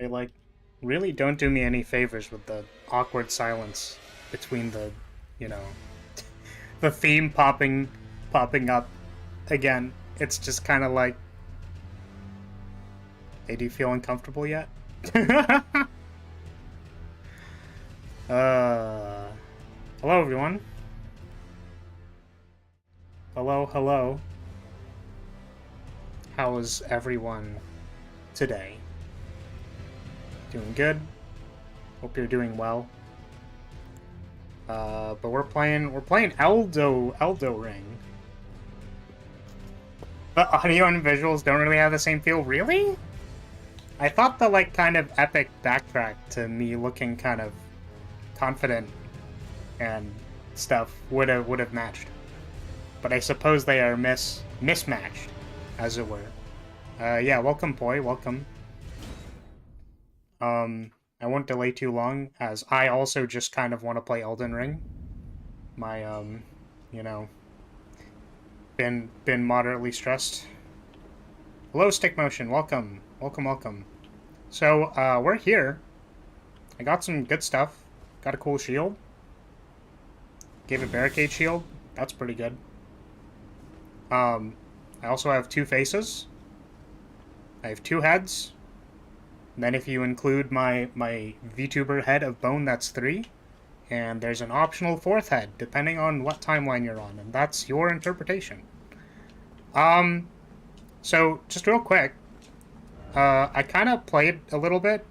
They, like, really don't do me any favors with the awkward silence between the, you know, the theme popping up again. It's just kind of like, hey, do you feel uncomfortable yet? Hello everyone. Hello. How is everyone today? Doing good. Hope you're doing well. But we're playing Elden Ring. The audio and visuals don't really have the same feel, really? I thought the, like, kind of epic backtrack to me looking kind of confident and stuff would have matched. But I suppose they are mismatched, as it were. Yeah, welcome, Poi, welcome. I won't delay too long, as I also just kind of want to play Elden Ring. My, you know, been moderately stressed. Hello, Stick Motion, welcome. Welcome. So, we're here. I got some good stuff. Got a cool shield. Gave a barricade shield. That's pretty good. I also have 2 faces. I have 2 heads. And then if you include my VTuber head of bone, that's 3. And there's an optional 4th head, depending on what timeline you're on, and that's your interpretation. So, just real quick, I kind of played a little bit,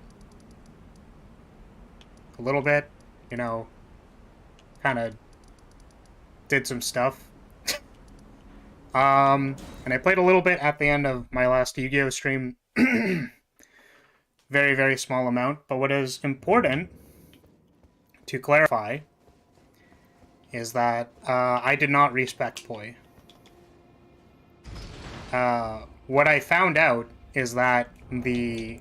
you know, kind of did some stuff. And I played a little bit at the end of my last Yu-Gi-Oh! Stream. Very, very small amount, but what is important to clarify is that I did not respec Poi. What I found out is that the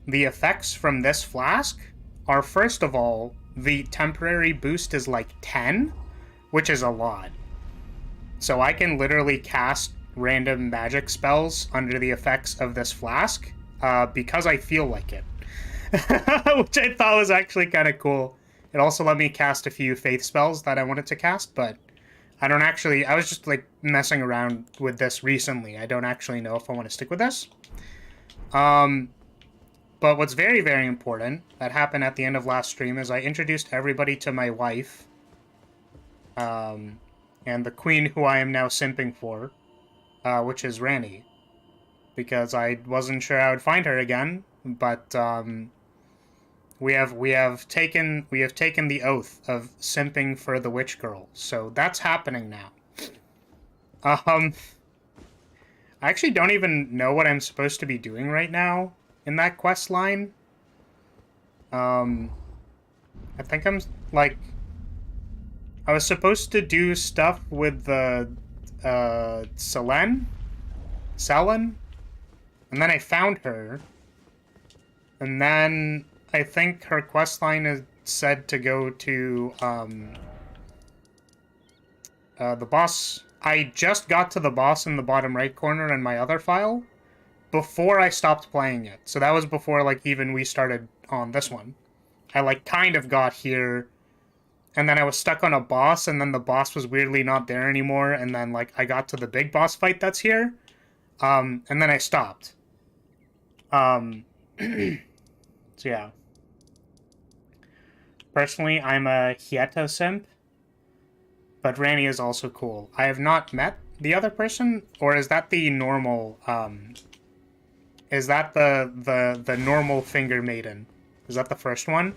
effects from this flask are, first of all, the temporary boost is like 10, which is a lot. So I can literally cast random magic spells under the effects of this flask because I feel like it. Which I thought was actually kind of cool. It also let me cast a few faith spells that I wanted to cast, but I don't actually... I was just, like, messing around with this recently. I don't actually know if I want to stick with this. But what's very, very important that happened at the end of last stream is I introduced everybody to my wife. And the queen who I am now simping for, which is Rani. Because I wasn't sure I would find her again, but we have taken the oath of simping for the witch girl, so that's happening now. I actually don't even know what I'm supposed to be doing right now in that quest line. I think I'm like, I was supposed to do stuff with the Selen, and then I found her, and then I think her questline is said to go to the boss. I just got to the boss in the bottom right corner in my other file before I stopped playing it. So that was before, like, even we started on this one. I, like, kind of got here, and then I was stuck on a boss, and then the boss was weirdly not there anymore, and then, like, I got to the big boss fight that's here, and then I stopped. So yeah. Personally, I'm a Hieta simp, but Rani is also cool. I have not met the other person, or is that the normal, is that the normal finger maiden? Is that the first one?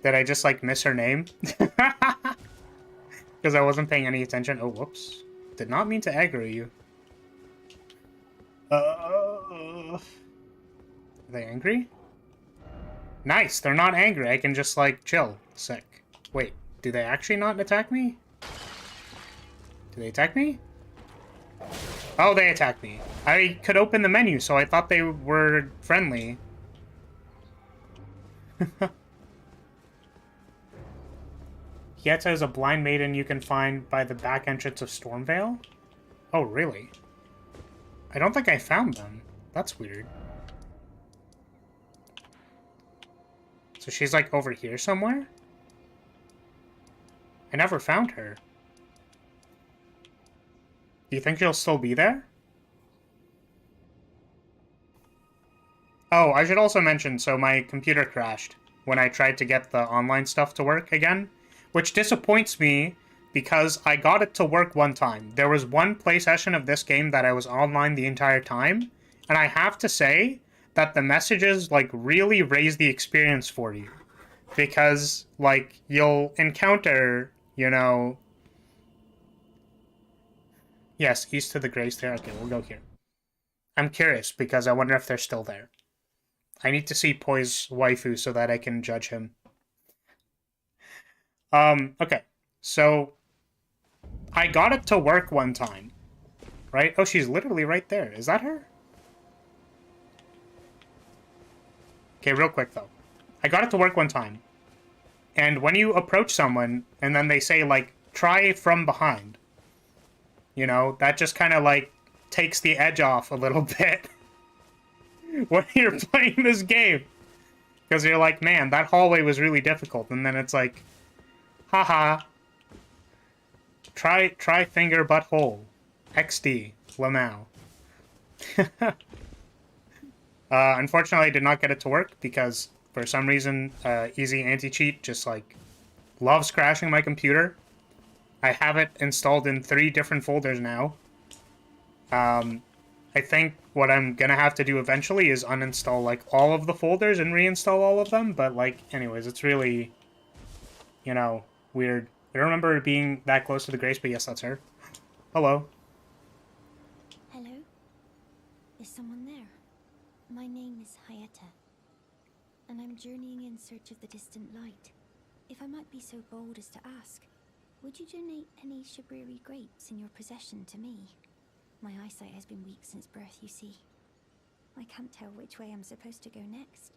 Did I just, like, miss her name? Because I wasn't paying any attention. Oh, whoops. Did not mean to aggro you. Are they angry? Nice, they're not angry. I can just, like, chill. Sick. Wait, do they actually not attack me? Do they attack me? Oh, they attacked me. I could open the menu, so I thought they were friendly. Hieta is a blind maiden you can find by the back entrance of Stormvale? Oh, really? I don't think I found them. That's weird. So she's like over here somewhere? I never found her. Do you think she'll still be there? Oh, I should also mention, so my computer crashed when I tried to get the online stuff to work again, which disappoints me because I got it to work one time. There was one play session of this game that I was online the entire time, and I have to say that the messages, like, really raise the experience for you. Because, like, you'll encounter, you know... Yes, east to the grace there. Okay, we'll go here. I'm curious, because I wonder if they're still there. I need to see Poi's waifu so that I can judge him. Okay. So, I got it to work one time. Right? Oh, she's literally right there. Is that her? Okay, real quick, though. I got it to work one time. And when you approach someone, and then they say, like, try from behind, you know, that just kind of, like, takes the edge off a little bit when you're playing this game. Because you're like, man, that hallway was really difficult. And then it's like, haha. Try finger butthole. XD. Lamau. Unfortunately, I did not get it to work because for some reason, easy anti-cheat just, like, loves crashing my computer. I have it installed in 3 different folders now. I think what I'm gonna have to do eventually is uninstall, like, all of the folders and reinstall all of them, but, like, anyways, it's really, you know, weird. I don't remember it being that close to the Grace, but yes, that's her. Hello. Hello? Is someone there? My name is Hayata, and I'm journeying in search of the distant light. If I might be so bold as to ask, would you donate any Shibriri grapes in your possession to me? My eyesight has been weak since birth, you see. I can't tell which way I'm supposed to go next,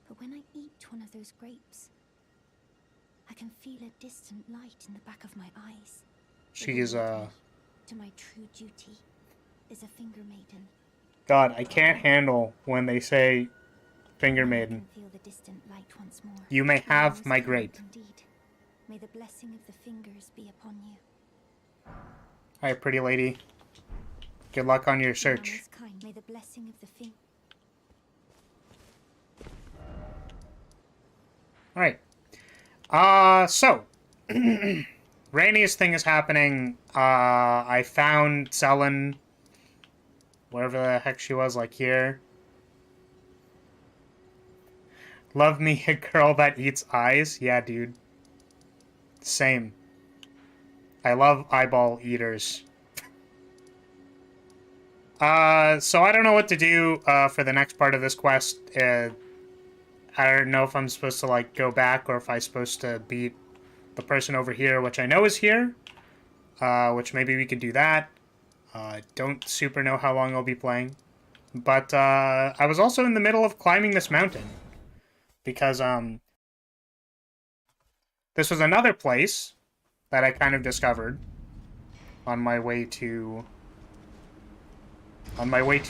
but when I eat one of those grapes, I can feel a distant light in the back of my eyes. She is, To my true duty is a finger maiden. God, I can't handle when they say finger maiden. I can feel the distant light once more. You may have my grape. Indeed. May the blessing of the fingers be upon you. Hi, pretty lady. Good luck on your search. May the blessing of the Alright. So. Rainiest thing is happening. I found Selen. Wherever the heck she was, like here. Love me a girl that eats eyes? Yeah, dude. Same. I love eyeball eaters. So I don't know what to do, for the next part of this quest. I don't know if I'm supposed to, like, go back or if I'm supposed to beat the person over here, which I know is here. Which maybe we could do that. Don't super know how long I'll be playing. But, I was also in the middle of climbing this mountain. Because, this was another place that I kind of discovered on my way to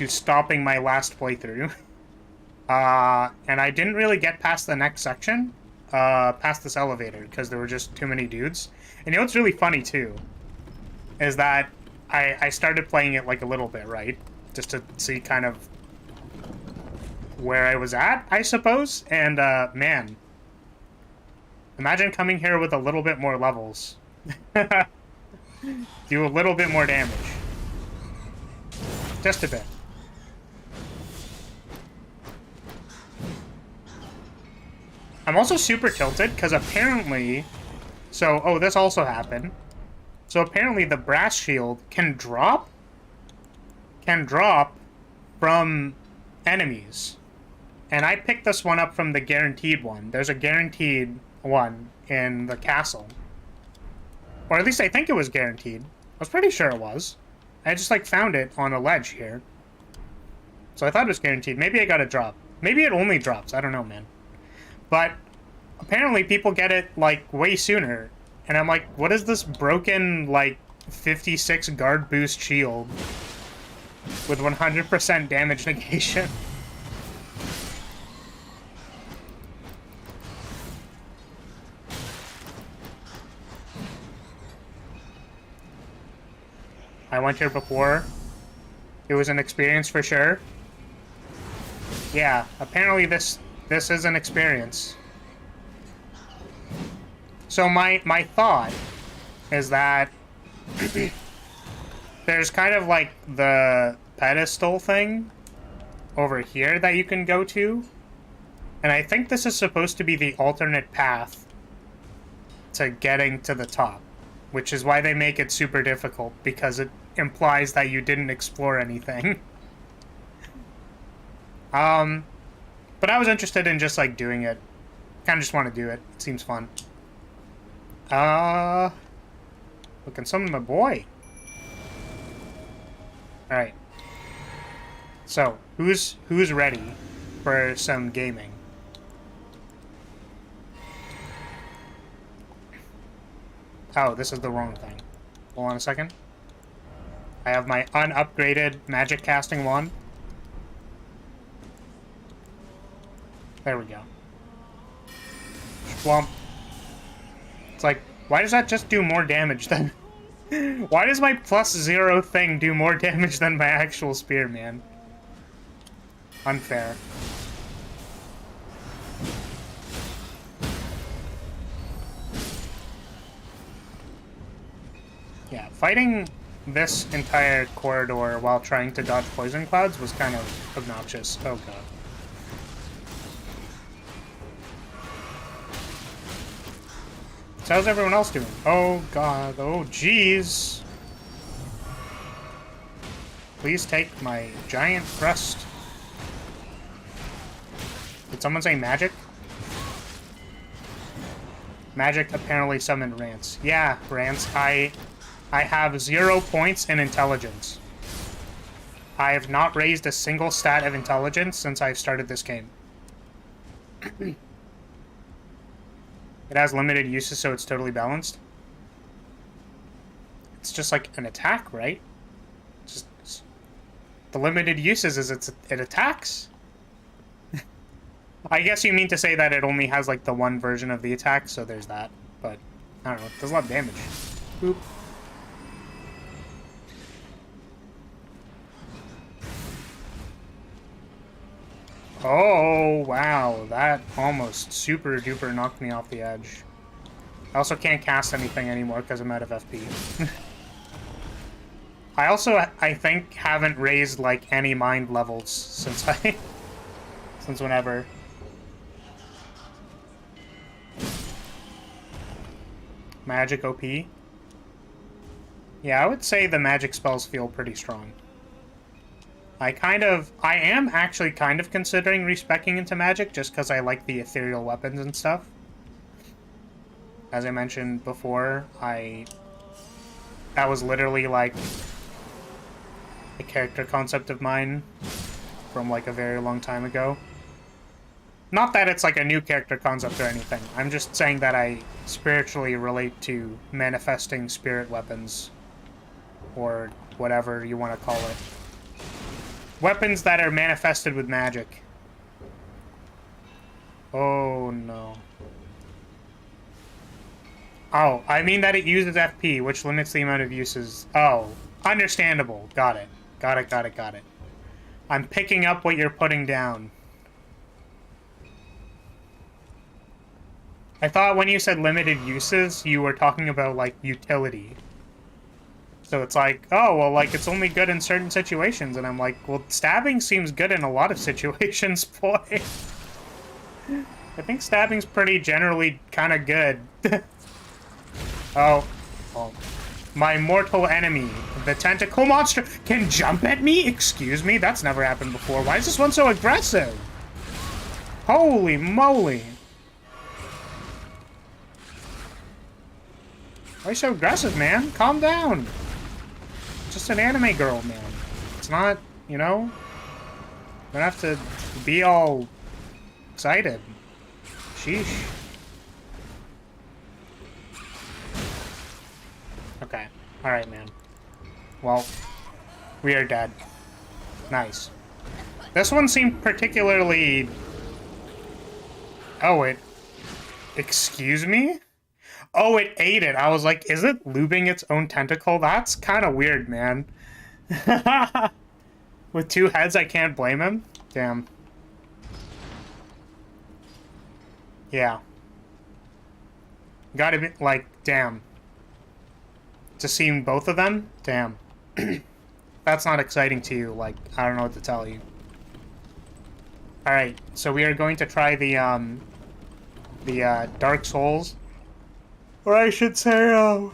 stopping my last playthrough. And I didn't really get past the next section, past this elevator, because there were just too many dudes. And you know what's really funny, too? Is that I started playing it, like, a little bit, right? Just to see kind of where I was at, I suppose. And, man. Imagine coming here with a little bit more levels. Do a little bit more damage. Just a bit. I'm also super tilted, because apparently... So, oh, this also happened. So apparently the brass shield can drop from enemies. And I picked this one up from the guaranteed one. There's a guaranteed one in the castle. Or at least I think it was guaranteed. I was pretty sure it was. I just, like, found it on a ledge here. So I thought it was guaranteed. Maybe I got a drop. Maybe it only drops. I don't know, man. But apparently people get it, like, way sooner. And I'm like, what is this broken, like, 56 guard boost shield with 100% damage negation? I went here before. It was an experience for sure. Yeah, apparently this is an experience. So my thought is that there's kind of like the pedestal thing over here that you can go to. And I think this is supposed to be the alternate path to getting to the top, which is why they make it super difficult, because it implies that you didn't explore anything. But I was interested in just like doing it. Kind of just want to do it. It seems fun. We can summon my boy. Alright. So, who's ready for some gaming? Oh, this is the wrong thing. Hold on a second. I have my unupgraded magic casting wand. There we go. Splump. It's like, why does that just do more damage than... Why does my +0 thing do more damage than my actual spear, man? Unfair. Yeah, fighting this entire corridor while trying to dodge poison clouds was kind of obnoxious. Oh god. So how's everyone else doing? Oh god, oh jeez. Please take my giant crust. Did someone say magic? Magic apparently summoned Rance. Yeah, Rance, I have 0 points in intelligence. I have not raised a single stat of intelligence since I've started this game. It has limited uses, so it's totally balanced. It's just like an attack, right? Just the limited uses is it attacks. I guess you mean to say that it only has like the one version of the attack, so there's that. But I don't know, it does a lot of damage. Boop. Oh, wow, that almost super duper knocked me off the edge. I also can't cast anything anymore because I'm out of FP. I also, I think, haven't raised, like, any mind levels since since whenever. Magic OP? Yeah, I would say the magic spells feel pretty strong. I am actually kind of considering respeccing into magic just because I like the ethereal weapons and stuff. As I mentioned before, that was literally like a character concept of mine from like a very long time ago. Not that it's like a new character concept or anything. I'm just saying that I spiritually relate to manifesting spirit weapons, or whatever you want to call it. Weapons that are manifested with magic. Oh, no. Oh, I mean that it uses FP, which limits the amount of uses. Oh, understandable. Got it. Got it. I'm picking up what you're putting down. I thought when you said limited uses, you were talking about, like, utility. So it's like, oh, well, like, it's only good in certain situations. And I'm like, well, stabbing seems good in a lot of situations, boy. I think stabbing's pretty generally kind of good. Oh. My mortal enemy, the tentacle monster, can jump at me? Excuse me? That's never happened before. Why is this one so aggressive? Holy moly. Why are you so aggressive, man? Calm down. Just an anime girl, man. It's not, you know? You don't have to be all excited. Sheesh. Okay. Alright, man. Well, we are dead. Nice. This one seemed particularly... Oh, it... Excuse me? Oh, it ate it. I was like, is it lubing its own tentacle? That's kind of weird, man. With two heads, I can't blame him. Damn. Yeah. Gotta be, like, damn. To see both of them? Damn. That's not exciting to you, like, I don't know what to tell you. Alright, so we are going to try the Dark Souls. Or I should say,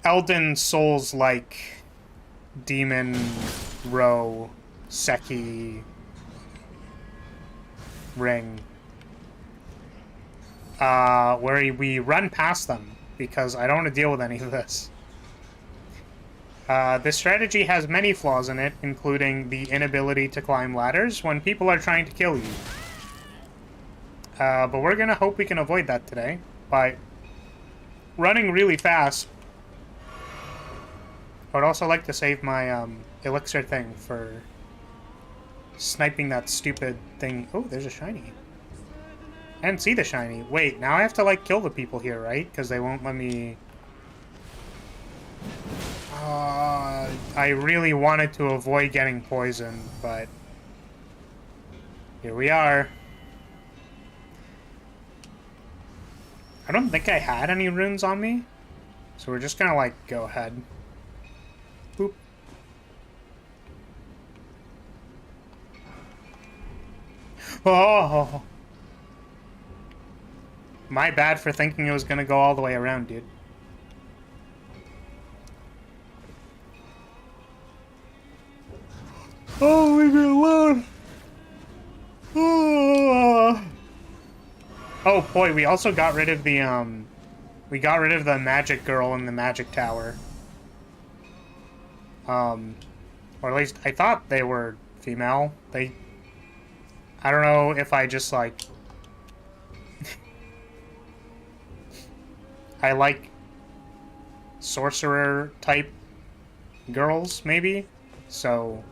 Elden Souls-like Demon Row Seki ring. Where we run past them, because I don't want to deal with any of this. This strategy has many flaws in it, including the inability to climb ladders when people are trying to kill you. But we're gonna hope we can avoid that today by running really fast. I would also like to save my elixir thing for sniping that stupid thing. Oh, there's a shiny. I didn't see the shiny. Wait, now I have to, like, kill the people here, right? Because they won't let me... I really wanted to avoid getting poisoned, but... here we are. I don't think I had any runes on me, so we're just gonna, like, go ahead. Boop. Oh! My bad for thinking it was gonna go all the way around, dude. Oh, leave me alone! Oh boy, we also got rid of the, we got rid of the magic girl in the magic tower. Or at least I thought they were female. I don't know if I just, like... I like sorcerer-type girls, maybe? So,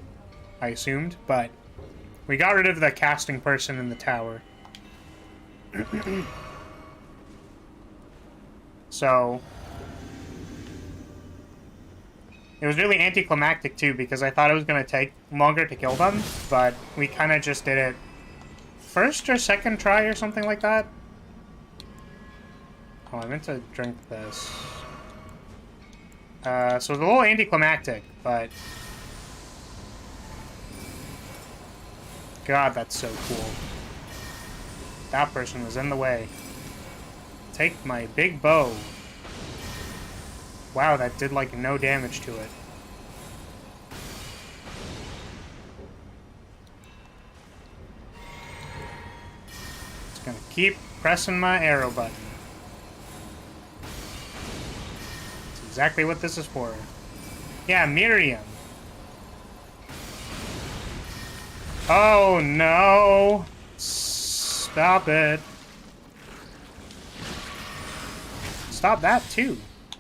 I assumed, but... we got rid of the casting person in the tower. So... it was really anticlimactic, too, because I thought it was going to take longer to kill them, but we kind of just did it first or second try or something like that. Oh, I meant to drink this. So it's a little anticlimactic, but... God, that's so cool. That person was in the way. Take my big bow. Wow, that did, like, no damage to it. Just gonna keep pressing my arrow button. That's exactly what this is for. Yeah, Miriam. Oh, no. Stop it. Stop that, too.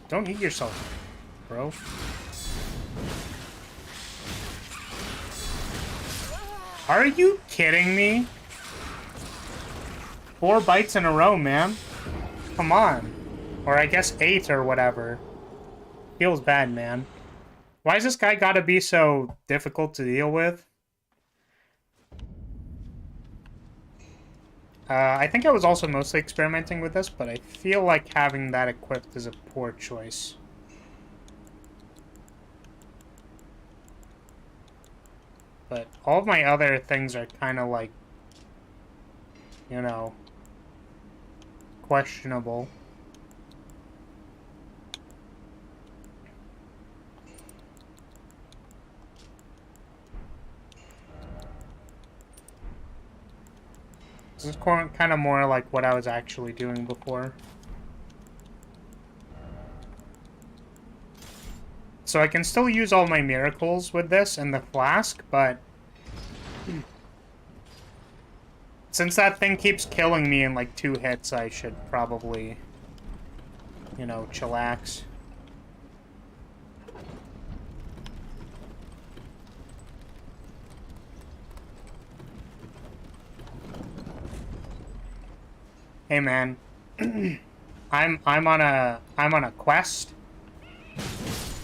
Don't eat yourself, bro. Are you kidding me? 4 bites in a row, man. Come on. Or I guess 8 or whatever. Feels bad, man. Why has this guy gotta be so difficult to deal with? I think I was also mostly experimenting with this, but I feel like having that equipped is a poor choice. But all of my other things are kind of like, you know, questionable. This is kind of more like what I was actually doing before. So I can still use all my miracles with this and the flask, but... since that thing keeps killing me in like 2 hits, I should probably, you know, chillax. Hey man, I'm on a quest.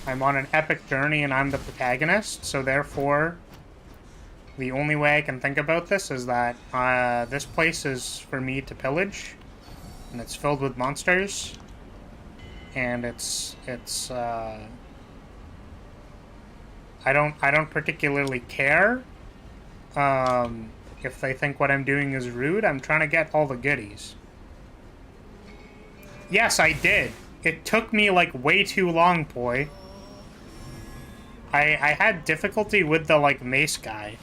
I'm on an epic journey and I'm the protagonist, so therefore the only way I can think about this is that this place is for me to pillage, and it's filled with monsters, and I don't particularly care if they think what I'm doing is rude. I'm trying to get all the goodies. Yes, I did. It took me, like, way too long, boy. I had difficulty with the, like, mace guy.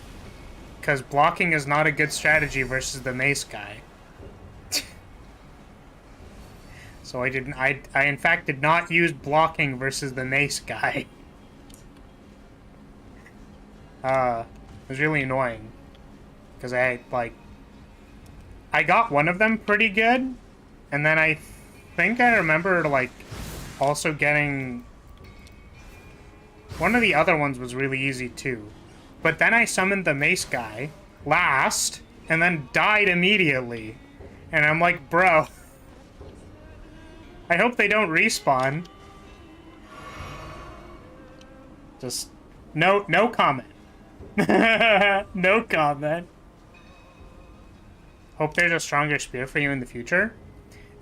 Because blocking is not a good strategy versus the mace guy. So I in fact did not use blocking versus the mace guy. It was really annoying. Because I got one of them pretty good, and then I think I remember, like, also getting... One of the other ones was really easy, too. But then I summoned the mace guy last, and then died immediately. And I'm like, bro... I hope they don't respawn. Just... No comment. No comment. Hope there's a stronger spear for you in the future.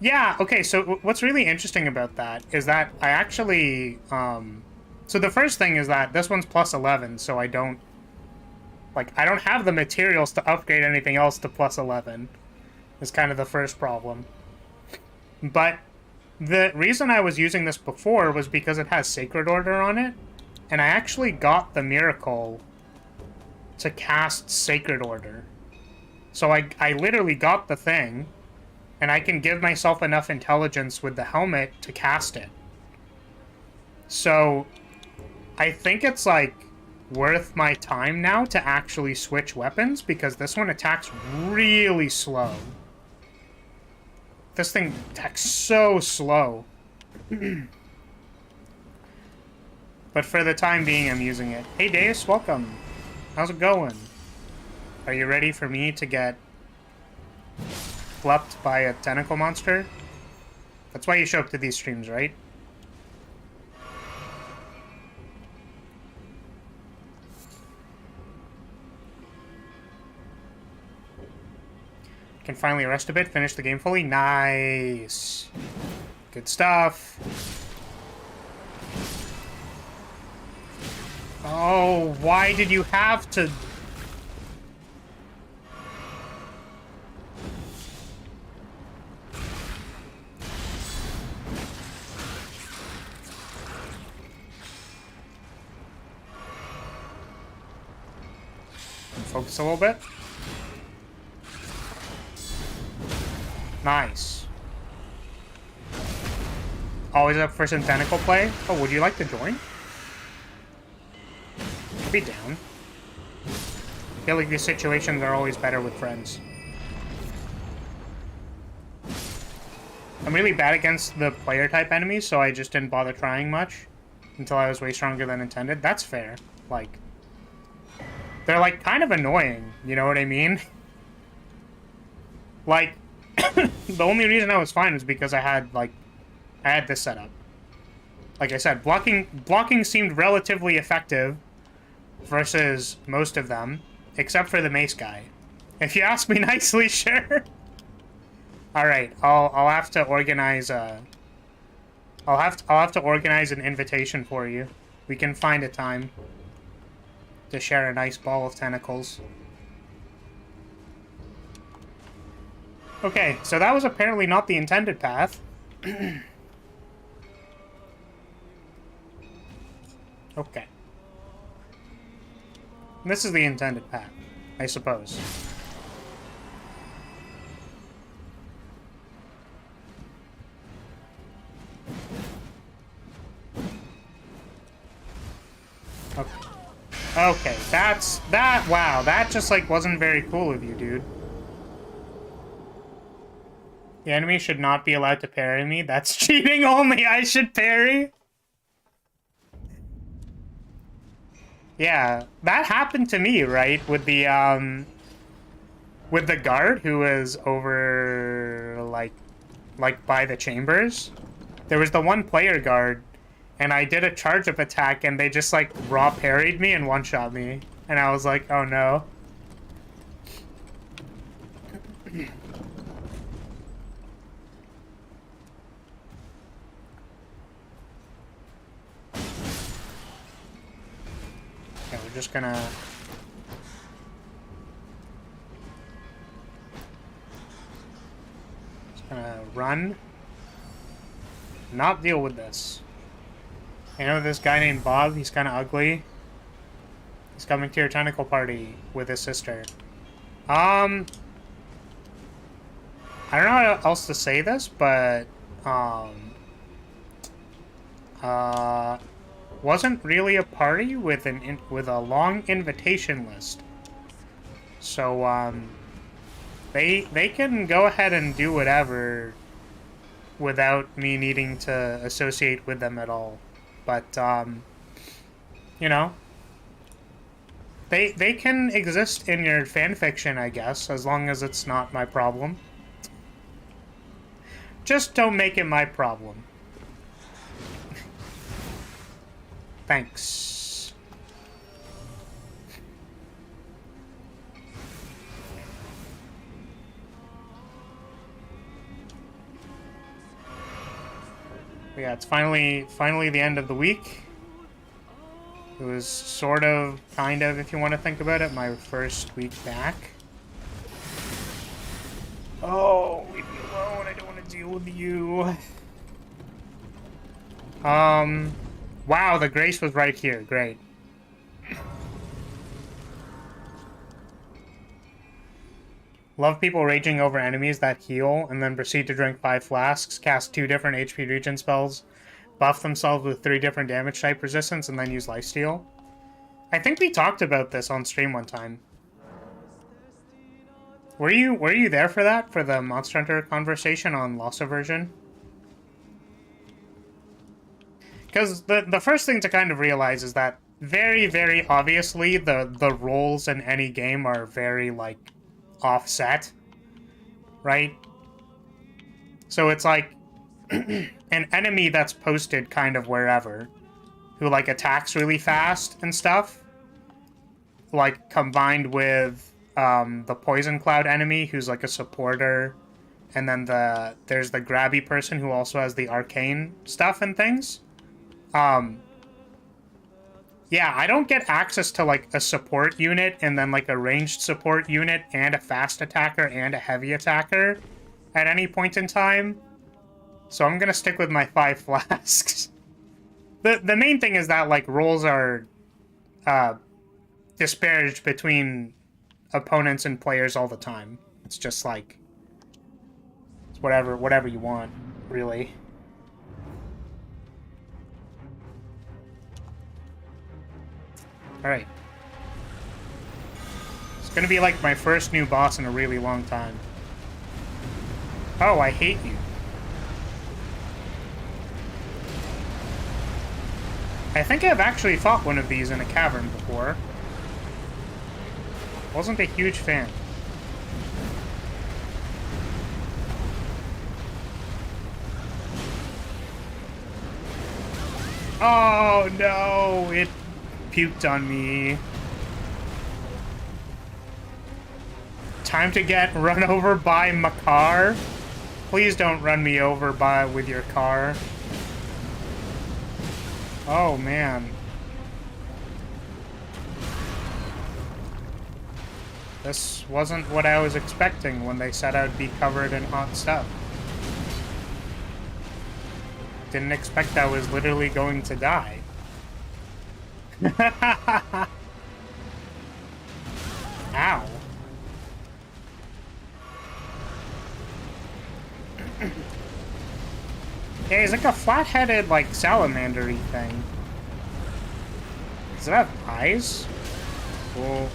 Yeah, okay, so what's really interesting about that is that I actually, so the first thing is that this one's plus 11, so I don't have the materials to upgrade anything else to plus 11. Is kind of the first problem. But the reason I was using this before was because it has Sacred Order on it, and I actually got the miracle to cast Sacred Order. So I literally got the thing, and I can give myself enough intelligence with the helmet to cast it. So I think it's, like, worth my time now to actually switch weapons, because this one attacks really slow. This thing attacks so slow. But for the time being, I'm using it. Hey, Deus, welcome. How's it going? Are you ready for me to get fluffed by a tentacle monster? That's why you show up to these streams, right? Can finally rest a bit, finish the game fully. Nice. Good stuff. Oh, why did you have to... Focus a little bit. Nice. Always up for some tentacle play? Oh, would you like to join? I'd be down. I feel like these situations are always better with friends. I'm really bad against the player type enemies, so I just didn't bother trying much until I was way stronger than intended. That's fair. Like, they're, like, kind of annoying, you know what I mean? Like, the only reason I was fine was because I had this setup. Like I said, blocking seemed relatively effective versus most of them, except for the mace guy. If you ask me nicely, sure. All right, I'll have to organize I'll have to organize an invitation for you. We can find a time to share a nice ball of tentacles. Okay, so that was apparently not the intended path. Okay. This is the intended path, I suppose. Okay. Okay, wow, that just, like, wasn't very cool of you, dude. The enemy should not be allowed to parry me. That's cheating only. I should parry. Yeah, that happened to me, right? With the guard who was over, like, like, by the chambers, there was the one player guard, and I did a charge-up attack, and they just, like, raw parried me and one-shot me. And I was like, oh no. Okay, we're just gonna... run. Not deal with this. I know this guy named Bob, he's kind of ugly. He's coming to your tentacle party with his sister. I don't know how else to say this, but, wasn't really a party with with a long invitation list. So, they can go ahead and do whatever without me needing to associate with them at all. But, you know, they can exist in your fanfiction, I guess, as long as it's not my problem. Just don't make it my problem. Thanks. Yeah, it's finally the end of the week. It was sort of, kind of, if you want to think about it, my first week back. Oh, leave me alone. I don't want to deal with you. Wow, the Grace was right here. Great. Love people raging over enemies that heal, and then proceed to drink 5 flasks, cast 2 different HP regen spells, buff themselves with 3 different damage type resistance, and then use lifesteal. I think we talked about this on stream one time. Were you there for that? For the Monster Hunter conversation on Lost Aversion? Because the first thing to kind of realize is that very, very obviously the roles in any game are very, like, offset, right? So it's like an enemy that's posted kind of wherever, who, like, attacks really fast and stuff, like, combined with the Poison Cloud enemy, who's like a supporter, and then there's the grabby person who also has the arcane stuff and things. Yeah, I don't get access to, like, a support unit, and then, like, a ranged support unit, and a fast attacker, and a heavy attacker at any point in time. So I'm gonna stick with my 5 flasks. The main thing is that, like, roles are disparaged between opponents and players all the time. It's just, like, it's whatever you want, really. Alright. It's gonna be like my first new boss in a really long time. Oh, I hate you. I think I've actually fought one of these in a cavern before. Wasn't a huge fan. Oh no, it puked on me. Time to get run over by my car. Please don't run me over with your car. Oh man. This wasn't what I was expecting when they said I'd be covered in hot stuff. Didn't expect I was literally going to die. Ow. Yeah, he's like a flat-headed, like, salamander-y thing. Does it have eyes? Cool.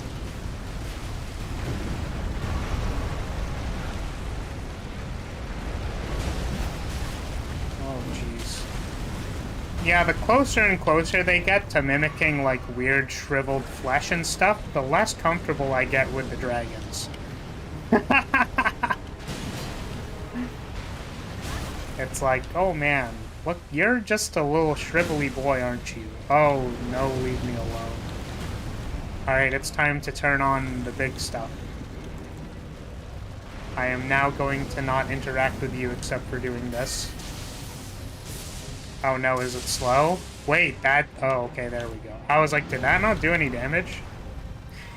Oh, jeez. Yeah, the closer and closer they get to mimicking, like, weird shriveled flesh and stuff, the less comfortable I get with the dragons. It's like, oh man, look, you're just a little shrivelly boy, aren't you? Oh, no, leave me alone. Alright, it's time to turn on the big stuff. I am now going to not interact with you except for doing this. Oh no, is it slow? Wait, that... Oh, okay, there we go. I was like, did that not do any damage?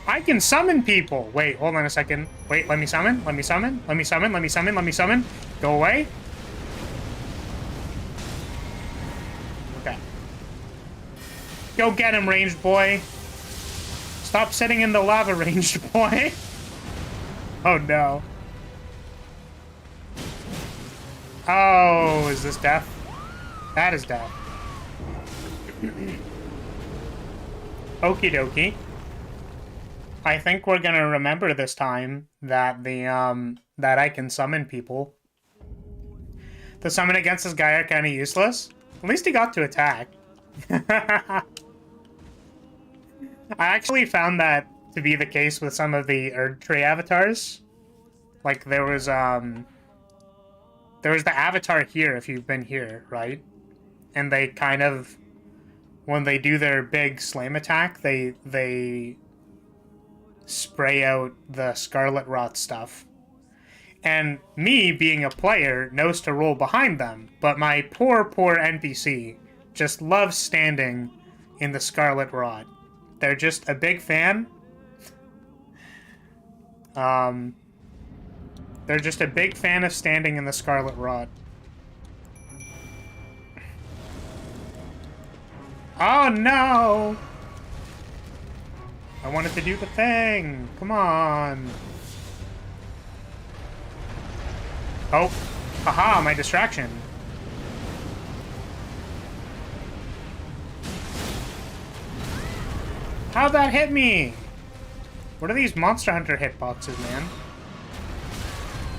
I can summon people! Wait, hold on a second. Wait, let me summon, let me summon, let me summon, let me summon, let me summon. Go away. Okay. Go get him, ranged boy. Stop sitting in the lava, ranged boy. Oh no. Oh, is this death? That is death. Okie dokie. I think we're gonna remember this time that that I can summon people. The summon against this guy are kind of useless. At least he got to attack. I actually found that to be the case with some of the Erdtree avatars. Like there was the avatar here if you've been here, right? And they kind of, when they do their big slam attack, they spray out the Scarlet Rot stuff. And me, being a player, knows to roll behind them, but my poor NPC just loves standing in the Scarlet Rot. They're just a big fan. They're just a big fan of standing in the Scarlet Rot. Oh no! I wanted to do the thing! Come on! Oh! Haha, my distraction! How'd that hit me? What are these Monster Hunter hitboxes, man?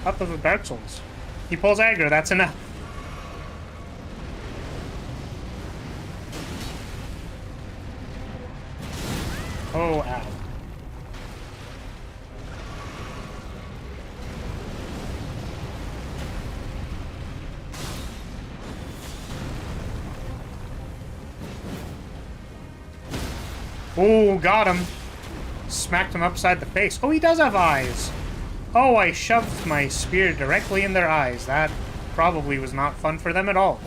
Up of the Dark Souls. He pulls aggro, that's enough. Oh, ow. Oh, got him. Smacked him upside the face. Oh, he does have eyes. Oh, I shoved my spear directly in their eyes. That probably was not fun for them at all.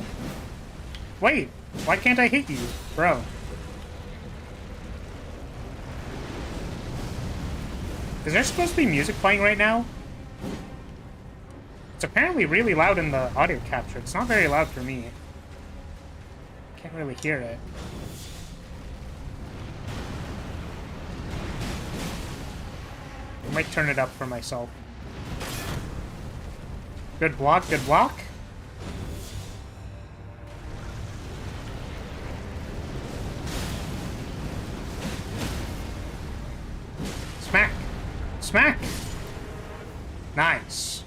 Wait, why can't I hit you, bro? Is there supposed to be music playing right now? It's apparently really loud in the audio capture. It's not very loud for me. Can't really hear it. I might turn it up for myself. Good block, good block. Smack! Smack! Nice.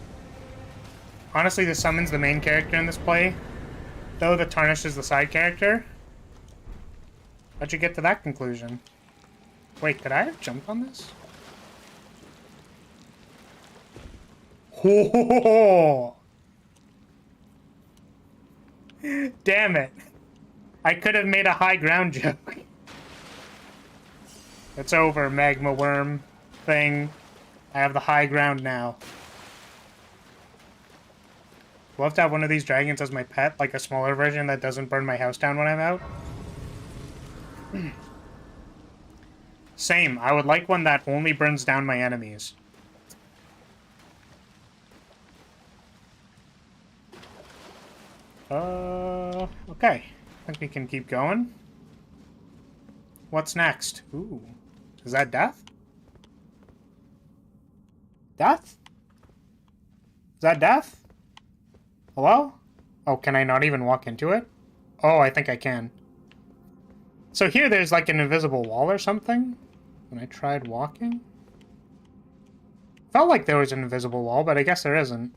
Honestly, the summon's the main character in this play, though the Tarnish is the side character. How'd you get to that conclusion? Wait, could I have jumped on this? Oh! Damn it. I could have made a high ground joke. It's over, magma worm thing. I have the high ground now. I'd love to have one of these dragons as my pet, like a smaller version that doesn't burn my house down when I'm out. Same, I would like one that only burns down my enemies. Okay. I think we can keep going. What's next? Ooh. Is that death? Death? Is that death? Hello? Oh, can I not even walk into it? Oh, I think I can. So here there's like an invisible wall or something. When I tried walking? Felt like there was an invisible wall, but I guess there isn't.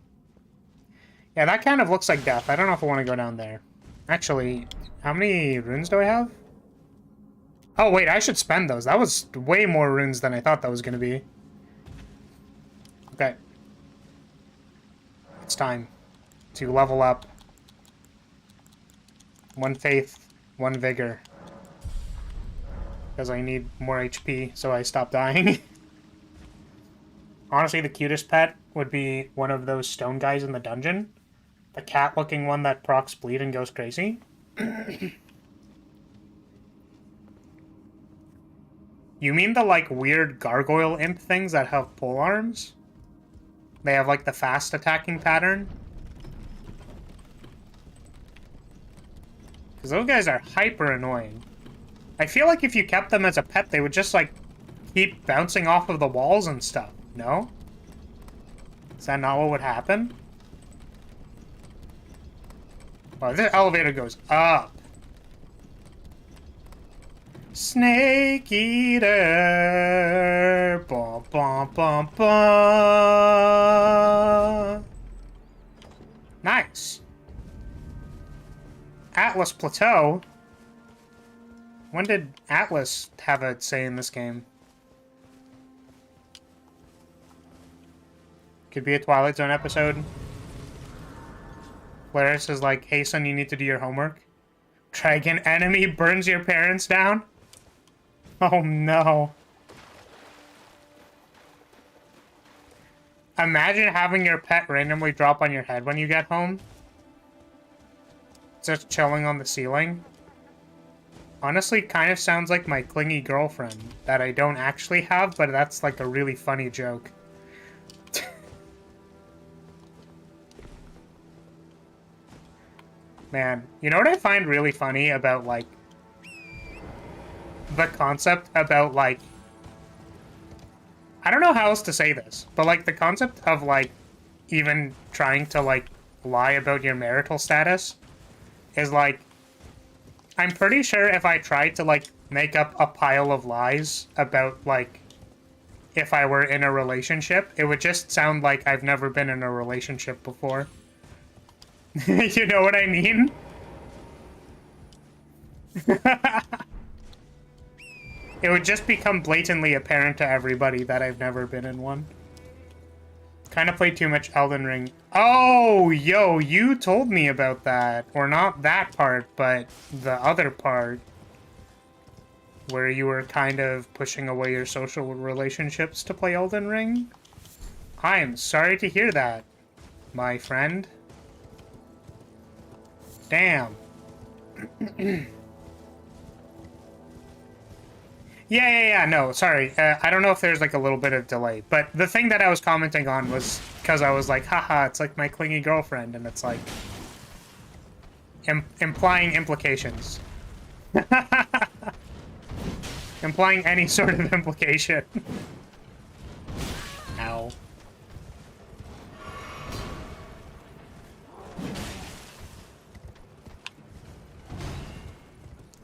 Yeah, that kind of looks like death. I don't know if I want to go down there. Actually, how many runes do I have? Oh, wait, I should spend those. That was way more runes than I thought that was going to be. Okay. It's time to level up 1 faith, 1 vigor. Because I need more HP, so I stop dying. Honestly, the cutest pet would be one of those stone guys in the dungeon. The cat-looking one that procs bleed and goes crazy. You mean the, like, weird gargoyle imp things that have pole arms? They have, like, the fast attacking pattern? Because those guys are hyper annoying. I feel like if you kept them as a pet, they would just, like, keep bouncing off of the walls and stuff. No? Is that not what would happen? Oh, this elevator goes up. Snake eater. Bum, bum, bum, bum. Nice. Atlas Plateau. When did Atlas have a say in this game? Could be a Twilight Zone episode. Clarice is like, hey son, you need to do your homework. Dragon enemy burns your parents down? Oh no. Imagine having your pet randomly drop on your head when you get home. Just chilling on the ceiling. Honestly, kind of sounds like my clingy girlfriend that I don't actually have, but that's like a really funny joke. Man, you know what I find really funny about, like, the concept about, like, I don't know how else to say this, but, like, the concept of, like, even trying to, like, lie about your marital status is, like, I'm pretty sure if I tried to, like, make up a pile of lies about, like, if I were in a relationship, it would just sound like I've never been in a relationship before. You know what I mean? It would just become blatantly apparent to everybody that I've never been in one. Kind of played too much Elden Ring. Oh, yo, you told me about that. Or not that part, but the other part. Where you were kind of pushing away your social relationships to play Elden Ring. I am sorry to hear that, my friend. Damn. Yeah, no, sorry. I don't know if there's, like, a little bit of delay. But the thing that I was commenting on was because I was like, haha, it's like my clingy girlfriend, and it's like... implying implications. Implying any sort of implication. Ow.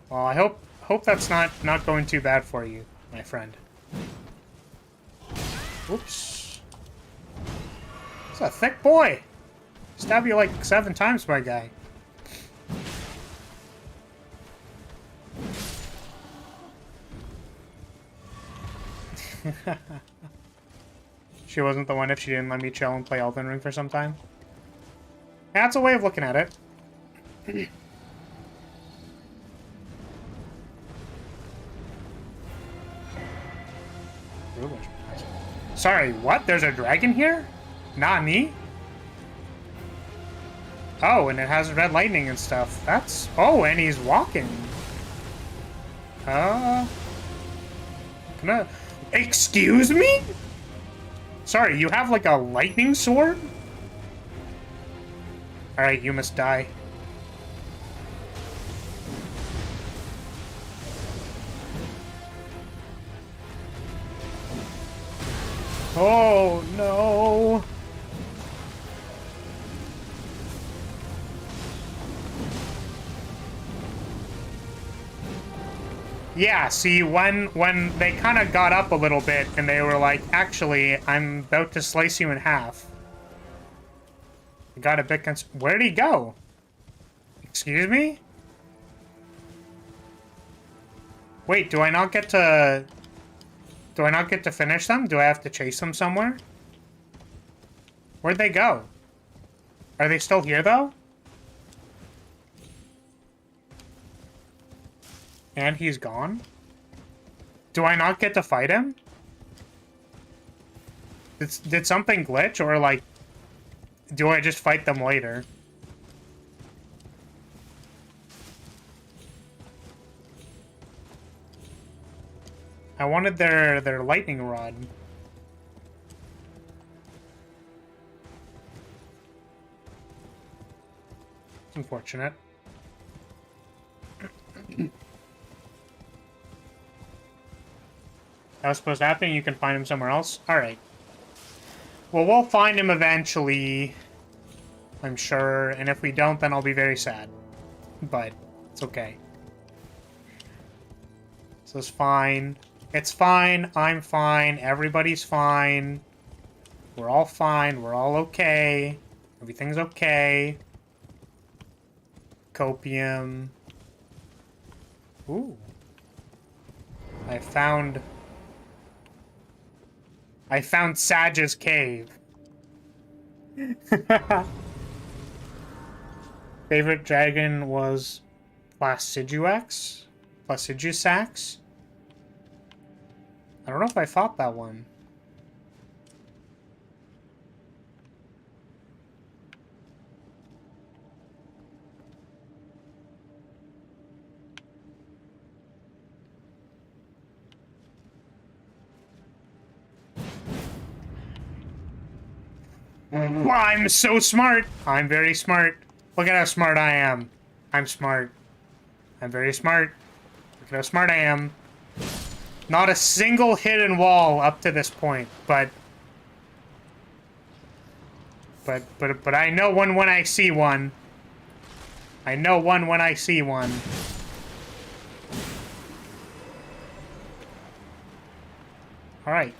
Well, I hope that's not going too bad for you, my friend. Oops. It's a thick boy. Stab you like 7 times, my guy. She wasn't the one if she didn't let me chill and play Elden Ring for some time. That's a way of looking at it. Sorry, what? There's a dragon here? Not me? Oh, and it has red lightning and stuff. That's... Oh, and he's walking. Can I... Excuse me? Sorry, you have like a lightning sword? Alright, you must die. Oh, no. Yeah, see, when they kind of got up a little bit and they were like, actually, I'm about to slice you in half. I got a bit where'd he go? Excuse me? Wait, do I not get to... Do I not get to finish them? Do I have to chase them somewhere? Where'd they go? Are they still here, though? And he's gone? Do I not get to fight him? Did something glitch, or, like, do I just fight them later? I wanted their lightning rod. It's unfortunate. That was supposed to happen. You can find him somewhere else. Alright. Well, we'll find him eventually, I'm sure. And if we don't, then I'll be very sad. But it's okay. So it's fine. It's fine. I'm fine. Everybody's fine. We're all fine. We're all okay. Everything's okay. Copium. Ooh. I found Sage's cave. Favorite dragon was Placidusax? Placidusax? I don't know if I fought that one. Wow, I'm so smart! I'm very smart. Look at how smart I am. I'm smart. I'm very smart. Look at how smart I am. Not a single hidden wall up to this point, but I know one when I see one. I know one when I see one. Alright.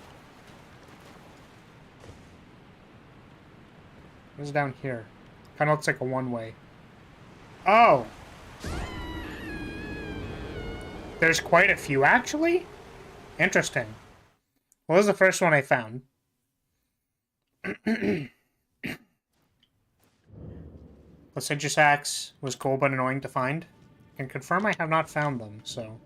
What's down here? Kinda looks like a one-way. Oh! There's quite a few, actually? Interesting. What was the first one I found? Placidusax was cool but annoying to find. Can confirm I have not found them, so...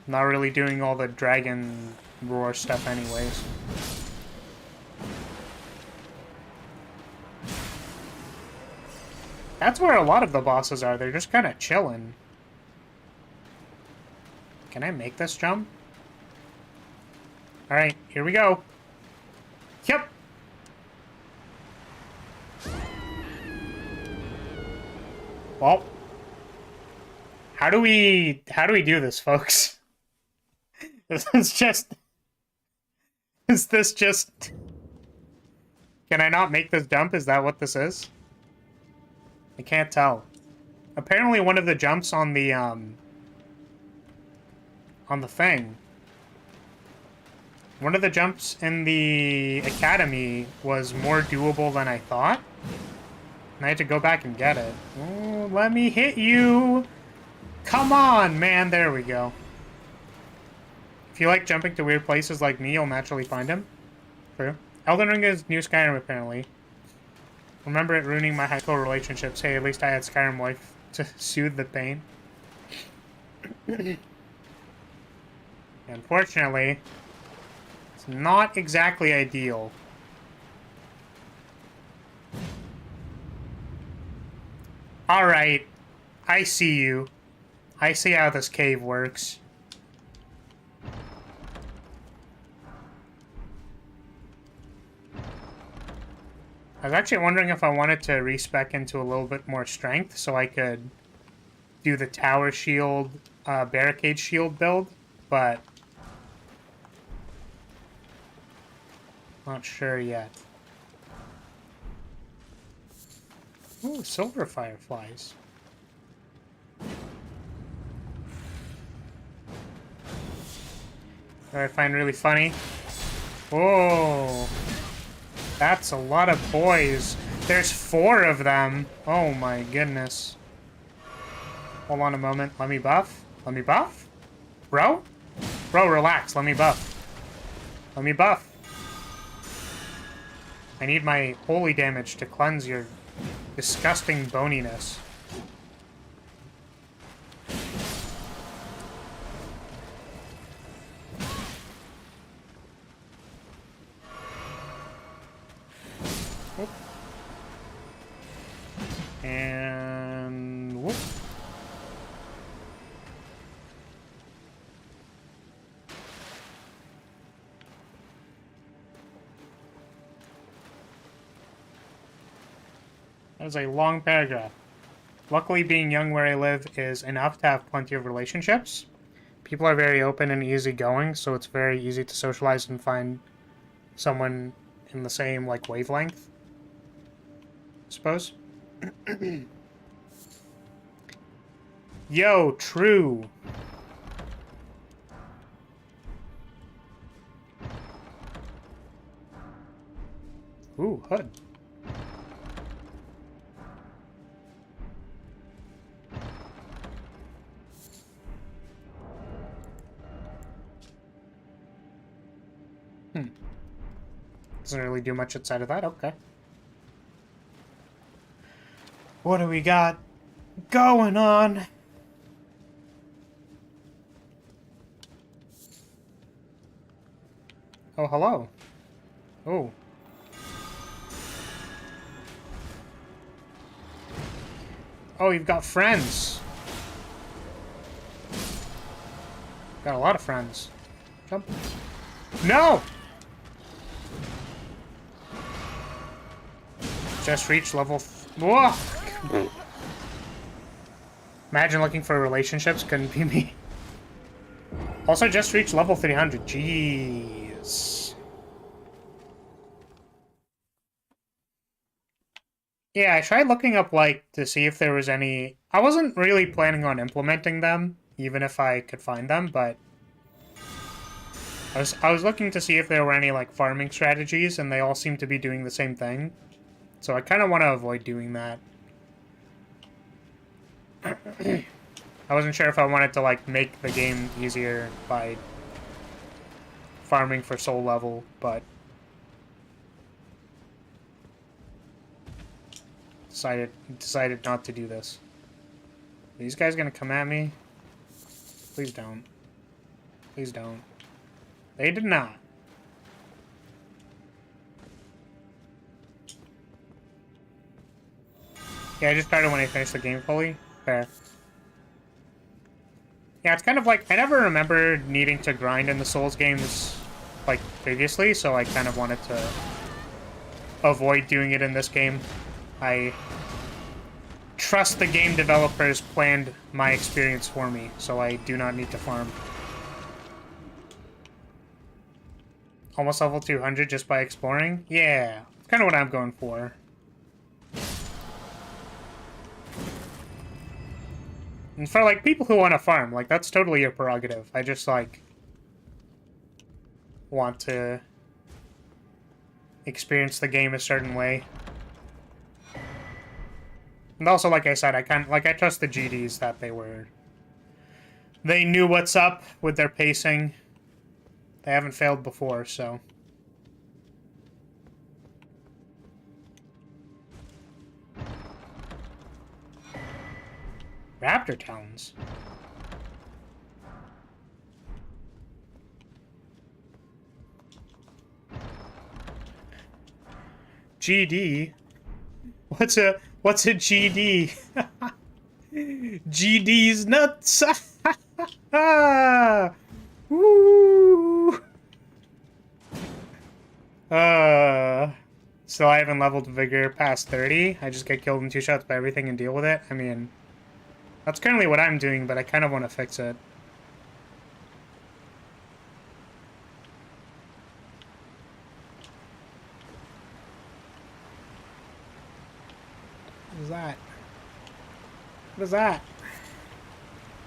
Not really doing all the dragon roar stuff anyways. That's where a lot of the bosses are. They're just kind of chilling. Can I make this jump? Alright, here we go. Yep. Well. How do we do this, folks? Is this just... Can I not make this jump? Is that what this is? I can't tell. Apparently one of the jumps on the thing. One of the jumps in the academy was more doable than I thought. And I had to go back and get it. Oh, let me hit you! Come on, man! There we go. If you like jumping to weird places like me, you'll naturally find him. True. Elden Ring is new Skyrim, apparently. Remember it ruining my high school relationships. Hey, at least I had Skyrim wife to soothe the pain. Unfortunately, it's not exactly ideal. Alright. I see you. I see how this cave works. I was actually wondering if I wanted to respec into a little bit more strength so I could do the tower shield, barricade shield build, but not sure yet. Ooh, silver fireflies. That I find really funny. Whoa. That's a lot of boys. There's 4 of them. Oh my goodness. Hold on a moment. Let me buff. Let me buff? Bro? Bro, relax. Let me buff. Let me buff. I need my holy damage to cleanse your Disgusting boniness. Whoop. And whoop. That was a long paragraph. Luckily, being young where I live is enough to have plenty of relationships. People are very open and easygoing, so it's very easy to socialize and find someone in the same, like, wavelength, I suppose. Yo, true. Ooh, hood. Doesn't really do much outside of that. Okay. What do we got going on? Oh, hello. Oh. Oh, you've got friends. Got a lot of friends. Jump. No! Just reached level... Whoa! Imagine looking for relationships. Couldn't be me. Also, just reached level 300. Jeez. Yeah, I tried looking up, like, to see if there was any... I wasn't really planning on implementing them, even if I could find them, but... I was looking to see if there were any, like, farming strategies, and they all seem to be doing the same thing. So I kind of want to avoid doing that. I wasn't sure if I wanted to, like, make the game easier by farming for soul level, but... Decided not to do this. Are these guys gonna come at me? Please don't. Please don't. They did not. Yeah, I just started when I finished the game fully. Fair. Yeah, it's kind of like, I never remember needing to grind in the Souls games, like, previously, so I kind of wanted to avoid doing it in this game. I trust the game developers planned my experience for me, so I do not need to farm. Almost level 200 just by exploring? Yeah, it's kind of what I'm going for. And for, like, people who want to farm, like, that's totally your prerogative. I just, like, want to experience the game a certain way. And also, like I said, I trust the GDs that they knew what's up with their pacing. They haven't failed before, so... Raptor Talons. GD? What's a GD? GD's nuts! Woo! Still I haven't leveled Vigor past 30. I just get killed in 2 shots by everything and deal with it. I mean... That's currently what I'm doing, but I kind of want to fix it. What is that? What is that?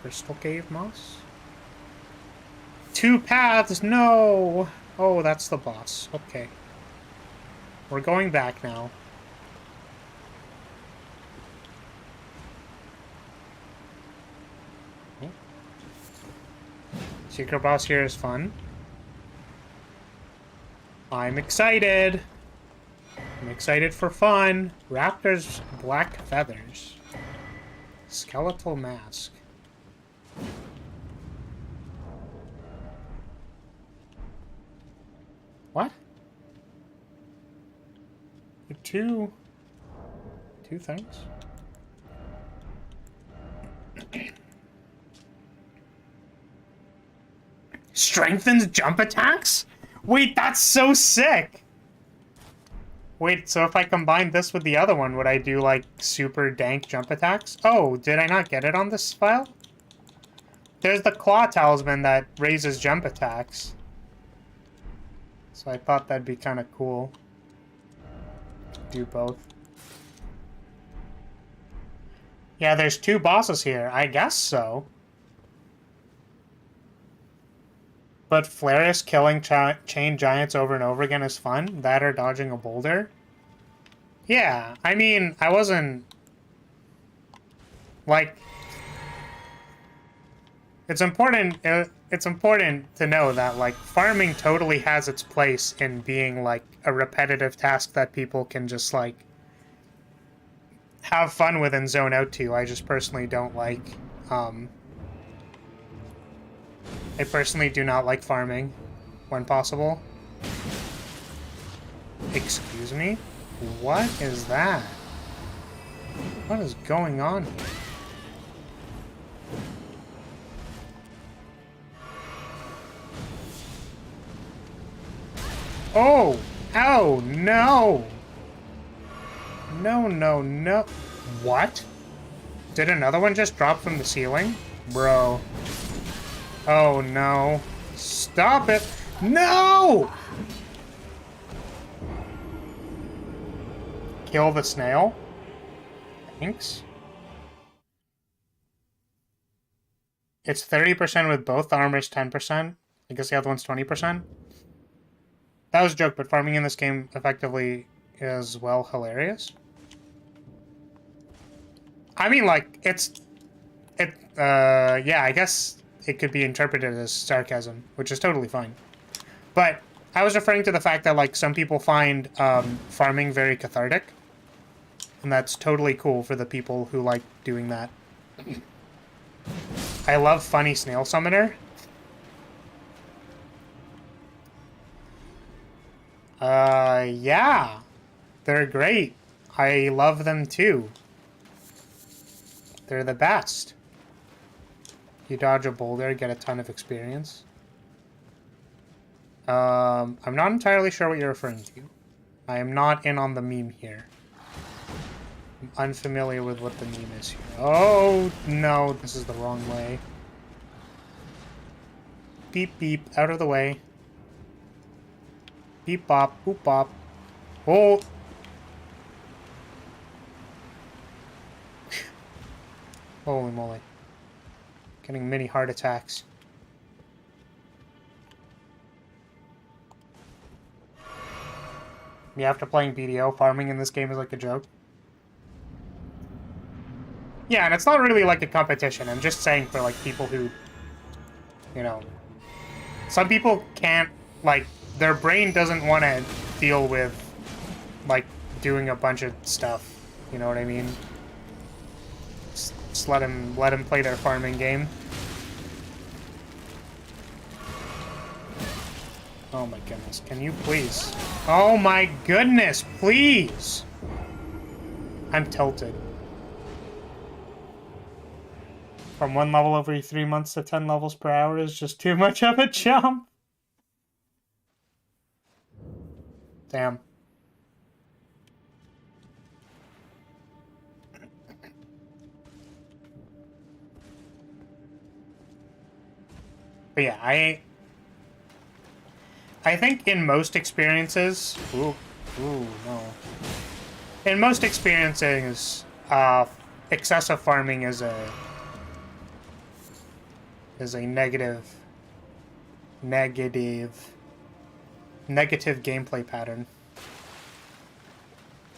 Crystal Cave Moss? 2 paths! No! Oh, that's the boss. Okay. We're going back now. Secret boss here is fun. I'm excited! I'm excited for fun. Raptor's black feathers. Skeletal mask. What? Two things? Strengthens jump attacks? Wait, that's so sick! Wait, so if I combine this with the other one, would I do, like, super dank jump attacks? Oh, did I not get it on this file? There's the Claw Talisman that raises jump attacks. So I thought that'd be kind of cool. Do both. Yeah, there's 2 bosses here. I guess so. But Flareus killing chain giants over and over again is fun. That or dodging a boulder. Yeah, I mean, I wasn't... Like... It's important to know that, like, farming totally has its place in being, like, a repetitive task that people can just, like, have fun with and zone out to. I just personally don't like, I personally do not like farming when possible. Excuse me? What is that? What is going on here? Oh! Oh, no! No, no, no. What? Did another one just drop from the ceiling? Bro. Oh, no. Stop it! No! Kill the snail? Thanks. It's 30% with both. The armor's 10%. I guess the other one's 20%. That was a joke, but farming in this game effectively is, well, hilarious. I mean, like, yeah, I guess it could be interpreted as sarcasm, which is totally fine. But I was referring to the fact that, like, some people find farming very cathartic. And that's totally cool for the people who like doing that. I love funny snail summoner. Yeah. They're great. I love them too. They're the best. You dodge a boulder, get a ton of experience. I'm not entirely sure what you're referring to. I am not in on the meme here. I'm unfamiliar with what the meme is here. Oh, no, this is the wrong way. Beep, beep, out of the way. Beep, bop, boop, bop. Oh! Holy moly. Getting mini heart attacks. Yeah, after playing BDO, farming in this game is like a joke. Yeah, and it's not really like a competition. I'm just saying for, like, people who, you know... Some people can't, like, their brain doesn't want to deal with, like, doing a bunch of stuff. You know what I mean? Just let them play their farming game. Oh my goodness, can you please? Oh my goodness, please! I'm tilted. From 1 level every 3 months to 10 levels per hour is just too much of a jump. Damn. But yeah, I think in most experiences... Ooh, no. In most experiences, excessive farming is a negative gameplay pattern.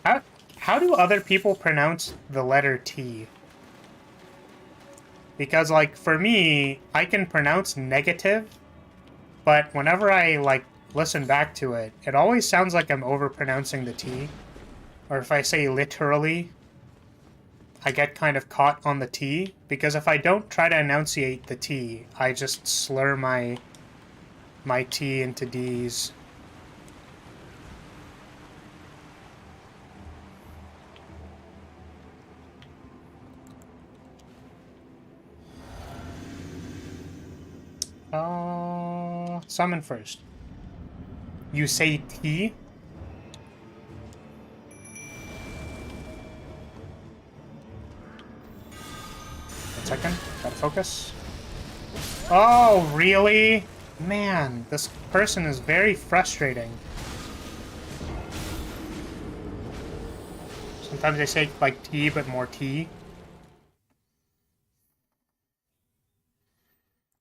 How do other people pronounce the letter T? Because, like, for me, I can pronounce negative, but whenever I, like, listen back to it, it always sounds like I'm overpronouncing the T. or if I say literally, I get kind of caught on the T, because if I don't try to enunciate the T, I just slur my T into D's. Summon first. You say T? One second. Gotta focus. Oh, really? Man, this person is very frustrating. Sometimes they say, like, T, but more T.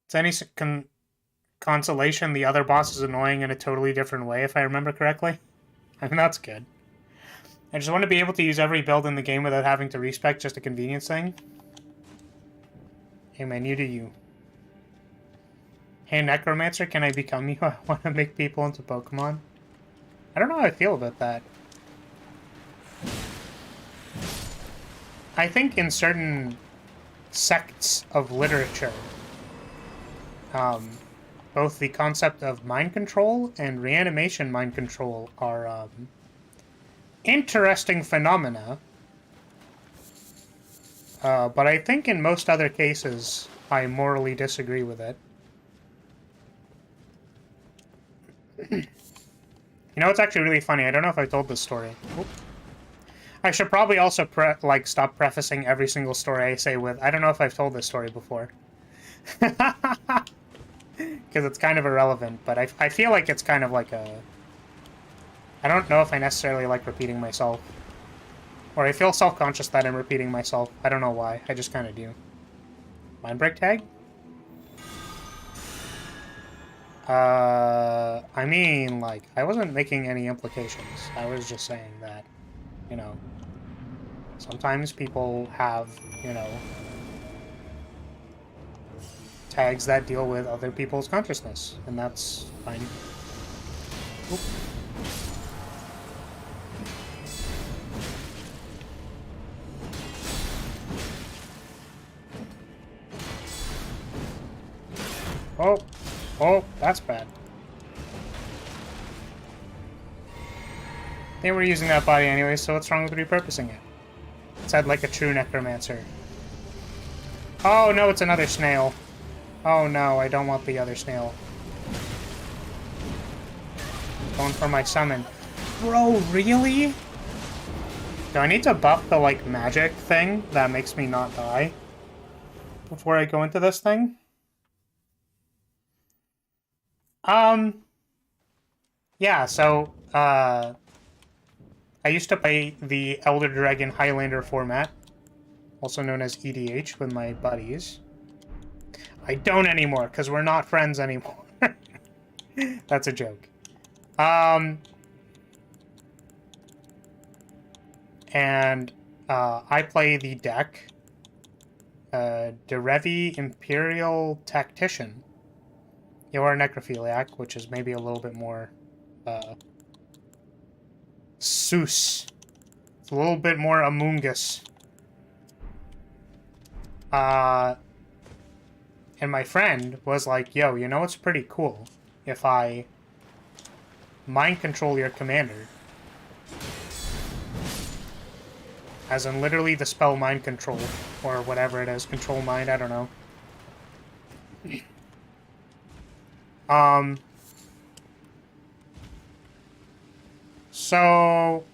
It's any consolation, the other boss is annoying in a totally different way, if I remember correctly. I mean, that's good. I just want to be able to use every build in the game without having to respec, just a convenience thing. Hey man, you do you. Hey Necromancer, can I become you? I want to make people into Pokemon. I don't know how I feel about that. I think in certain sects of literature, both the concept of mind control and reanimation mind control are interesting phenomena. But I think in most other cases, I morally disagree with it. You know, it's actually really funny. I don't know if I told this story. Oop. I should probably also stop prefacing every single story I say with, I don't know if I've told this story before. Because it's kind of irrelevant, but I feel like it's kind of like a... I don't know if I necessarily like repeating myself. Or I feel self-conscious that I'm repeating myself. I don't know why. I just kind of do. Mind break tag? I mean, like, I wasn't making any implications. I was just saying that, you know, sometimes people have, you know, tags that deal with other people's consciousness, and that's fine. Oop. Oh, oh, that's bad. They were using that body anyway, so what's wrong with repurposing it? It said like a true necromancer. Oh no, it's another snail. Oh no, I don't want the other snail. Going for my summon. Bro, really? Do I need to buff the, like, magic thing that makes me not die before I go into this thing? Yeah, so, I used to play the Elder Dragon Highlander format, also known as EDH, with my buddies. I don't anymore, because we're not friends anymore. That's a joke. And, I play the deck, Derevi Imperial Tactician. You're a necrophiliac, which is maybe a little bit more, Seuss. It's a little bit more Among Us. And my friend was like, yo, you know what's pretty cool? If I mind control your commander. As in literally the spell mind control, or whatever it is, control mind, I don't know. So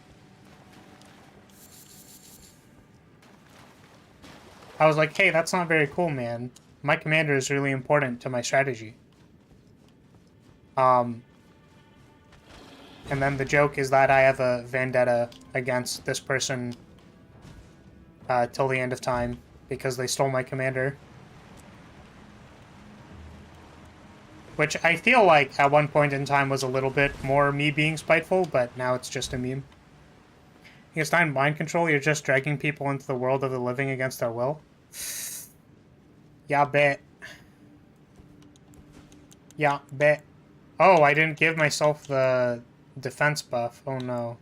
I was like, hey, that's not very cool, man. My commander is really important to my strategy. And then the joke is that I have a vendetta against this person till the end of time because they stole my commander. Which I feel like at one point in time was a little bit more me being spiteful, but now it's just a meme. It's not mind control, you're just dragging people into the world of the living against their will. Yeah, bet. Yeah, bet. Oh, I didn't give myself the defense buff. Oh no.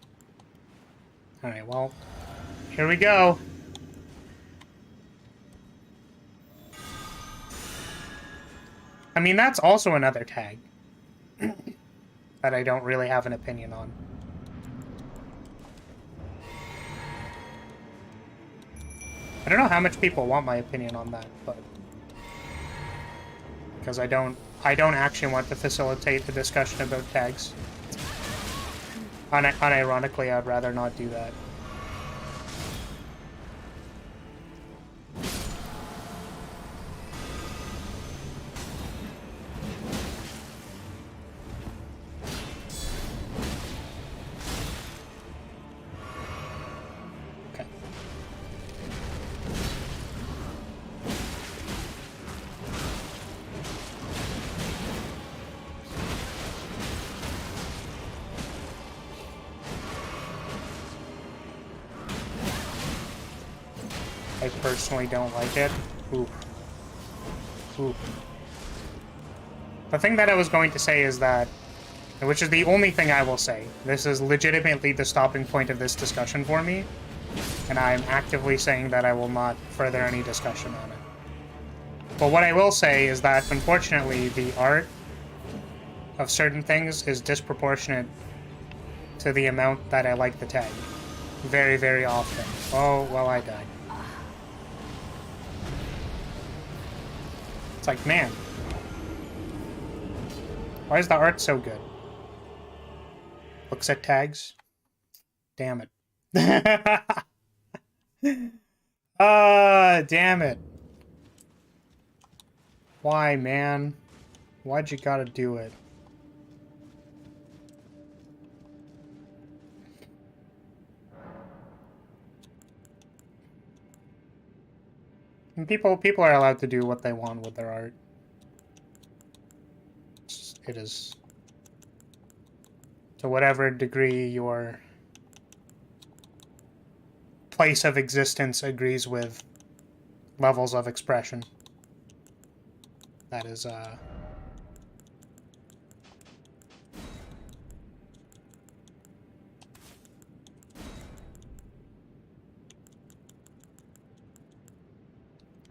Alright, well, here we go. I mean, that's also another tag that I don't really have an opinion on. I don't know how much people want my opinion on that, but because I don't actually want to facilitate the discussion about tags. Unironically, I'd rather not do that. I personally don't like it. Ooh. Ooh. The thing that I was going to say is that, which is the only thing I will say, this is legitimately the stopping point of this discussion for me, and I'm actively saying that I will not further any discussion on it. But what I will say is that, unfortunately, the art of certain things is disproportionate to the amount that I like the tag. Very, very often. Oh, well, I died. It's like, man, why is the art so good? Looks at tags? Damn it. Damn it. Why, man? Why'd you gotta do it? And people are allowed to do what they want with their art. It is, to whatever degree your place of existence agrees with levels of expression. That is, I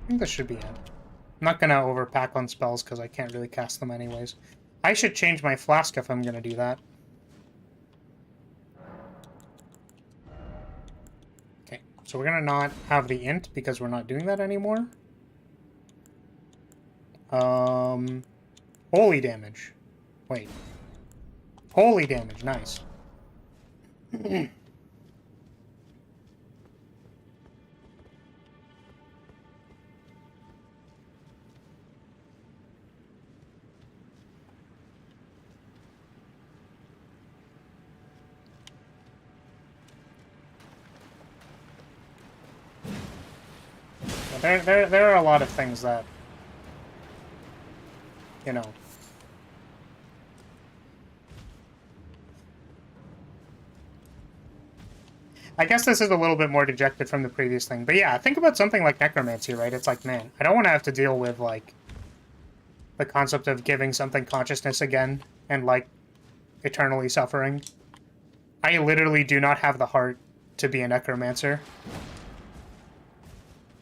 think this should be it. I'm not gonna overpack on spells because I can't really cast them anyways. I should change my flask if I'm gonna do that. Okay, so we're gonna not have the int because we're not doing that anymore. Holy damage. Wait. Holy damage, nice. There are a lot of things that, you know, I guess this is a little bit more dejected from the previous thing. But yeah, think about something like necromancy, right? It's like, man, I don't want to have to deal with, like, the concept of giving something consciousness again and, like, eternally suffering. I literally do not have the heart to be a necromancer.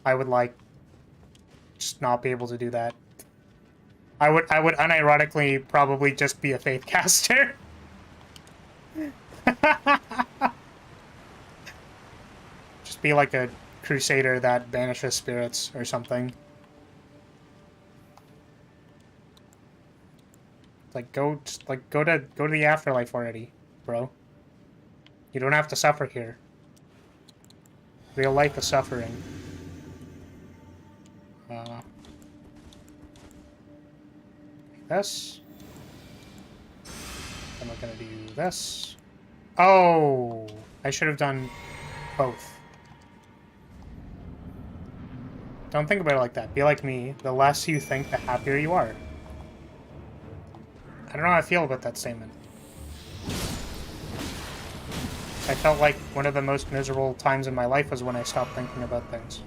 I would, like, just not be able to do that. I would unironically probably just be a faith caster. Just be like a crusader that banishes spirits or something. Like, go to the afterlife already, bro. You don't have to suffer here. Real life is suffering. This. Then we're gonna do this. Oh, I should have done both. Don't think about it like that. Be like me. The less you think, the happier you are. I don't know how I feel about that statement. I felt like one of the most miserable times in my life was when I stopped thinking about things.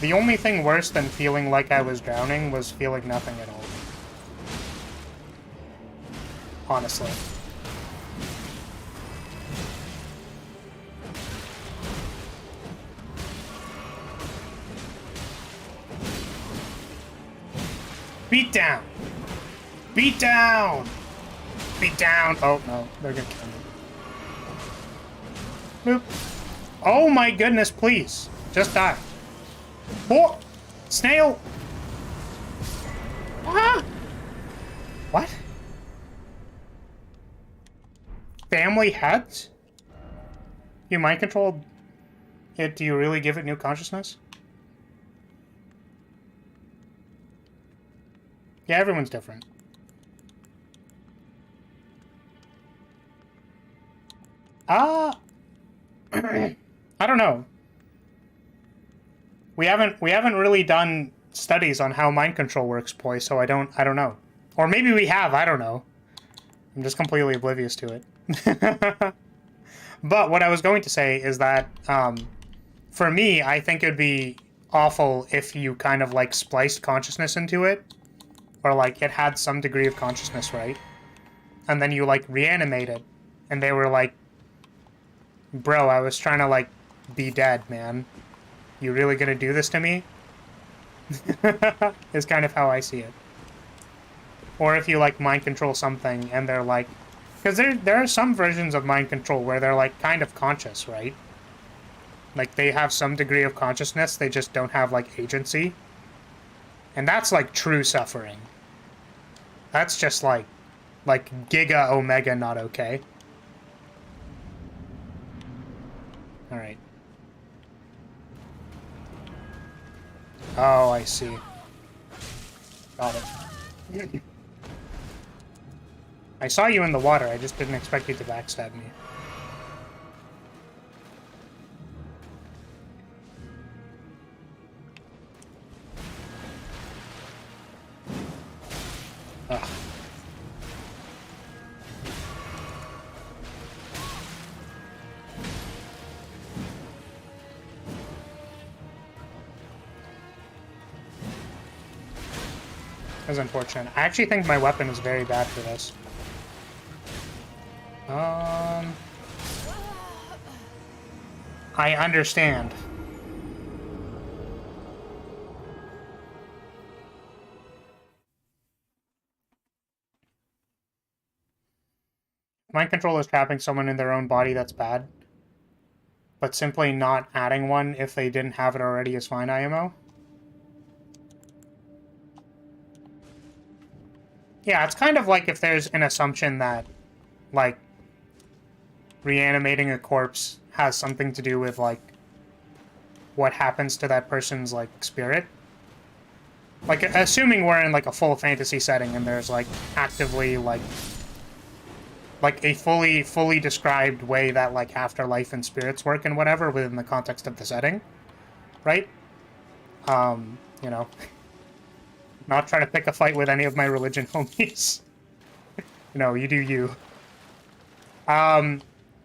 The only thing worse than feeling like I was drowning was feeling nothing at all. honestly. Beat down! Beat down! Beat down! Oh, no. They're gonna kill me. Boop. Oh my goodness, please. Just die. Oh! Snail! Ah! What? Family heads? You mind controlled it? Do you really give it new consciousness? Yeah, everyone's different. I don't know. We haven't really done studies on how mind control works, Poi, so I don't know. Or maybe we have, I don't know. I'm just completely oblivious to it. But what I was going to say is that, for me, I think it'd be awful if you kind of, like, spliced consciousness into it. Or, like, it had some degree of consciousness, right? And then you, like, reanimate it. And they were like, bro, I was trying to, like, be dead, man. You really gonna do this to me? Is kind of how I see it. Or if you, like, mind control something and they're like... Because there are some versions of mind control where they're, like, kind of conscious, right? Like, they have some degree of consciousness, they just don't have, like, agency. And that's, like, true suffering. That's just, like Giga Omega not okay. Alright. Oh, I see. Got it. I saw you in the water, I just didn't expect you to backstab me. Ugh. That's unfortunate. I actually think my weapon is very bad for this. I understand. Mind control is trapping someone in their own body, that's bad. But simply not adding one if they didn't have it already is fine, IMO. Yeah, it's kind of like if there's an assumption that, like, reanimating a corpse has something to do with, like, what happens to that person's, like, spirit. Like, assuming we're in, like, a full fantasy setting and there's, like, actively, like a fully described way that, like, afterlife and spirits work and whatever within the context of the setting, right? You know, not trying to pick a fight with any of my religion homies. No, you do you.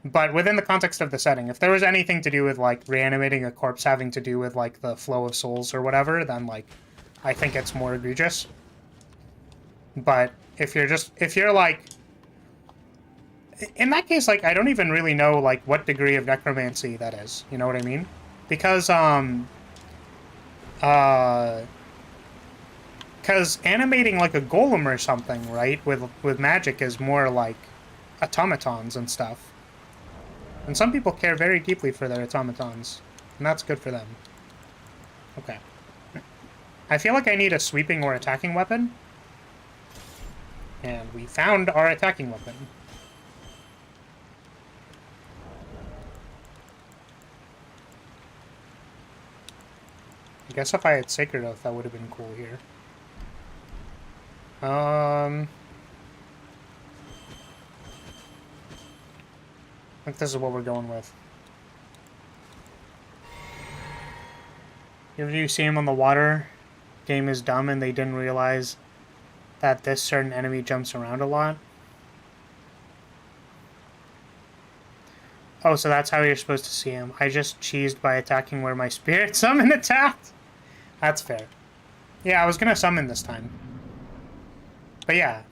But within the context of the setting, if there was anything to do with, like, reanimating a corpse having to do with, like, the flow of souls or whatever, then, like, I think it's more egregious. But if you're, like... In that case, like, I don't even really know, like, what degree of necromancy that is. You know what I mean? Because, because animating, like, a golem or something, right, with magic is more, like, automatons and stuff. And some people care very deeply for their automatons. And that's good for them. Okay. I feel like I need a sweeping or attacking weapon. And we found our attacking weapon. I guess if I had Sacred Oath, that would have been cool here. I think this is what we're going with. If you see him on the water, game is dumb and they didn't realize that this certain enemy jumps around a lot. Oh, so that's how you're supposed to see him. I just cheesed by attacking where my spirit summon attacked. That's fair. Yeah, I was gonna summon this time. But yeah.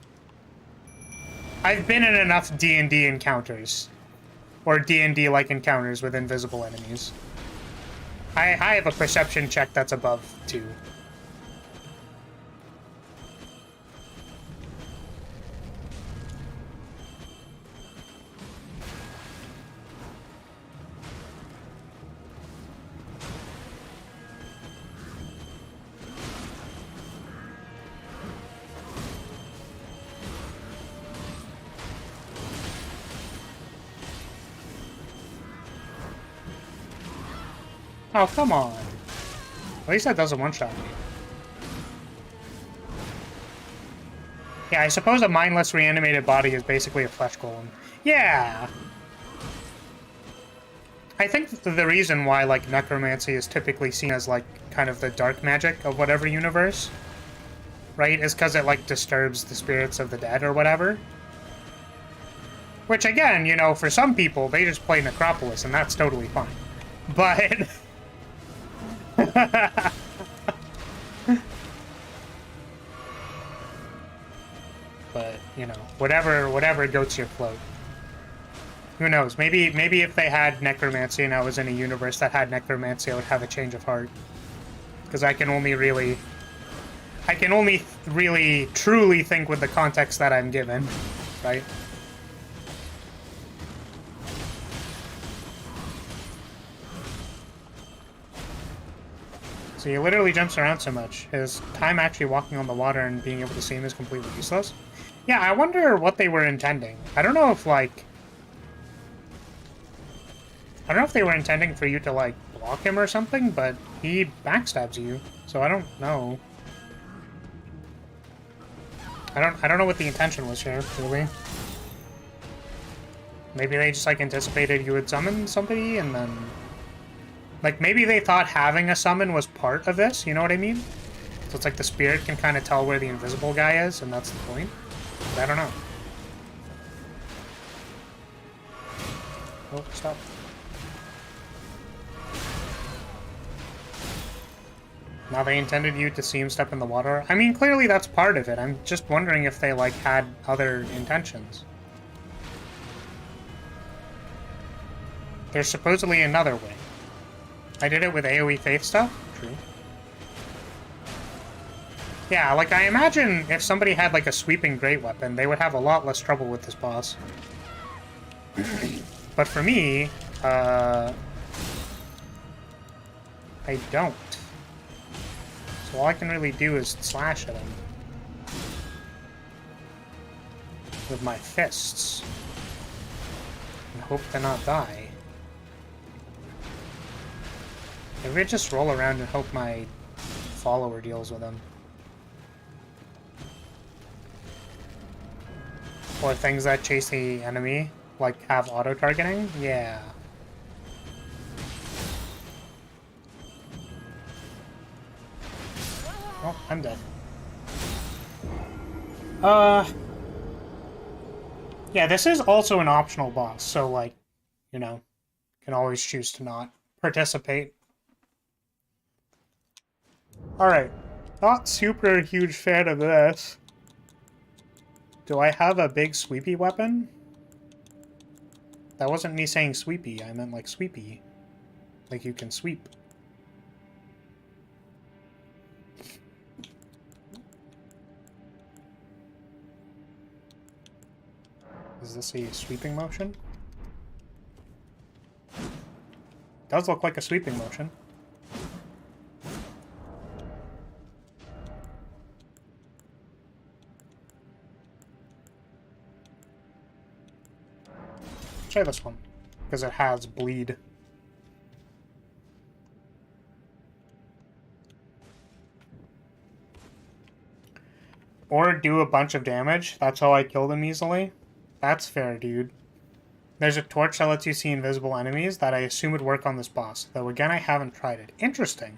I've been in enough D&D encounters. Or D&D-like encounters with invisible enemies. I have a perception check that's above 2. Oh, come on. At least that doesn't one-shot me. Yeah, I suppose a mindless reanimated body is basically a flesh golem. Yeah! I think the reason why, like, necromancy is typically seen as, like, kind of the dark magic of whatever universe, right, is because it, like, disturbs the spirits of the dead or whatever. Which, again, you know, for some people, they just play Necropolis, and that's totally fine. But... But, you know, whatever goats your float. Who knows? Maybe if they had necromancy and I was in a universe that had necromancy, I would have a change of heart. Because I can only really truly think with the context that I'm given, right? So he literally jumps around so much. His time actually walking on the water and being able to see him is completely useless. Yeah, I wonder what they were intending. I don't know if, like... I don't know if they were intending for you to, like, block him or something, but he backstabs you, so I don't know. I don't know what the intention was here, really. Maybe they just, like, anticipated you would summon somebody, and then... Like, maybe they thought having a summon was part of this, you know what I mean? So it's like the spirit can kind of tell where the invisible guy is, and that's the point. But I don't know. Oh, stop. Now they intended you to see him step in the water. I mean, clearly that's part of it. I'm just wondering if they, like, had other intentions. There's supposedly another way. I did it with AoE Faith stuff? True. Yeah, like, I imagine if somebody had, like, a sweeping great weapon, they would have a lot less trouble with this boss. But for me, I don't. So all I can really do is slash at him. With my fists. And hope to not die. Maybe I just roll around and hope my follower deals with him. Or things that chase the enemy, like have auto-targeting? Yeah. Oh, I'm dead. Yeah, this is also an optional boss, so, like, you know, can always choose to not participate. Alright, not super huge fan of this. Do I have a big sweepy weapon? That wasn't me saying sweepy, I meant like sweepy. Like you can sweep. Is this a sweeping motion? Does look like a sweeping motion. Try this one, because it has bleed. Or do a bunch of damage. That's how I kill them easily. That's fair, dude. There's a torch that lets you see invisible enemies that I assume would work on this boss. Though again, I haven't tried it. Interesting.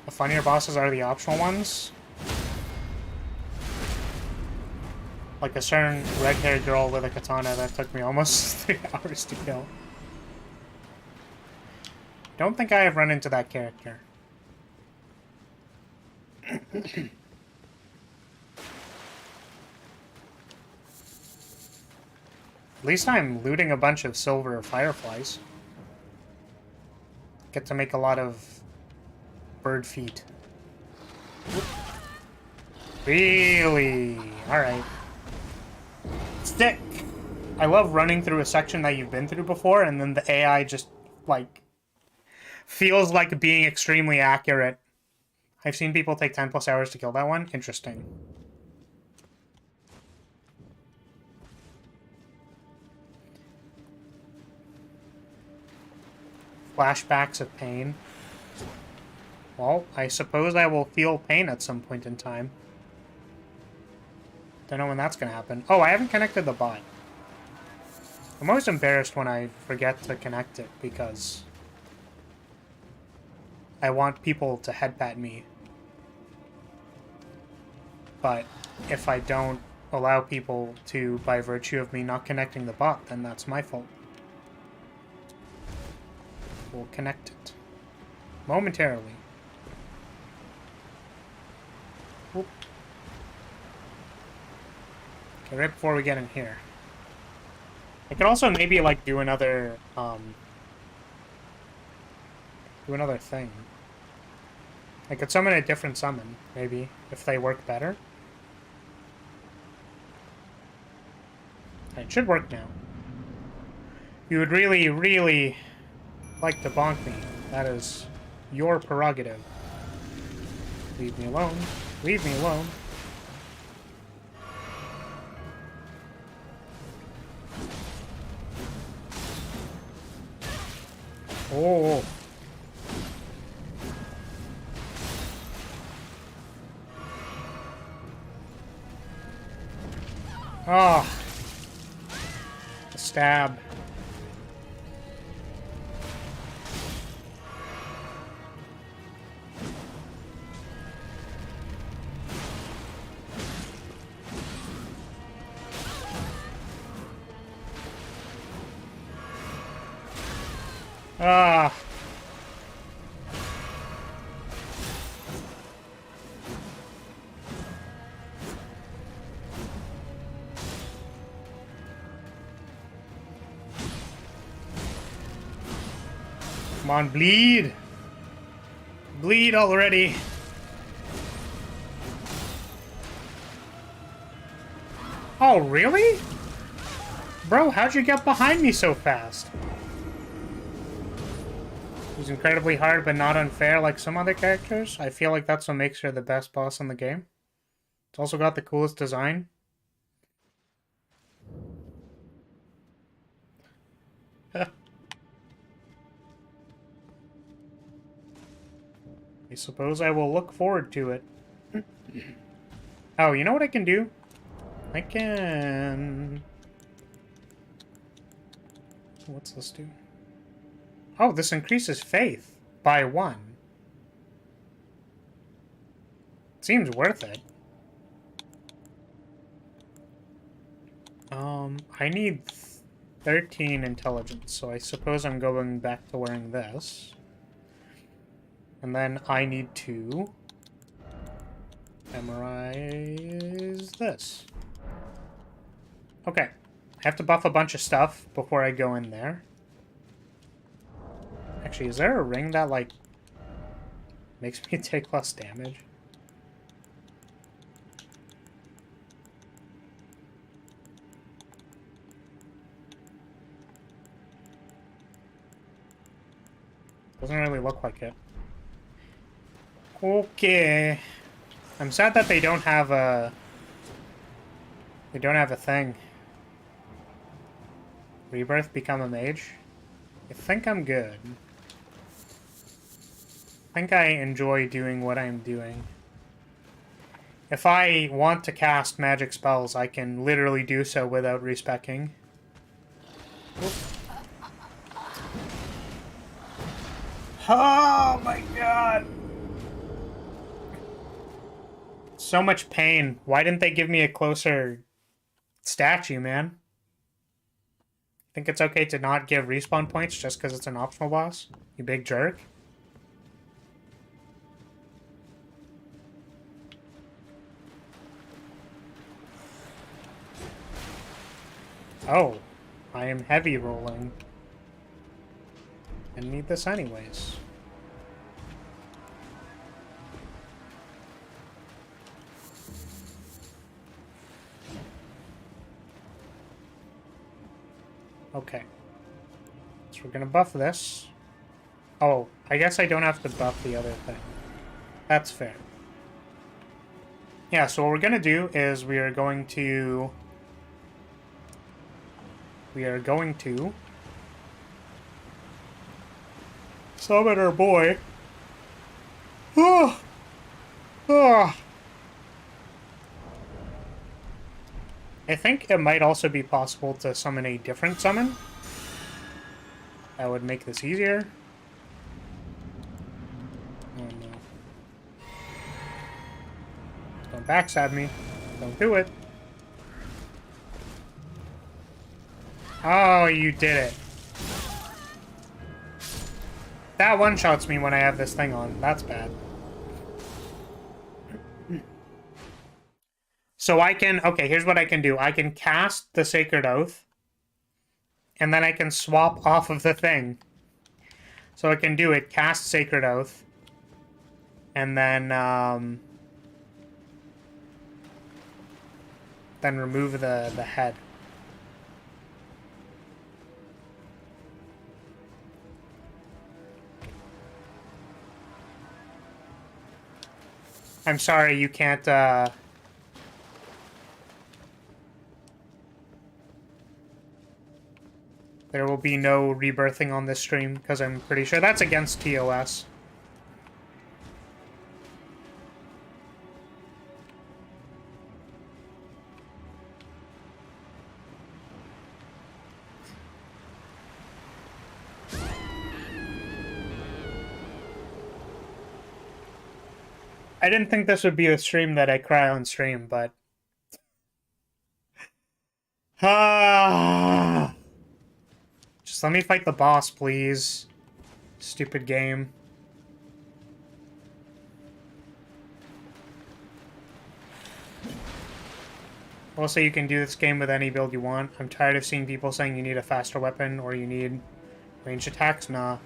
The funnier bosses are the optional ones. Like a certain red-haired girl with a katana that took me almost 3 hours to kill. Don't think I have run into that character. At least I'm looting a bunch of silver fireflies. Get to make a lot of bird feet. Really? Alright. Stick! I love running through a section that you've been through before, and then the AI just, like, feels like being extremely accurate. I've seen people take 10 plus hours to kill that one. Interesting. Flashbacks of pain. Well, I suppose I will feel pain at some point in time. Don't know when that's gonna happen. Oh, I haven't connected the bot. I'm always embarrassed when I forget to connect it because I want people to headpat me. But if I don't allow people to, by virtue of me not connecting the bot, then that's my fault. We'll connect it. Momentarily. Whoop. Okay, right before we get in here. I could also maybe, like, do another thing. I could summon a different summon, maybe, if they work better. It should work now. You would really, really like to bonk me. That is your prerogative. Leave me alone. Leave me alone. Oh. Oh. The stab. Ah. Come on, bleed. Bleed already. Oh, really? Bro, how'd you get behind me so fast? He's incredibly hard, but not unfair like some other characters. I feel like that's what makes her the best boss in the game. It's also got the coolest design. I suppose I will look forward to it. Oh, you know what I can do? I can... What's this do? Oh, this increases faith by 1. Seems worth it. I need 13 intelligence, so I suppose I'm going back to wearing this. And then I need to memorize this. Okay. I have to buff a bunch of stuff before I go in there. Actually, is there a ring that, like, makes me take less damage? Doesn't really look like it. Okay. I'm sad that they don't have a... They don't have a thing. Rebirth, become a mage? I think I'm good. I think I enjoy doing what I'm doing. If I want to cast magic spells, I can literally do so without respecking. Oh my god! So much pain. Why didn't they give me a closer statue, man? Think it's okay to not give respawn points just because it's an optional boss? You big jerk. Oh. I am heavy rolling. And need this anyways. Okay. So we're gonna buff this. Oh, I guess I don't have to buff the other thing. That's fair. Yeah, so what we're gonna do is we are going to summon our boy. Oh, oh. I think it might also be possible to summon a different summon. That would make this easier. Oh no. Don't backstab me. Don't do it. Oh, you did it. That one-shots me when I have this thing on. That's bad. So I can... Okay, here's what I can do. I can cast the Sacred Oath. And then I can swap off of the thing. So I can do it. Cast Sacred Oath. And then remove the head. I'm sorry, you can't, There will be no rebirthing on this stream, because I'm pretty sure that's against TOS. I didn't think this would be a stream that I cry on stream, but... Just let me fight the boss, please. Stupid game. Also, you can do this game with any build you want. I'm tired of seeing people saying you need a faster weapon or you need ranged attacks. Nah.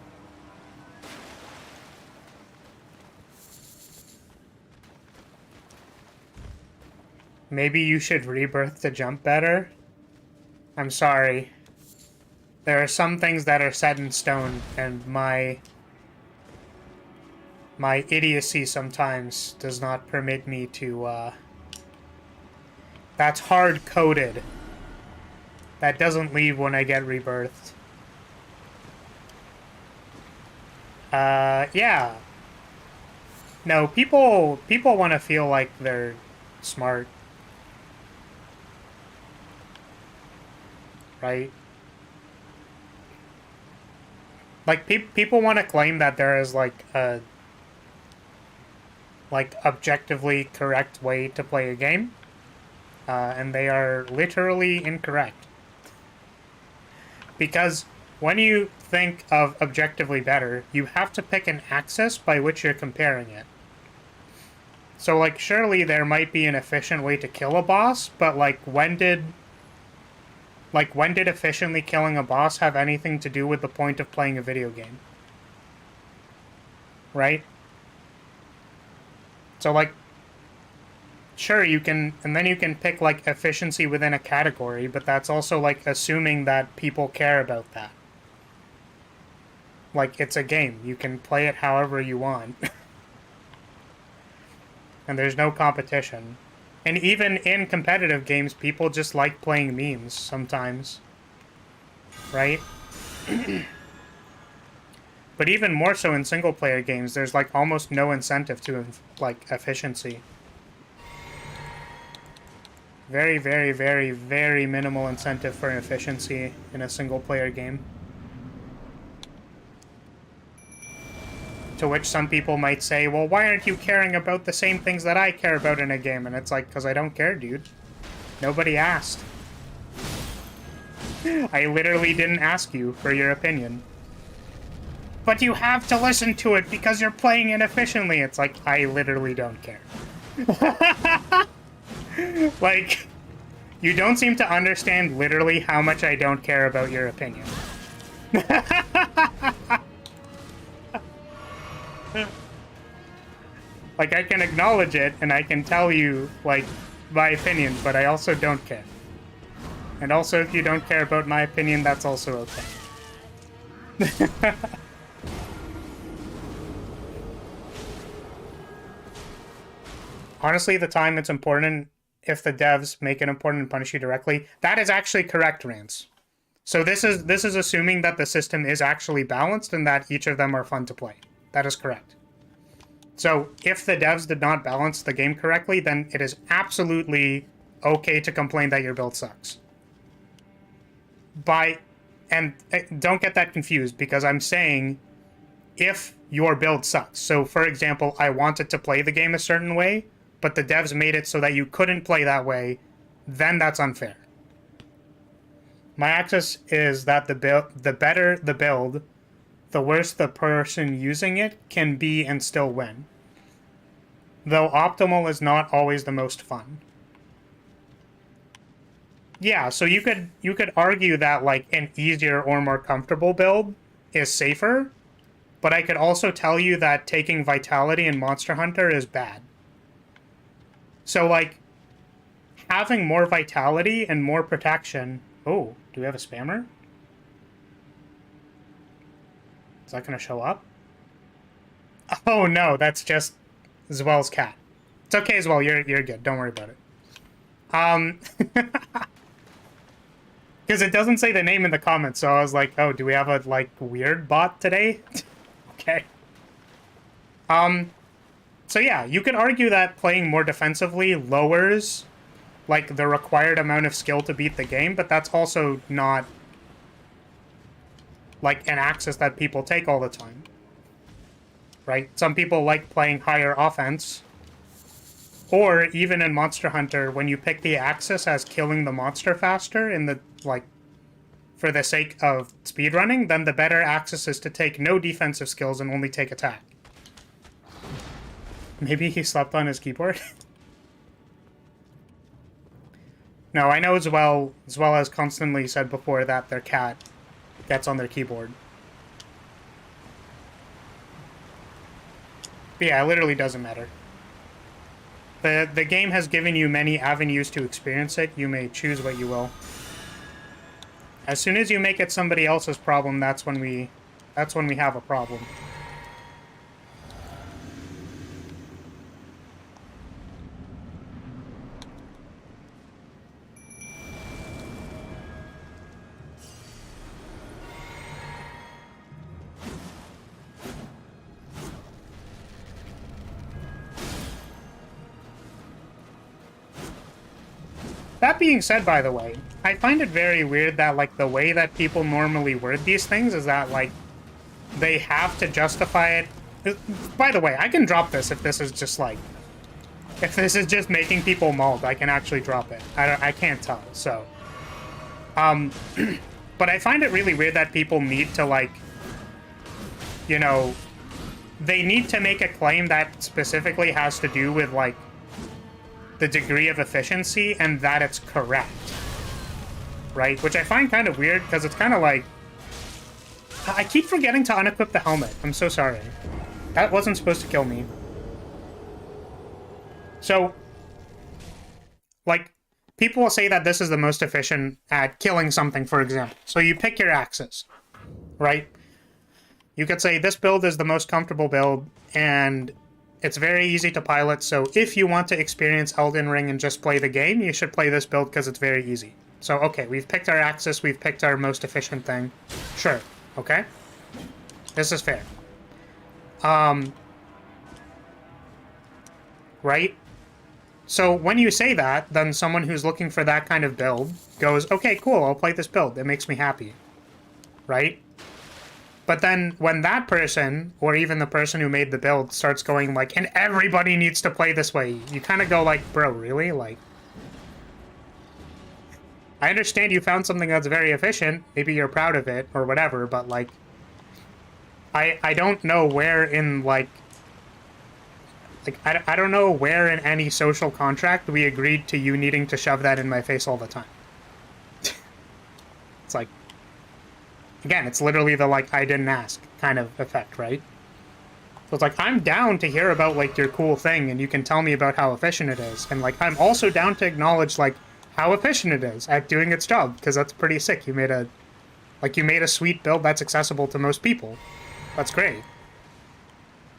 Maybe you should rebirth to jump better? I'm sorry. There are some things that are set in stone, and my idiocy sometimes does not permit me to, That's hard-coded. That doesn't leave when I get rebirthed. Yeah. No, people want to feel like they're smart. Right? Like, people want to claim that there is, like, a... like, objectively correct way to play a game. And they are literally incorrect. Because when you think of objectively better, you have to pick an axis by which you're comparing it. So, like, surely there might be an efficient way to kill a boss, but, like, when did efficiently killing a boss have anything to do with the point of playing a video game? Right? So, like, sure, you can, and then you can pick, like, efficiency within a category, but that's also, like, assuming that people care about that. Like, it's a game. You can play it however you want. And there's no competition. And even in competitive games, people just like playing memes sometimes. Right? But even more so in single-player games, there's, like, almost no incentive to, like, efficiency. Very, very, very, very minimal incentive for efficiency in a single-player game. To which some people might say, well, why aren't you caring about the same things that I care about in a game? And it's like, because I don't care, dude. Nobody asked. I literally didn't ask you for your opinion. But you have to listen to it because you're playing inefficiently. It's like, I literally don't care. Like, You don't seem to understand literally how much I don't care about your opinion. Like, I can acknowledge it, and I can tell you, like, my opinion, but I also don't care. And also, if you don't care about my opinion, that's also okay. Honestly, the time it's important, if the devs make it important and punish you directly, that is actually correct, Rance. So this is assuming that the system is actually balanced and that each of them are fun to play. That is correct. So if the devs did not balance the game correctly, then it is absolutely okay to complain that your build sucks. And don't get that confused, because I'm saying if your build sucks. So for example, I wanted to play the game a certain way, but the devs made it so that you couldn't play that way, then that's unfair. My axis is that the better the build, the worse the person using it can be and still win. Though optimal is not always the most fun. Yeah, so you could argue that like an easier or more comfortable build is safer, but I could also tell you that taking Vitality in Monster Hunter is bad. So like having more Vitality and more protection. Oh, do we have a spammer? Is that gonna show up? Oh no, that's just Zwell's cat. It's okay, Zwell, you're good. Don't worry about it. Because it doesn't say the name in the comments, so I was like, oh, do we have a, like, weird bot today? Okay. So yeah, you could argue that playing more defensively lowers, like, the required amount of skill to beat the game, but that's also not, like, an axis that people take all the time. Right? Some people like playing higher offense. Or, even in Monster Hunter, when you pick the axis as killing the monster faster in the, like, for the sake of speedrunning, then the better axis is to take no defensive skills and only take attack. Maybe he slept on his keyboard? No, I know Zwell has constantly said before that their cat gets on their keyboard. But yeah, it literally doesn't matter. The game has given you many avenues to experience it. You may choose what you will. As soon as you make it somebody else's problem, that's when we have a problem. That being said, by the way, I find it very weird that, like, the way that people normally word these things is that, like, they have to justify it. By the way, I can drop this if this is just, like... If this is just making people mauled, I can actually drop it. I can't tell, so... But I find it really weird that people need to, like... You know... They need to make a claim that specifically has to do with, like... the degree of efficiency and that it's correct. Right? Which I find kind of weird, because it's kind of like... I keep forgetting to unequip the helmet. I'm so sorry. That wasn't supposed to kill me. So, like, people will say that this is the most efficient at killing something, for example. So you pick your axis, right? You could say this build is the most comfortable build, and it's very easy to pilot, so if you want to experience Elden Ring and just play the game, you should play this build because it's very easy. So, okay, we've picked our axis, we've picked our most efficient thing. Sure, okay? This is fair. Right? So when you say that, then someone who's looking for that kind of build goes, okay, cool, I'll play this build. It makes me happy. Right? But then when that person, or even the person who made the build, starts going like, and everybody needs to play this way, you kind of go like, bro, really? Like, I understand you found something that's very efficient, maybe you're proud of it, or whatever, but like, I don't know where in, like, Like, I don't know where in any social contract we agreed to you needing to shove that in my face all the time. It's like, again, it's literally the, like, I didn't ask kind of effect, right? So it's like, I'm down to hear about, like, your cool thing, and you can tell me about how efficient it is. And, like, I'm also down to acknowledge, like, how efficient it is at doing its job, because that's pretty sick. You made a sweet build that's accessible to most people. That's great.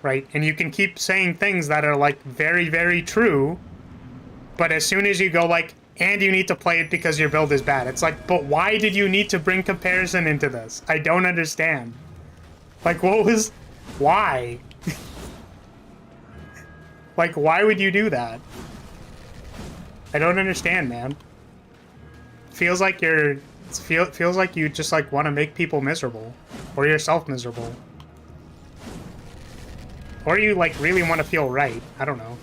Right? And you can keep saying things that are, like, very, very true, but as soon as you go, like, and you need to play it because your build is bad, it's like, but why did you need to bring comparison into this? I don't understand. Like, what was... Why? Like, why would you do that? I don't understand, man. Feels like you're... feels like you just, like, want to make people miserable. Or yourself miserable. Or you, like, really want to feel right. I don't know.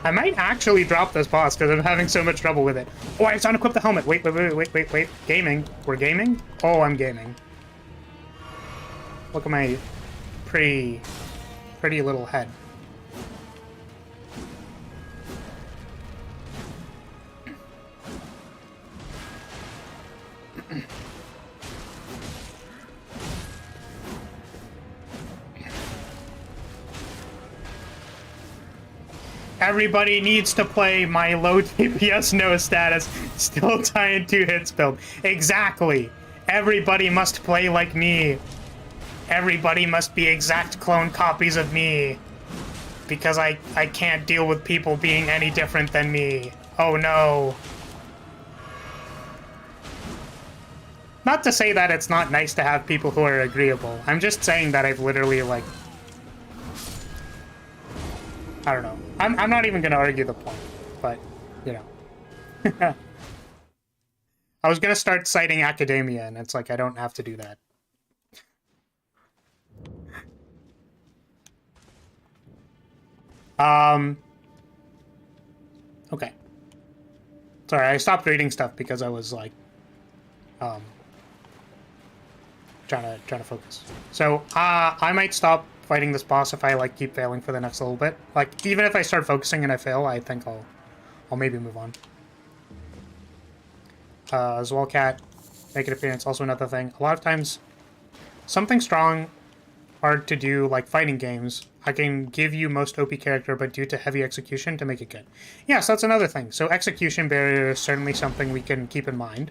I might actually drop this boss because I'm having so much trouble with it. Oh, I have to unequip the helmet. Wait. Gaming. We're gaming? Oh, I'm gaming. Look at my pretty little head. Everybody needs to play my low DPS no status, still tying 2 hits build. Exactly. Everybody must play like me. Everybody must be exact clone copies of me. Because I can't deal with people being any different than me. Oh no. Not to say that it's not nice to have people who are agreeable. I'm just saying that I've literally, like... I don't know. I'm not even going to argue the point, but, you know. I was going to start citing academia, and it's like, I don't have to do that. Okay. Sorry, I stopped reading stuff because I was, like, trying to focus. So, I might stop fighting this boss if I, like, keep failing for the next little bit. Like, even if I start focusing and I fail, I think I'll maybe move on. As well, cat, make an appearance, also another thing. A lot of times, something strong, hard to do, like fighting games, I can give you most OP character, but due to heavy execution to make it good. Yes, that's another thing. So execution barrier is certainly something we can keep in mind.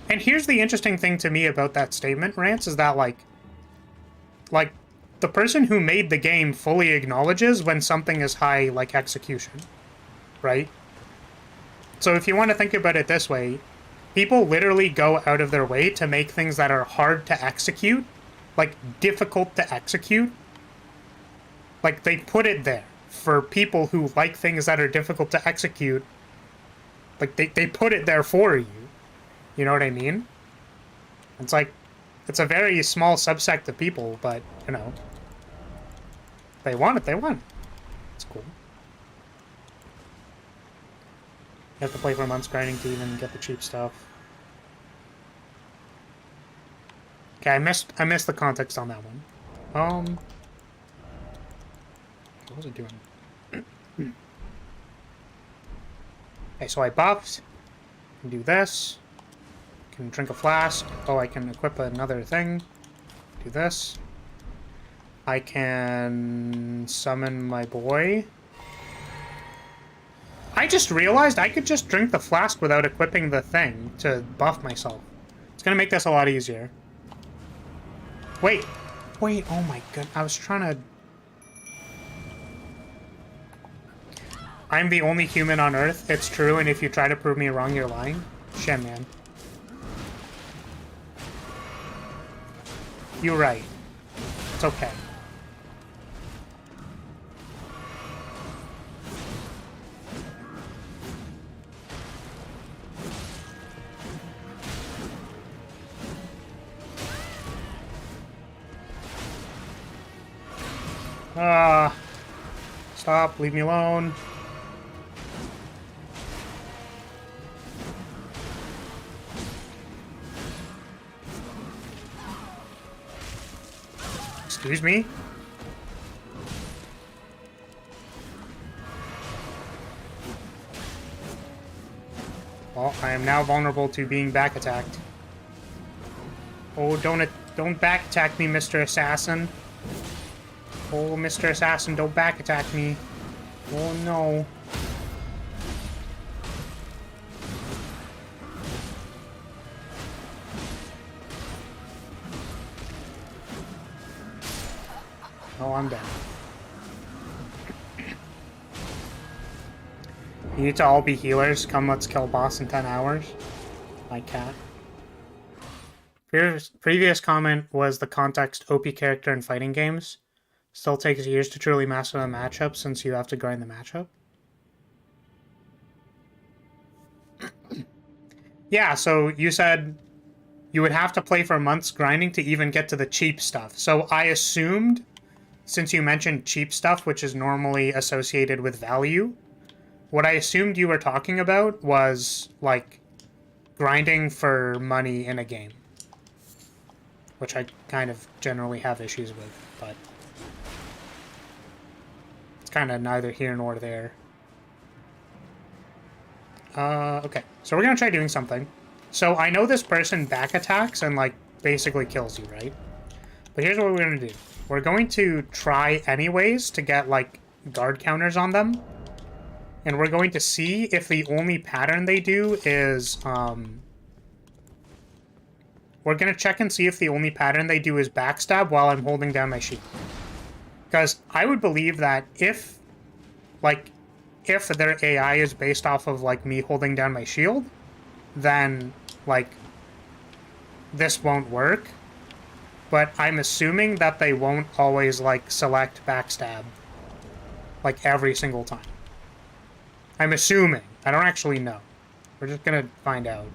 And here's the interesting thing to me about that statement, Rance, is that, like, the person who made the game fully acknowledges when something is high, like, execution, right? So if you want to think about it this way, people literally go out of their way to make things that are hard to execute, like, difficult to execute. Like, they put it there for people who like things that are difficult to execute. Like, they put it there for you. You know what I mean? It's like, it's a very small subsect of people, but, you know, they want it, they want it. It's cool. You have to play for months grinding to even get the cheap stuff. Okay, I missed the context on that one. What was it doing? Okay, so I buffed. Can do this. Can drink a flask. Oh, I can equip another thing. Do this. I can summon my boy. I just realized I could just drink the flask without equipping the thing to buff myself. It's gonna make this a lot easier. Wait, oh my god, I was trying to... I'm the only human on Earth, it's true, and if you try to prove me wrong, you're lying? Shen, man. You're right. It's okay. Stop, leave me alone. Excuse me? Oh, I am now vulnerable to being back attacked. Oh, don't back attack me, Mr. Assassin. Oh, Mr. Assassin, don't back attack me. Oh no. Oh, I'm dead. You need to all be healers. Come, let's kill boss in 10 hours. My cat. Previous comment was the context OP character in fighting games. Still takes years to truly master the matchup since you have to grind the matchup. Yeah, so you said you would have to play for months grinding to even get to the cheap stuff. So I assumed, since you mentioned cheap stuff, which is normally associated with value, what I assumed you were talking about was, like, grinding for money in a game. Which I kind of generally have issues with, but it's kind of neither here nor there. Okay, so we're gonna try doing something. So I know this person back attacks and, like, basically kills you, right? But here's what we're gonna do. We're going to try anyways to get, like, guard counters on them. And we're going to see if the only pattern they do is, we're gonna check and see if the only pattern they do is backstab while I'm holding down my shield. Because I would believe that if their AI is based off of, like, me holding down my shield, then, like, this won't work. But I'm assuming that they won't always, like, select backstab, like, every single time. I'm assuming. I don't actually know. We're just gonna find out.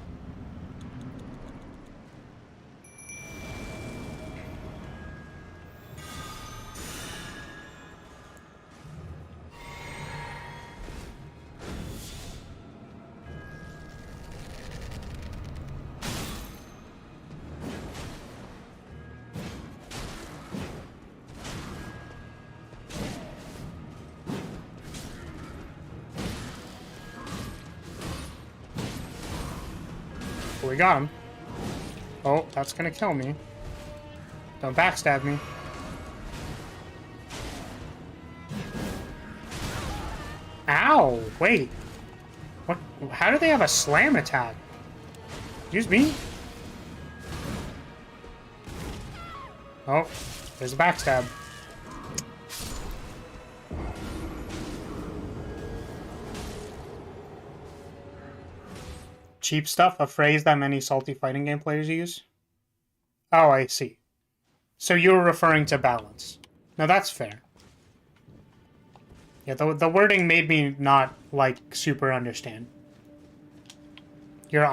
We got him. Oh, that's gonna kill me. Don't backstab me. Ow! Wait. What? How do they have a slam attack? Excuse me? Oh, there's a backstab. Cheap stuff, a phrase that many salty fighting game players use? Oh, I see. So you were referring to balance. Now that's fair. Yeah, the wording made me not, like, super understand. Your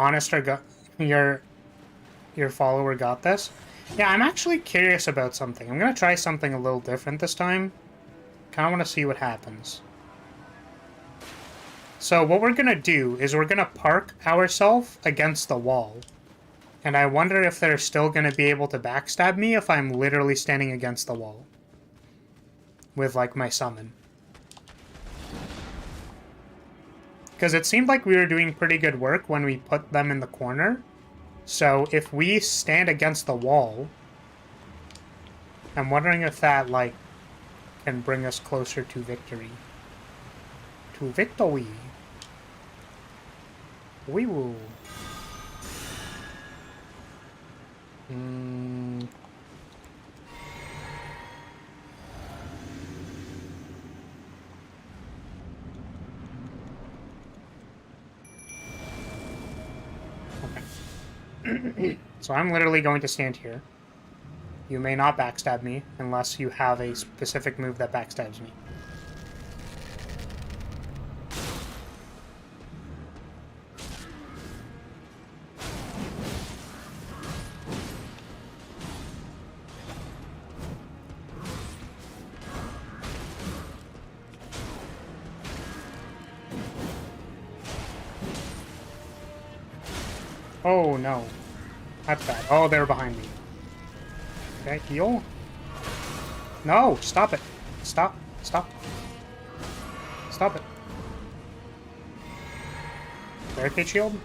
your follower got this? Yeah, I'm actually curious about something. I'm gonna try something a little different this time. Kinda wanna see what happens. So what we're gonna do is we're gonna park ourselves against the wall. And I wonder if they're still gonna be able to backstab me if I'm literally standing against the wall. With, like, my summon. Because it seemed like we were doing pretty good work when we put them in the corner. So if we stand against the wall, I'm wondering if that, like, can bring us closer to victory. To victory. Wee woo. Okay. So I'm literally going to stand here. You may not backstab me unless you have a specific move that backstabs me. Oh no. That's bad. Oh, they're behind me. Okay, heal. No, stop it. Stop. Stop. Stop it. Barricade shield?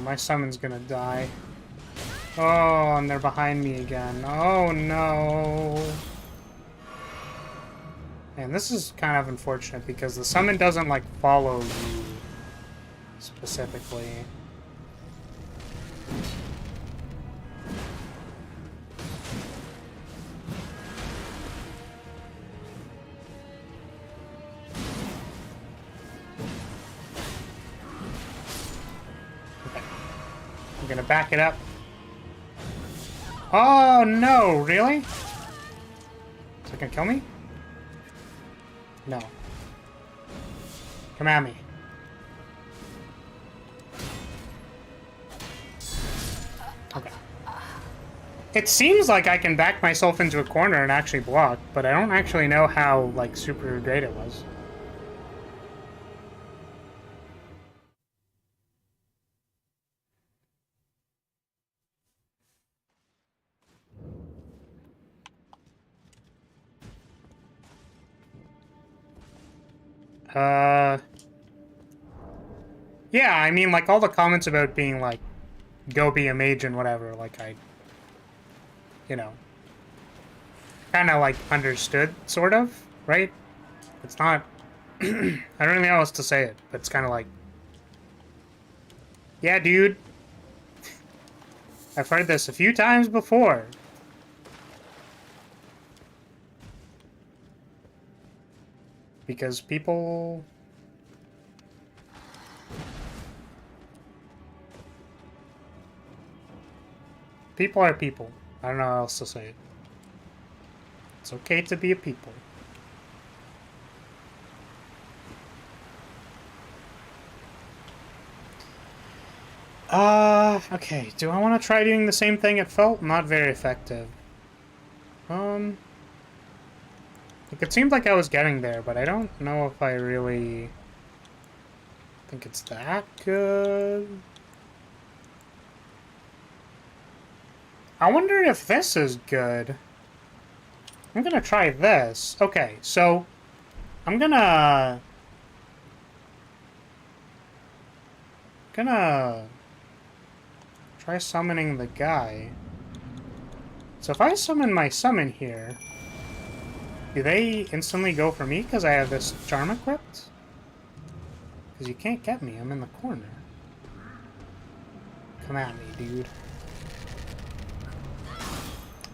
my summon's gonna die. Oh, and they're behind me again. Oh, no. And this is kind of unfortunate because the summon doesn't, like, follow you specifically. Okay. I'm gonna back it up. Oh, no, really? Is it gonna kill me? No. Come at me. Okay. It seems like I can back myself into a corner and actually block, but I don't actually know how, like, super great it was. Yeah, I mean, like, all the comments about being, like, go be a mage and whatever, like, you know, kind of, like, understood, sort of, right? It's not, I don't really know how else to say it, but it's kind of like, yeah, dude, I've heard this a few times before. Because people... People are people. I don't know how else to say it. It's okay to be a people. Okay. Do I want to try doing the same thing it felt? Not very effective. Like, it seemed like I was getting there, but I don't know if I really think it's that good. I wonder if this is good. I'm gonna try this. Okay, so I'm gonna try summoning the guy. So if I summon my summon here, do they instantly go for me because I have this charm equipped? Because you can't get me, I'm in the corner. Come at me, dude.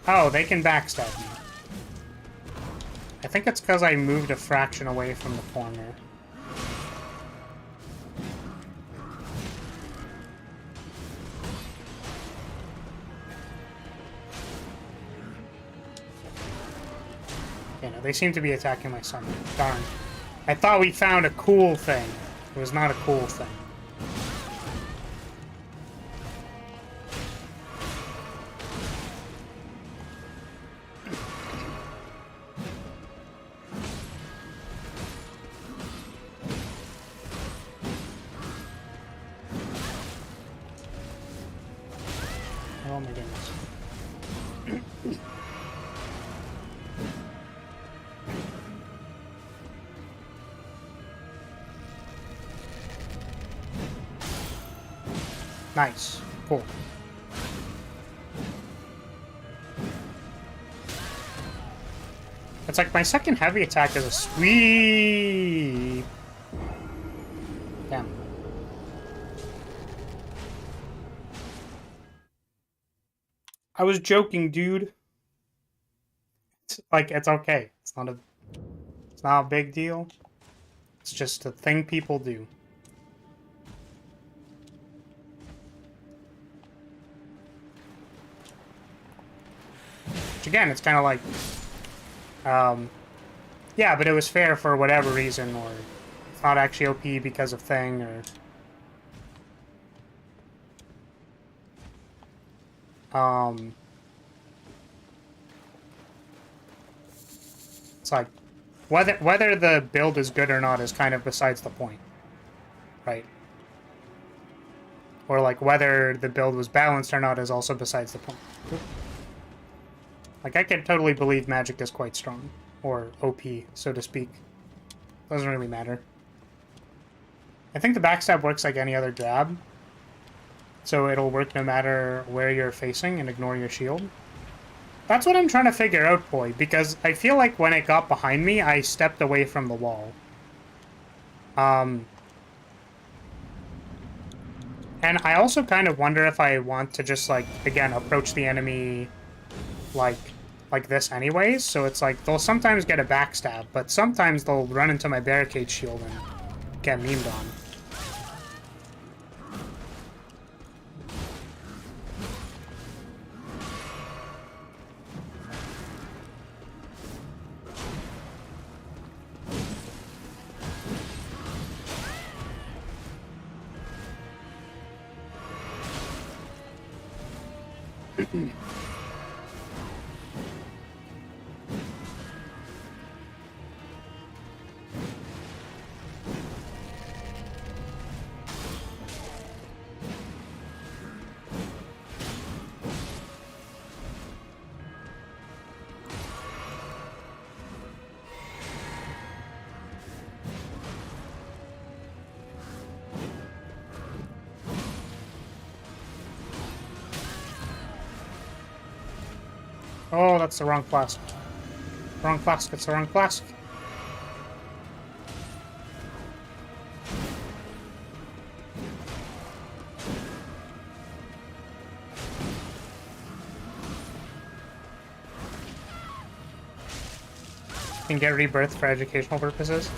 Oh, they can backstab me. I think it's because I moved a fraction away from the corner. Yeah, no, they seem to be attacking my summon. Darn. I thought we found a cool thing. It was not a cool thing. Oh my goodness. Nice. Cool. It's like my second heavy attack is a sweep. Damn. I was joking, dude. Like, it's okay. It's not a big deal. It's just a thing people do. Which again, it's kind of like, yeah, but it was fair for whatever reason, or it's not actually OP because of thing, or it's like whether the build is good or not is kind of besides the point, right? Or like whether the build was balanced or not is also besides the point. Like, I can totally believe magic is quite strong, or OP, so to speak. Doesn't really matter. I think the backstab works like any other jab. So it'll work no matter where you're facing and ignore your shield. That's what I'm trying to figure out, boy, because I feel like when it got behind me, I stepped away from the wall. And I also kind of wonder if I want to just, like, again, approach the enemy like this anyways. So it's like, they'll sometimes get a backstab, but sometimes they'll run into my barricade shield and get memed on. Oh, that's the wrong flask. Wrong flask, it's the wrong flask. Can get rebirth for educational purposes.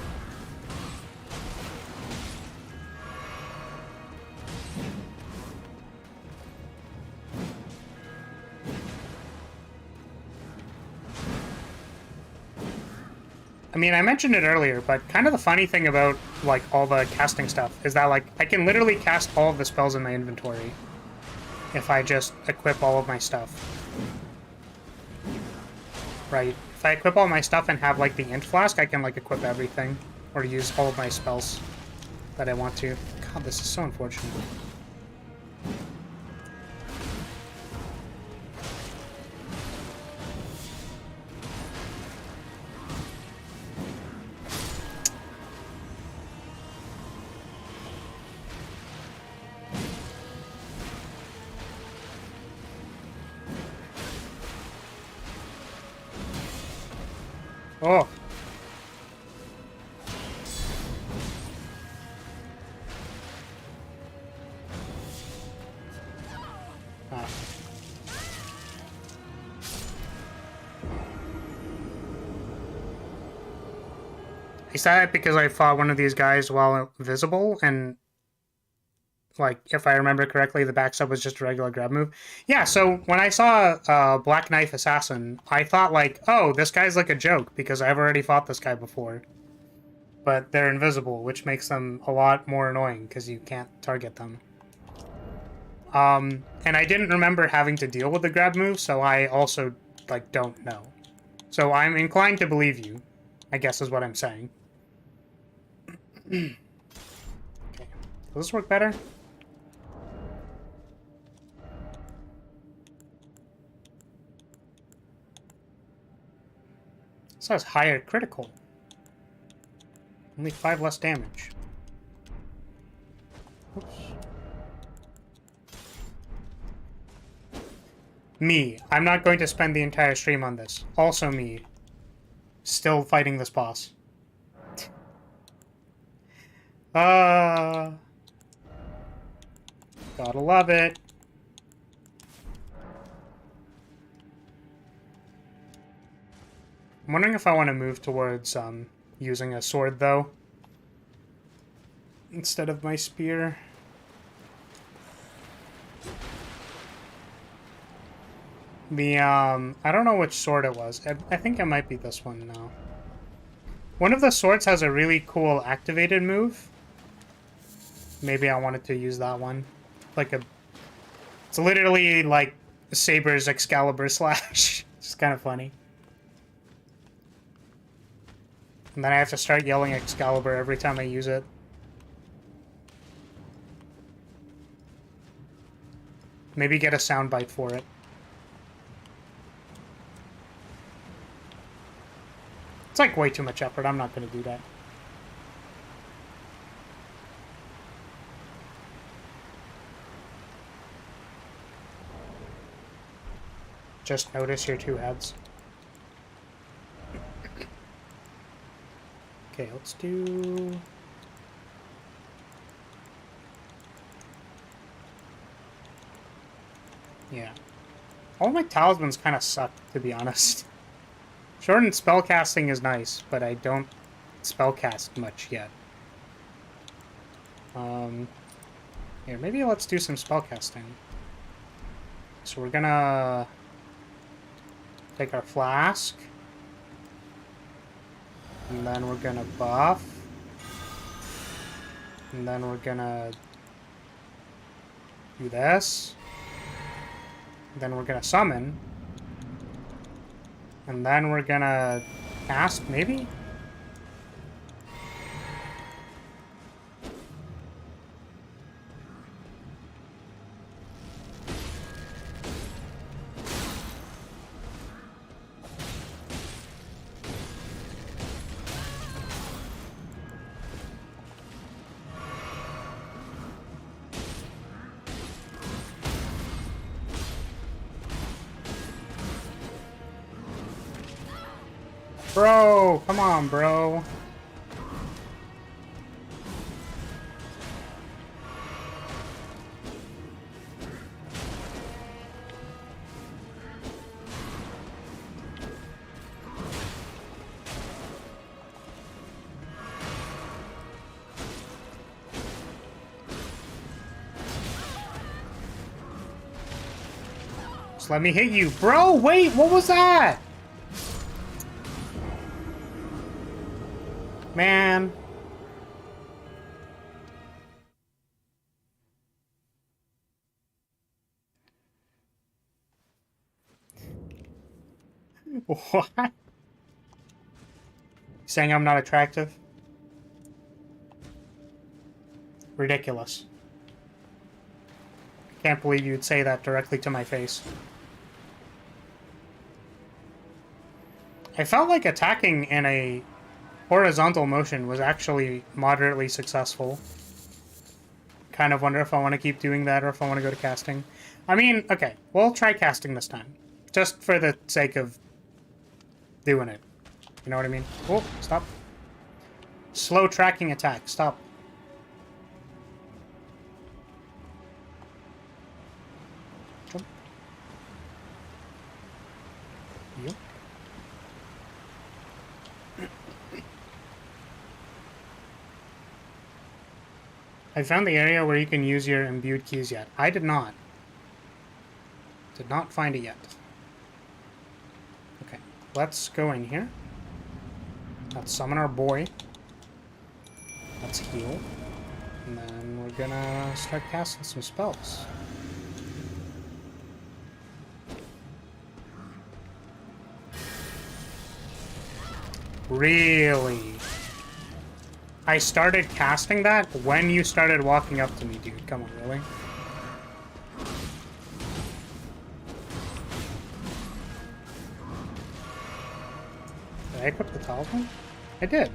I mean, I mentioned it earlier, but kind of the funny thing about, like, all the casting stuff is that, like, I can literally cast all of the spells in my inventory if I just equip all of my stuff. Right. If I equip all my stuff and have, like, the int flask, I can, like, equip everything. Or use all of my spells that I want to. God, this is so unfortunate. Oh. Ah. I said it because I fought one of these guys while visible, and, like, if I remember correctly, the backstab was just a regular grab move. Yeah, so when I saw Black Knife Assassin, I thought, like, oh, this guy's like a joke, because I've already fought this guy before. But they're invisible, which makes them a lot more annoying, because you can't target them. And I didn't remember having to deal with the grab move, so I also, like, don't know. So I'm inclined to believe you, I guess is what I'm saying. Okay. Does this work better? This has higher critical. Only 5 less damage. Oops. Me. I'm not going to spend the entire stream on this. Also me. Still fighting this boss. Gotta love it. I'm wondering if I want to move towards using a sword, though, instead of my spear. The, I don't know which sword it was. I think it might be this one now. One of the swords has a really cool activated move. Maybe I wanted to use that one. Like it's literally like Saber's Excalibur slash. It's kind of funny. And then I have to start yelling Excalibur every time I use it. Maybe get a soundbite for it. It's like way too much effort. I'm not going to do that. Just notice your two heads. Okay, let's do... Yeah. All my talismans kind of suck, to be honest. Shortened spellcasting is nice, but I don't spellcast much yet. Here, maybe let's do some spellcasting. So we're gonna take our flask. And then we're gonna buff. And then we're gonna do this. Then we're gonna summon. And then we're gonna cast, maybe? Bro, come on, bro. Just let me hit you. Bro, wait, what was that? Man. What? Saying I'm not attractive? Ridiculous. Can't believe you'd say that directly to my face. I felt like attacking in a horizontal motion was actually moderately successful. Kind of wonder if I want to keep doing that or if I want to go to casting. I mean, okay, we'll try casting this time. Just for the sake of doing it. You know what I mean? Oh, stop. Slow tracking attack. Stop. Jump. Yep. I found the area where you can use your imbued keys yet. I did not. Did not find it yet. Okay, let's go in here. Let's summon our boy. Let's heal. And then we're gonna start casting some spells. Really? I started casting that when you started walking up to me, dude. Come on, really? Did I equip the talisman? I did.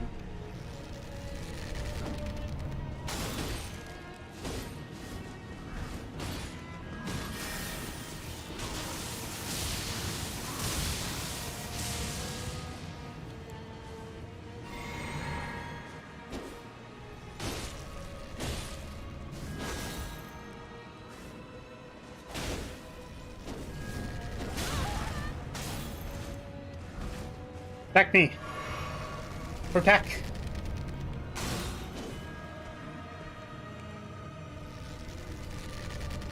Protect me. Protect.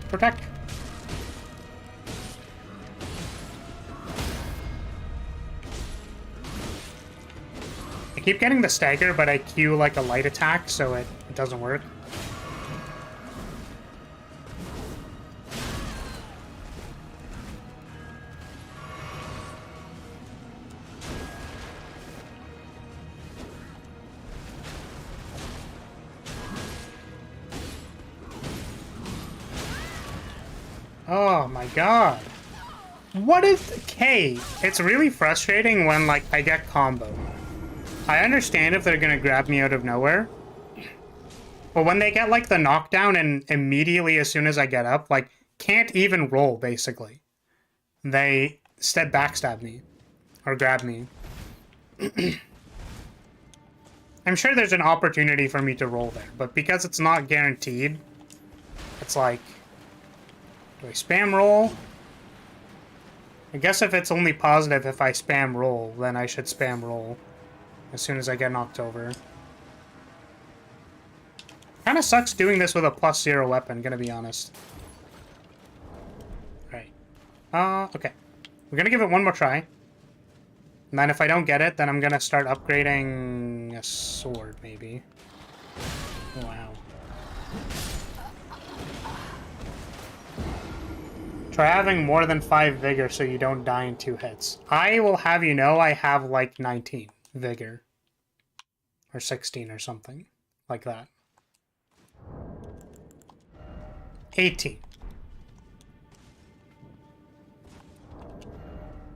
Protect. I keep getting the stagger, but I queue like a light attack, so it doesn't work. Oh my god. What is... K? It's really frustrating when, like, I get comboed. I understand if they're gonna grab me out of nowhere. But when they get, like, the knockdown and immediately as soon as I get up, like, can't even roll, basically. They instead backstab me. Or grab me. I'm sure there's an opportunity for me to roll there, but because it's not guaranteed, it's like, do I spam roll? I guess if it's only positive if I spam roll, then I should spam roll as soon as I get knocked over. Kinda sucks doing this with a +0 weapon, gonna be honest. Right. Okay. We're gonna give it one more try. And then if I don't get it, then I'm gonna start upgrading a sword, maybe. Wow. Try having more than 5 vigor so you don't die in 2 hits. I will have you know I have like 19 vigor. Or 16 or something. Like that. 18.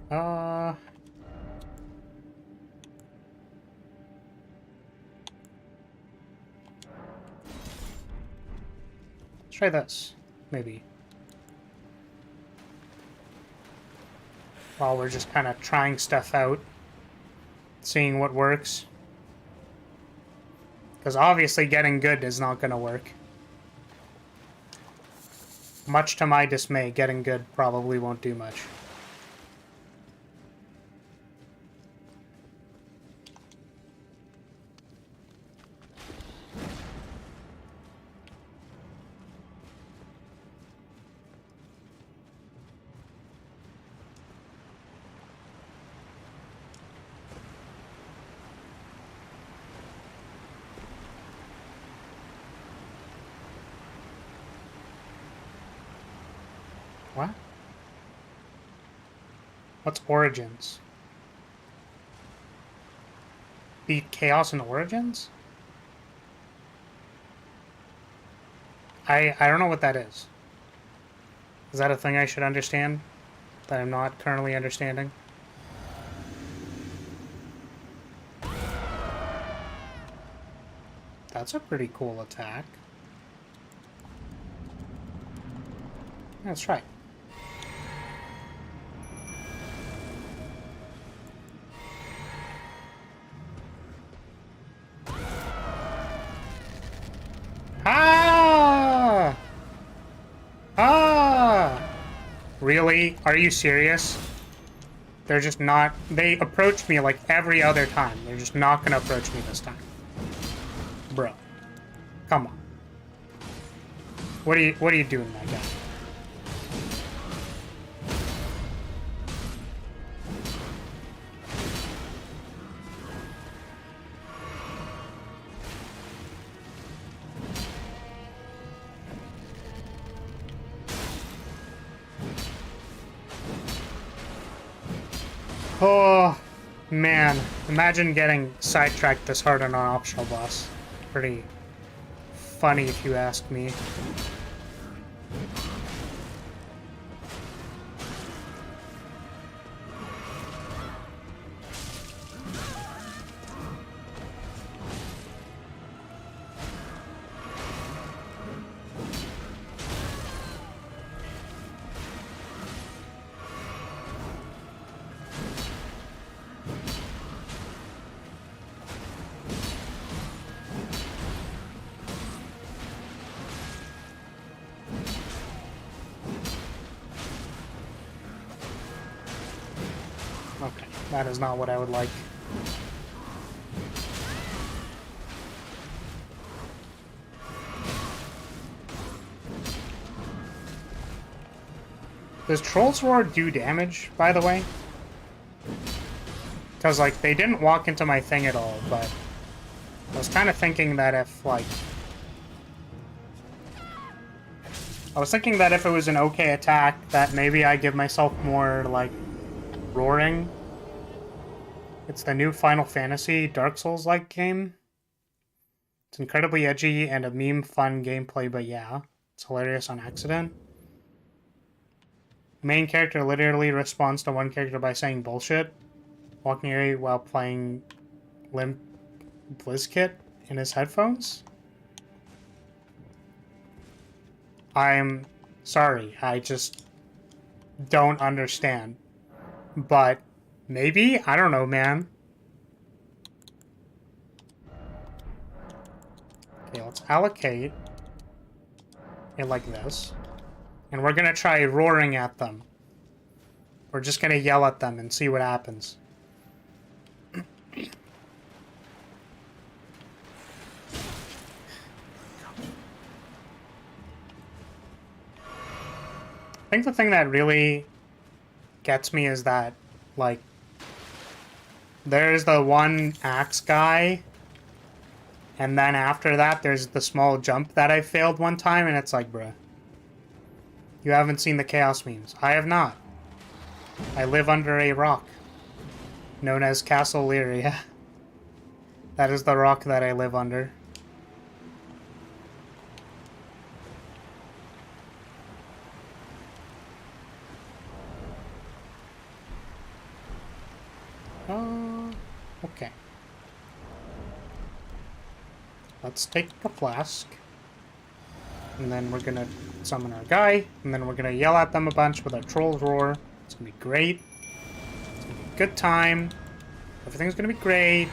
Let's try this. Maybe. While we're just kind of trying stuff out. Seeing what works. Because obviously getting good is not going to work. Much to my dismay, getting good probably won't do much. What? What's Origins? Beat Chaos in Origins? I don't know what that is. Is that a thing I should understand? That I'm not currently understanding? That's a pretty cool attack. That's right. Ah! Ah! Really? Are you serious? They're just not... They approach me like every other time. They're just not gonna approach me this time. Bro. Come on. What are you doing, my guy? Oh, man. Imagine getting sidetracked this hard on an optional boss. Pretty funny if you ask me. Okay, that is not what I would like. Does Troll's Roar do damage, by the way? Because, like, they didn't walk into my thing at all, but I was kind of thinking that if, like... I was thinking that if it was an okay attack, that maybe I give myself more, like, roaring. It's the new Final Fantasy Dark Souls-like game. It's incredibly edgy and a meme-fun gameplay, but yeah, it's hilarious on accident. The main character literally responds to one character by saying bullshit, walking away while playing Limp Bizkit in his headphones. I'm sorry, I just don't understand. But maybe? I don't know, man. Okay, let's allocate it like this. And we're gonna try roaring at them. We're just gonna yell at them and see what happens. I think the thing that really gets me is that, like, there's the one axe guy, and then after that there's the small jump that I failed one time, and it's like, bruh. You haven't seen the Chaos memes. I have not. I live under a rock, known as Castle Lyria. That is the rock that I live under. Okay. Let's take a flask. And then we're gonna summon our guy. And then we're gonna yell at them a bunch with our Troll's Roar. It's gonna be great. It's gonna be a good time. Everything's gonna be great.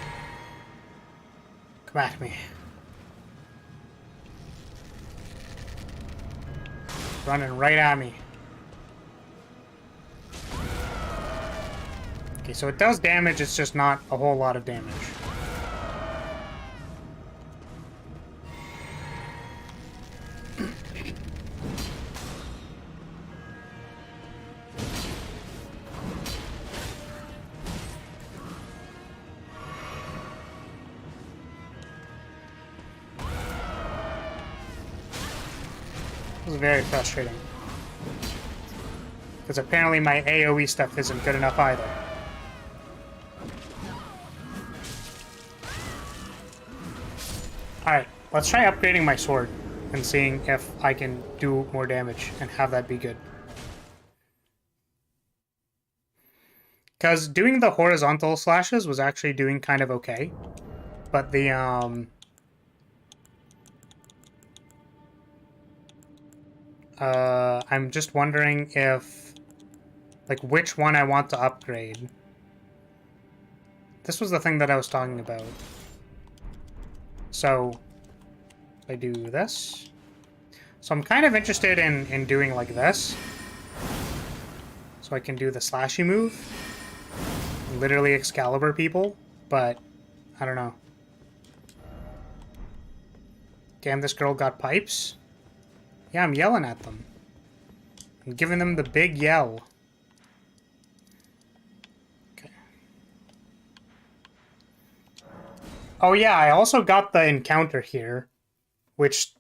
Come at me. Running right at me. Okay, so it does damage, it's just not a whole lot of damage. This is very frustrating. Because apparently my AoE stuff isn't good enough either. Alright, let's try upgrading my sword and seeing if I can do more damage and have that be good. Because doing the horizontal slashes was actually doing kind of okay. But the, I'm just wondering if, like, which one I want to upgrade. This was the thing that I was talking about. So, I do this. So I'm kind of interested in doing like this. So I can do the slashy move. Literally Excalibur people, but I don't know. Damn, this girl got pipes. Yeah, I'm yelling at them. I'm giving them the big yell. Okay. Oh yeah, I also got the encounter here, which,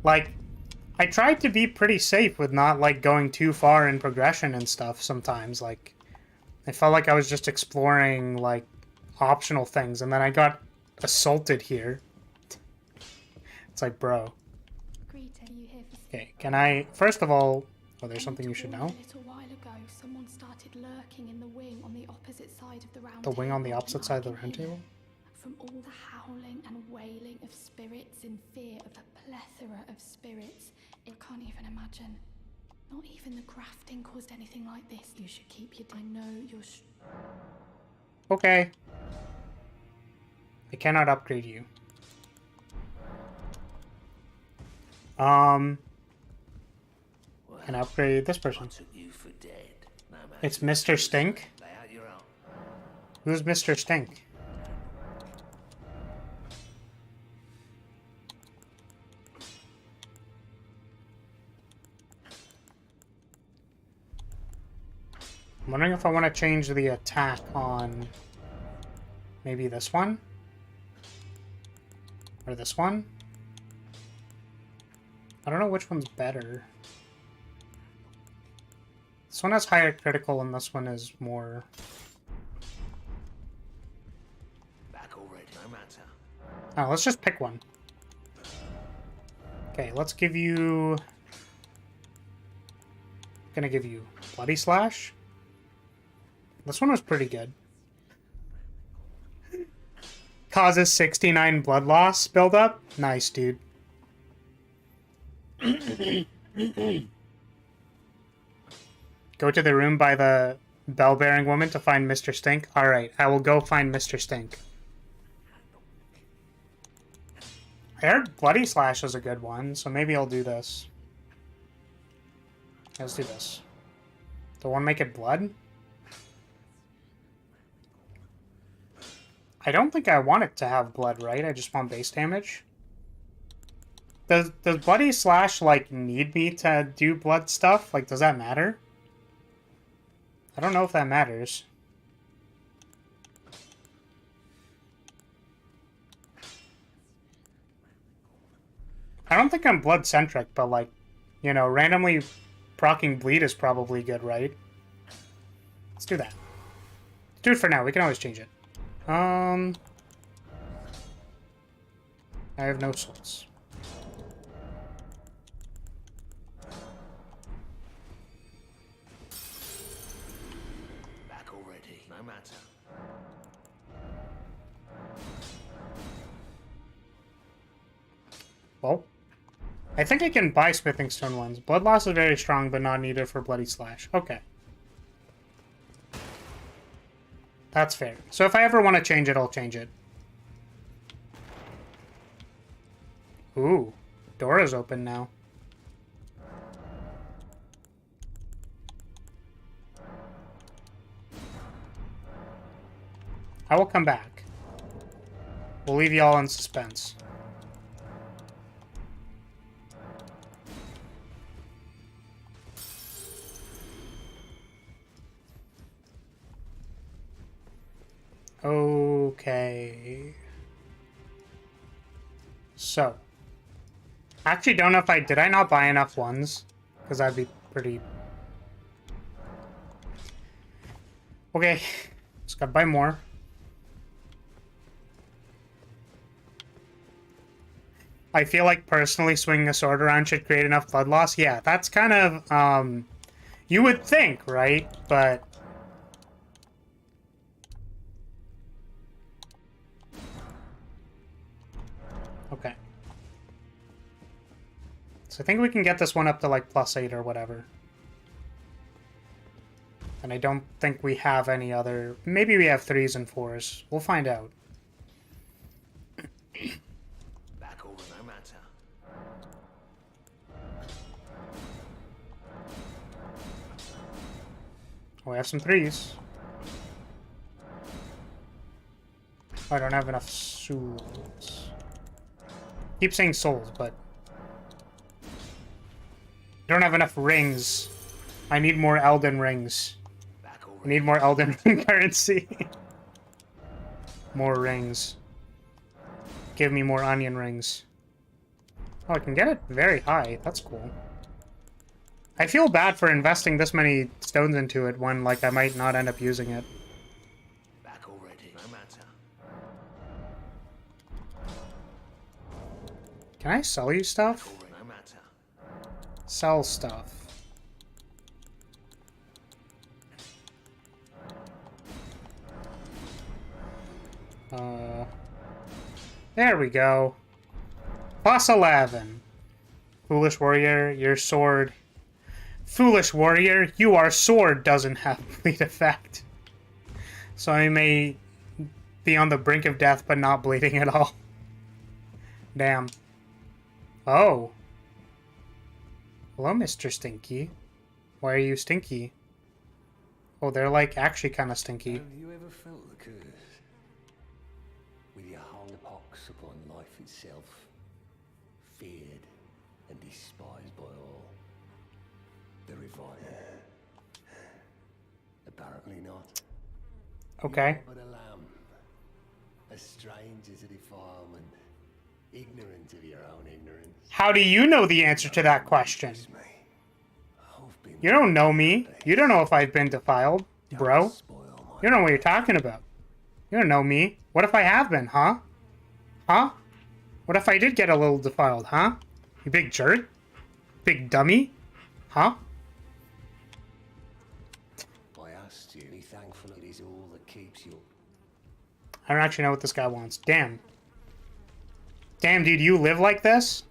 like, I tried to be pretty safe with not, like, going too far in progression and stuff sometimes. Like, I felt like I was just exploring, like, optional things, and then I got assaulted here. It's like, bro. Okay, can I... First of all... Oh, there's something you should know. A little while ago, someone started lurking in the wing on the opposite side of the round The wing table, on the opposite side of the and I round can hear, table? from all the howling and wailing of spirits in fear of a plethora of spirits, it can't even imagine. Not even the grafting caused anything like this. You should keep your... I know you're... Okay. I cannot upgrade you. Can upgrade this person. It's Mr. Stink. Who's Mr. Stink? I'm wondering if I want to change the attack on maybe this one? Or this one? I don't know which one's better. This one has higher critical and this one is more... Back already, no matter. Oh, let's just pick one. Okay, let's give you... I'm gonna give you Bloody Slash. This one was pretty good. Causes 69 blood loss buildup. Nice, dude. Go to the room by the bell-bearing woman to find Mr. Stink? Alright, I will go find Mr. Stink. I heard Bloody Slash is a good one, so maybe I'll do this. Let's do this. Do I want to make it blood? I don't think I want it to have blood, right? I just want base damage. Does Bloody Slash, like, need me to do blood stuff? Like, does that matter? I don't know if that matters. I don't think I'm blood-centric, but, like, you know, randomly proccing bleed is probably good, right? Let's do that. Let's do it for now. We can always change it. I have no souls. Back already. No matter. Well, I think I can buy Smithing Stone ones. Blood Loss is very strong, but not needed for Bloody Slash. Okay. That's fair. So if I ever want to change it, I'll change it. Ooh. Dora's open now. I will come back. We'll leave y'all in suspense. Okay. So. I actually don't know if did I not buy enough ones? Because that'd be pretty... Okay. Just gotta buy more. I feel like personally swinging a sword around should create enough blood loss. Yeah, that's kind of, you would think, right? But... Okay. So I think we can get this one up to, like, +8 or whatever. And I don't think we have any other... Maybe we have 3s and 4s. We'll find out. Back over, no matter. Oh, we have some 3s. Oh, I don't have enough souls. Keep saying souls, but... I don't have enough rings. I need more Elden rings. I need more Elden ring currency. More rings. Give me more onion rings. Oh, I can get it very high. That's cool. I feel bad for investing this many stones into it when, like, I might not end up using it. Back already, no matter. Can I sell you stuff? No matter. Sell stuff. There we go. +11. Foolish warrior, your sword. Foolish warrior, your sword doesn't have bleed effect. So I may be on the brink of death, but not bleeding at all. Damn. Oh. Hello, Mr. Stinky. Why are you stinky? Oh, they're, like, actually kind of stinky. Have you ever felt the curse? With your whole pox upon life itself, feared and despised by all. The revival. Apparently not. Okay. But a lamb, a stranger to defilement, ignorant of your own ignorance. How do you know the answer to that question? It's me. I've been You don't know me. You don't know if I've been defiled, bro. spoil my You don't know what you're talking about. You don't know me. What if I have been, huh? Huh? What if I did get a little defiled, huh? You big jerk? Big dummy? Huh? I asked you, be thankful it is all that keeps you. I don't actually know what this guy wants. Damn. Damn, dude, you live like this?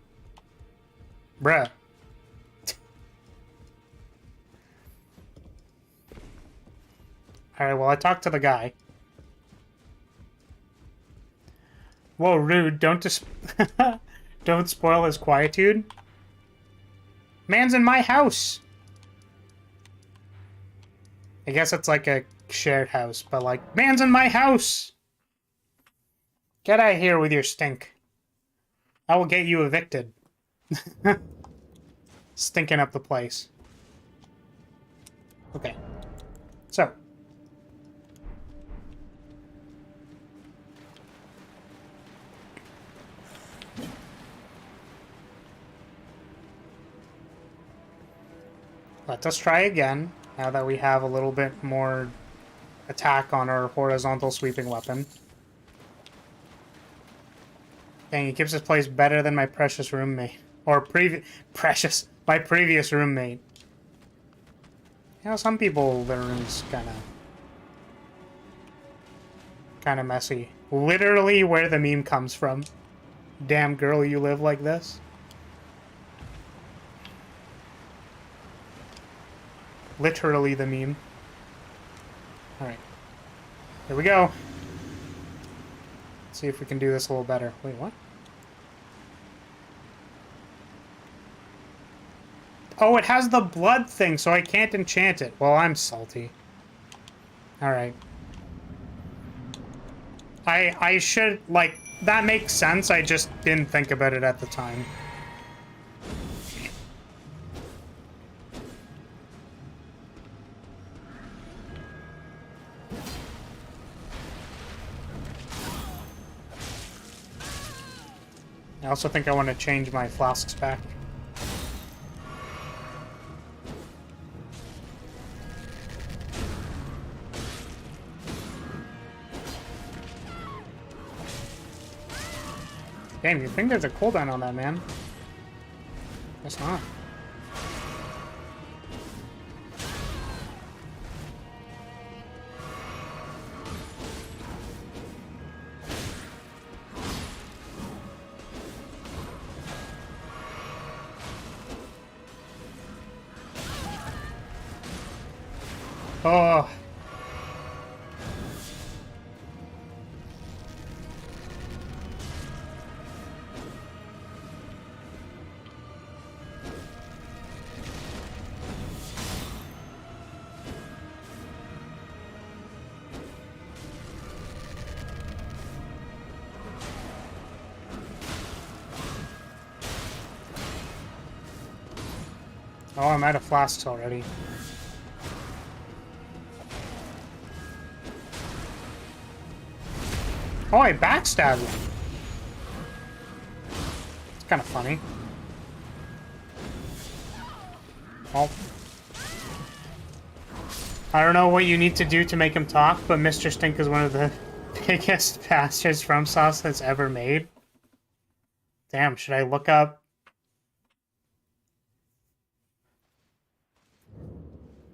Bruh. Alright, well, I talked to the guy. Whoa, rude. Don't don't spoil his quietude. Man's in my house! I guess it's like a shared house, but like, man's in my house! Get out of here with your stink. I will get you evicted. Stinking up the place. Okay. So. Let us try again, now that we have a little bit more attack on our horizontal sweeping weapon. Dang, he keeps his place better than my precious roommate. Or my previous roommate. You know, some people, their room's kinda messy. Literally where the meme comes from. Damn girl, you live like this? Literally the meme. Alright. Here we go. Let's see if we can do this a little better. Wait, what? Oh, it has the blood thing, so I can't enchant it. Well, I'm salty. Alright. I should, like, that makes sense, I just didn't think about it at the time. I also think I want to change my flasks back. Damn, you think there's a cooldown on that, man? Guess not. Oh. Oh, I'm out of flasks already. Oh, I backstabbed him. It's kind of funny. Oh. I don't know what you need to do to make him talk, but Mr. Stink is one of the biggest bastards FromSoft that's ever made. Damn, should I look up?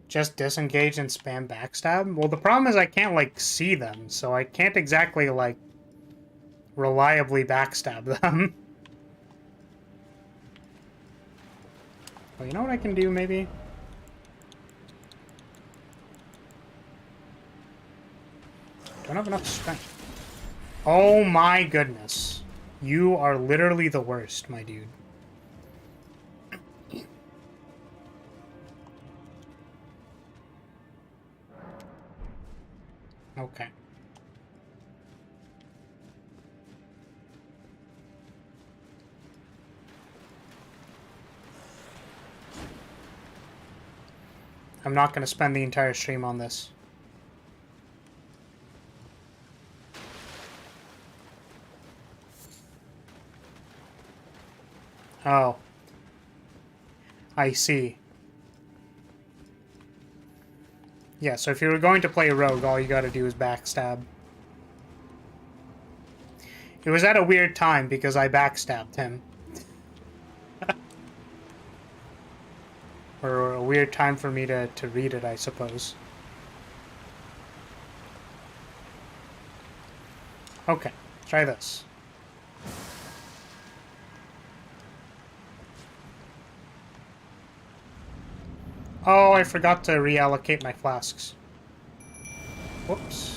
Just disengage and spam backstab? Well, the problem is I can't, like, see them, so I can't exactly, like, reliably backstab them. Well, you know what I can do, maybe? Don't have enough strength. Oh my goodness. You are literally the worst, my dude. Okay. I'm not going to spend the entire stream on this. Oh. I see. Yeah, so if you were going to play rogue, all you gotta do is backstab. It was at a weird time because I backstabbed him. Or a weird time for me to read it, I suppose. Okay, try this. Oh, I forgot to reallocate my flasks. Whoops.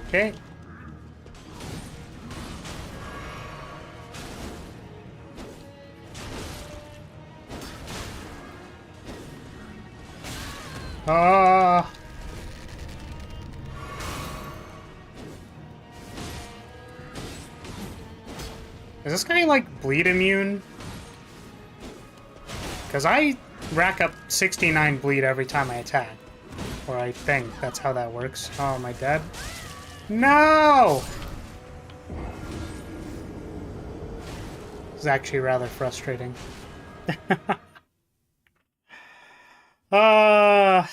Okay. Is this guy, like, bleed immune? Because I rack up 69 bleed every time I attack. Or I think that's how that works. Oh, am I dead? No! This is actually rather frustrating. uh...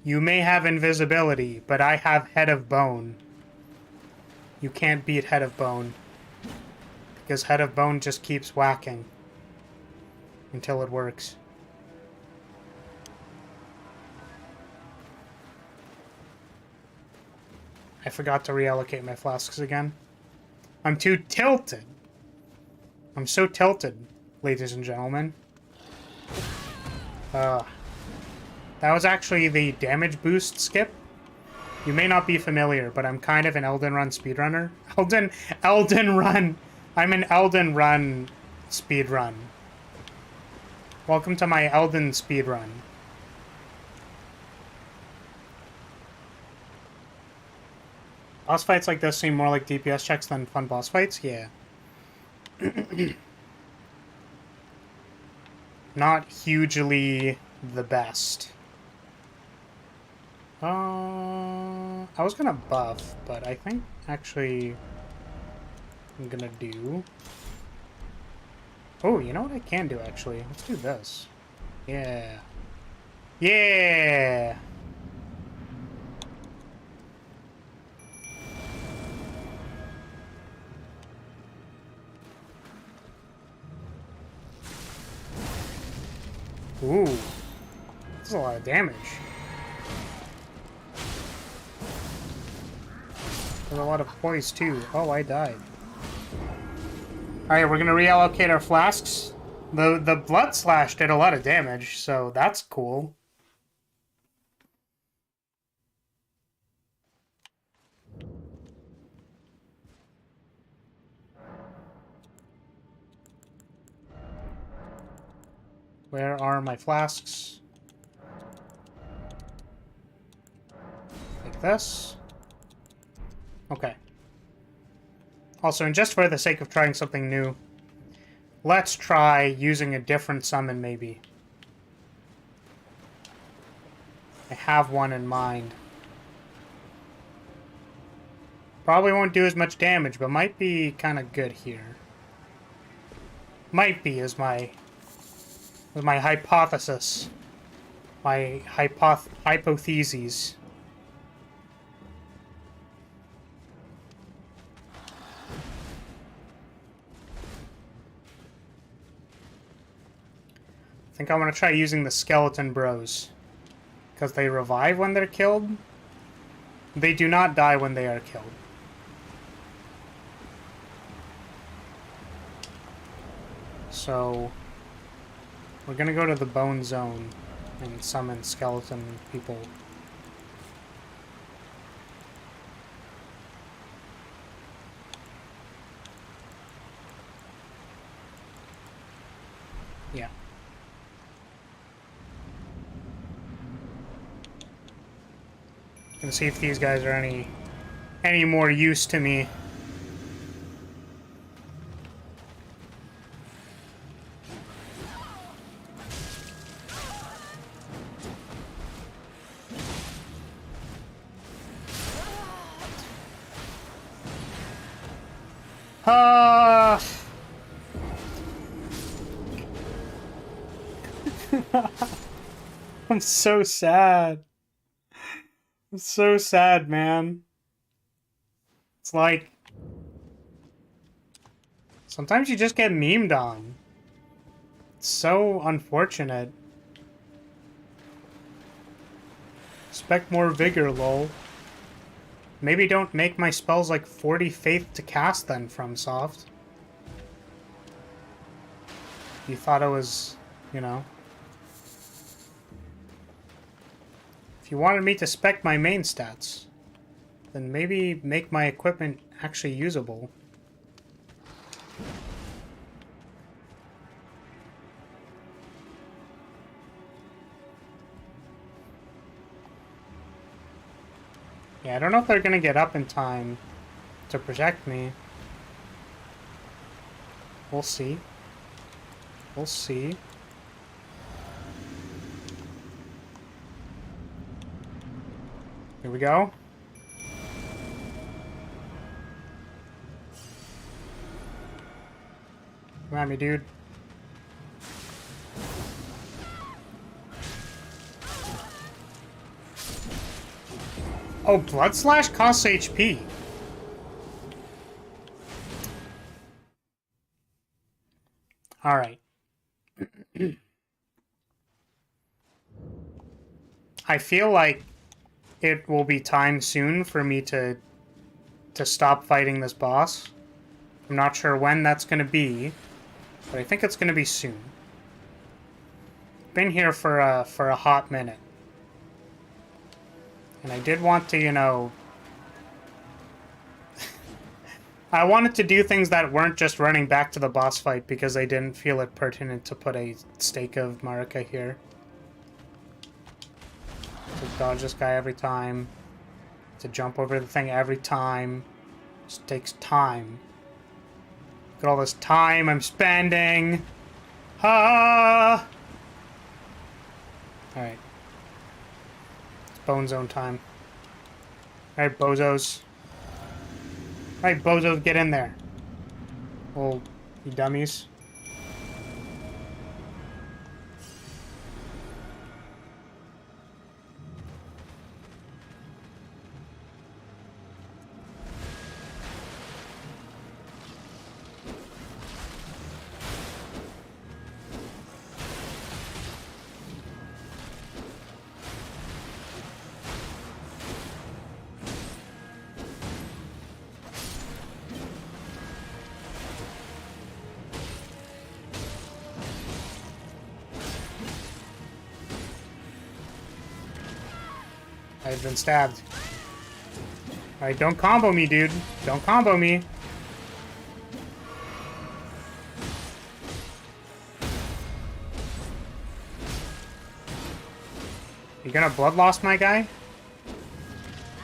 You may have invisibility, but I have Head of Bone. You can't beat Head of Bone. Because Head of Bone just keeps whacking. Until it works. I forgot to reallocate my flasks again. I'm too tilted. I'm so tilted, ladies and gentlemen. That was actually the damage boost skip. You may not be familiar, but I'm kind of an Elden Run speedrunner. Elden Run! I'm an Elden Run speedrun. Welcome to my Elden speedrun. Boss fights like this seem more like DPS checks than fun boss fights? Yeah. Not hugely the best. I was gonna buff, but I think actually I'm gonna do... Oh, you know what I can do actually? Let's do this. Yeah. Yeah! Ooh. That's a lot of damage. There's a lot of poise too. Oh, I died. Alright, we're gonna reallocate our flasks. The Blood Slash did a lot of damage, so that's cool. Where are my flasks? Like this. Okay. Also, and just for the sake of trying something new, let's try using a different summon, maybe. I have one in mind. Probably won't do as much damage, but might be kind of good here. Might be, is my hypothesis. My hypotheses. I think I want to try using the Skeleton Bros. Because they revive when they're killed. They do not die when they are killed. So, we're gonna go to the Bone Zone and summon skeleton people. Yeah. Gonna see if these guys are any more use to me. I'm so sad. I'm so sad, man. It's like... sometimes you just get memed on. It's so unfortunate. Expect more vigor, lol. Maybe don't make my spells like 40 faith to cast then, FromSoft. You thought it was, you know... If you wanted me to spec my main stats, then maybe make my equipment actually usable. Yeah, I don't know if they're gonna get up in time to protect me. We'll see. We'll see. Here we go. Come at me, dude. Oh, Blood Slash costs HP. Alright. I feel like it will be time soon for me to stop fighting this boss. I'm not sure when that's going to be, but I think it's going to be soon. Been here for a hot minute. And I did want to, you know... I wanted to do things that weren't just running back to the boss fight because I didn't feel it pertinent to put a stake of Marika here. To dodge this guy every time. To jump over the thing every time. Just takes time. Look at all this time I'm spending. Ah! Alright. It's Bone Zone time. Alright, bozos. Alright, bozos, get in there. Well, you dummies. I've been stabbed. Alright, don't combo me, dude. Don't combo me. You gonna bloodloss my guy?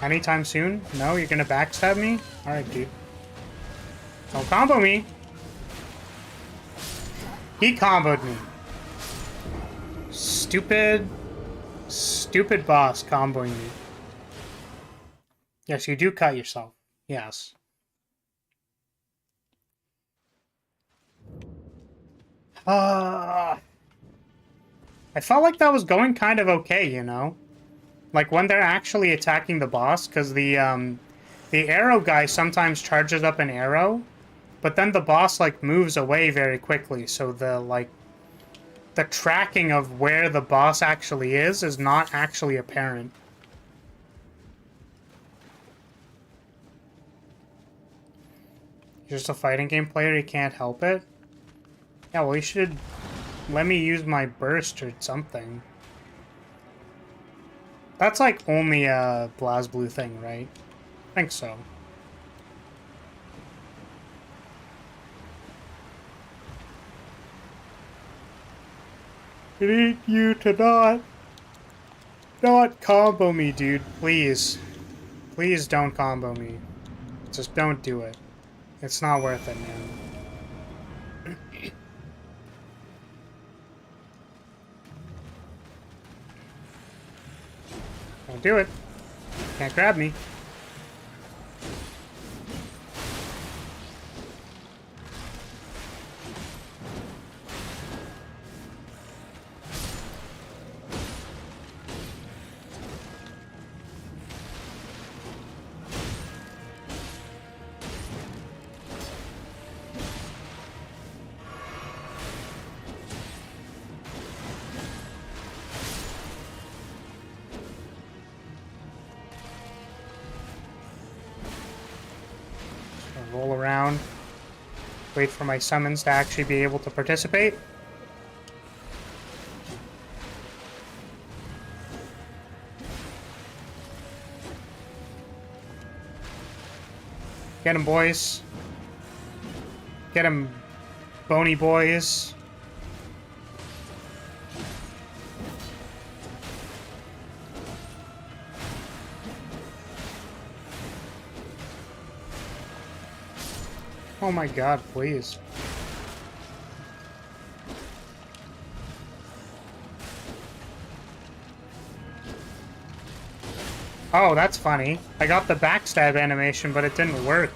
Anytime soon? No? You're gonna backstab me? Alright, dude. Don't combo me. He comboed me. Stupid boss comboing me. Yes, you do cut yourself. Yes. I felt like that was going kind of okay, you know? Like when they're actually attacking the boss, because the arrow guy sometimes charges up an arrow, but then the boss like moves away very quickly, so the tracking of where the boss actually is not actually apparent. You're just a fighting game player, you can't help it? Yeah, well, you should let me use my burst or something. That's like only a BlazBlue thing, right? I think so. I need you to not combo me, dude. Please. Please don't combo me. Just don't do it. It's not worth it, man. Don't do it. Can't grab me. roll around. Wait for my summons to actually be able to participate. Get him, boys. Get him, bony boys. Oh my god, please. Oh, that's funny. I got the backstab animation, but it didn't work.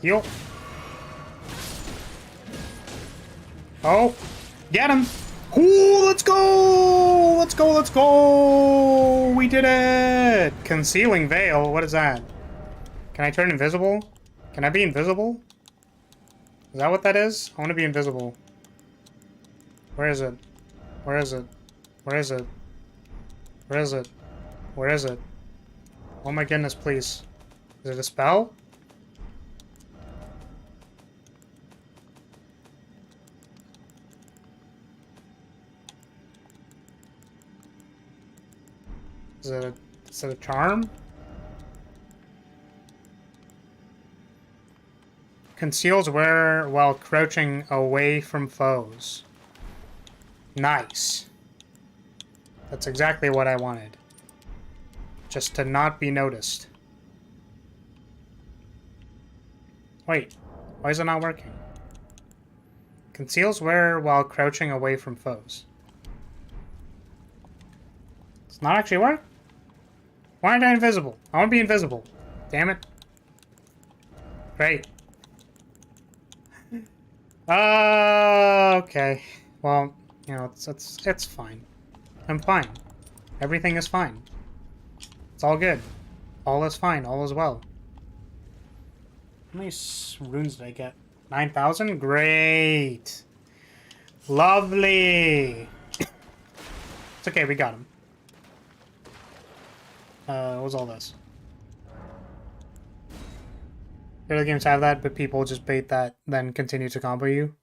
Heal. Oh, get him. Ooh, let's go. Let's go. Let's go. We did it. Concealing veil. What is that? Can I turn invisible? Can I be invisible? Is that what that is? I want to be invisible. Where is it? Where is it? Where is it? Where is it? Where is it? Oh my goodness, please. Is it a spell? Is it a charm? Conceals wearer while crouching away from foes. Nice. That's exactly what I wanted. Just to not be noticed. Wait, why is it not working? Conceals wearer while crouching away from foes. It's not actually work? Why aren't I invisible? I want to be invisible. Damn it. Great. Okay. Well, you know, it's fine. I'm fine. Everything is fine. It's all good. All is fine. All is well. How many runes did I get? 9,000? Great. Lovely. It's okay, we got him. What was all this? Other games have that, but people just bait that, then continue to combo you.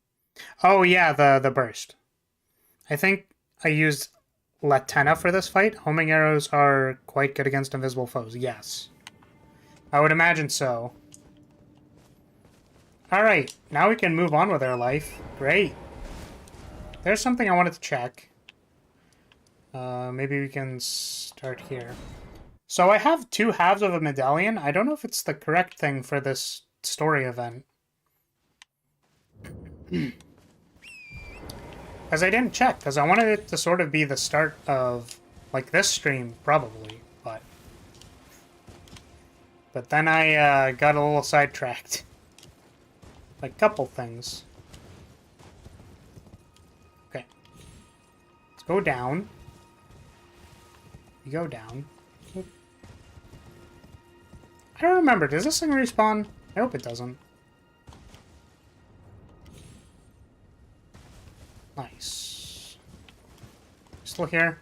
Oh yeah, the burst. I think I used Latenna for this fight. Homing arrows are quite good against invisible foes. Yes. I would imagine so. Alright, now we can move on with our life. Great. There's something I wanted to check. Maybe we can start here. So I have 2 halves of a medallion. I don't know if it's the correct thing for this story event. Because I didn't check, because I wanted it to sort of be the start of, like, this stream, probably, but then I got a little sidetracked. A couple things. Okay. Let's go down. We go down. I don't remember. Does this thing respawn? I hope it doesn't. Nice. Still here?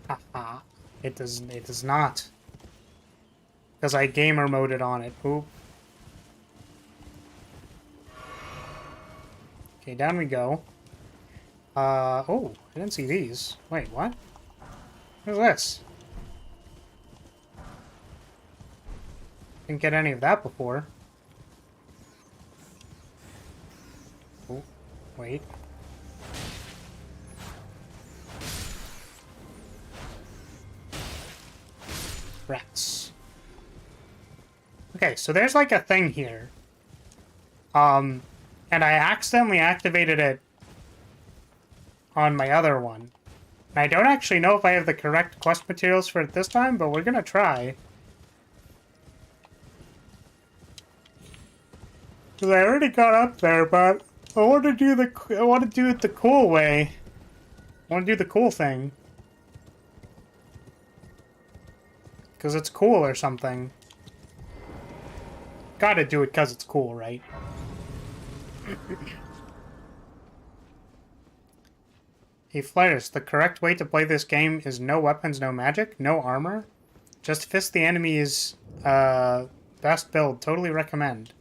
Haha. It does not. Because I gamer moded on it. Oop. Okay, down we go. Oh, I didn't see these. Wait, what? What is this? Didn't get any of that before. Oh, wait. Rats. Okay, so there's like a thing here. And I accidentally activated it on my other one. And I don't actually know if I have the correct quest materials for it this time, but we're gonna try. Because I already got up there, but I want to do it the cool way. I want to do the cool thing. Because it's cool or something. Gotta do it because it's cool, right? Hey Flares, the correct way to play this game is no weapons, no magic, no armor. Just fist the enemy's best build. Totally recommend.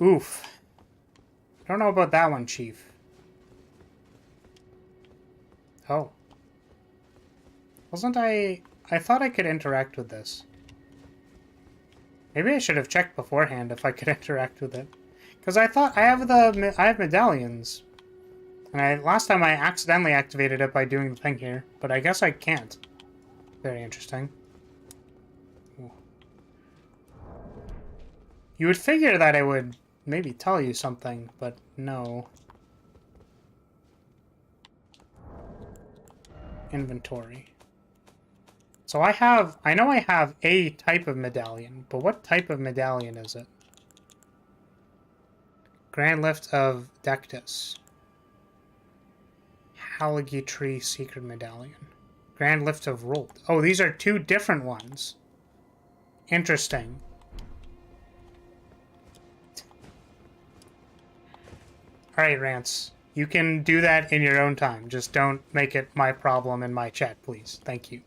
Oof. Don't know about that one, Chief. Oh. Wasn't I thought I could interact with this. Maybe I should have checked beforehand if I could interact with it. Because I thought I have medallions. And last time I accidentally activated it by doing the thing here, but I guess I can't. Very interesting. Ooh. You would figure that it would maybe tell you something, but no. Inventory. So I know I have a type of medallion, but what type of medallion is it? Grand Lift of Dectus. Haligi Tree Secret Medallion. Grand Lift of Rolt. Oh, these are two different ones. Interesting. Alright, Rance. You can do that in your own time. Just don't make it my problem in my chat, please. Thank you.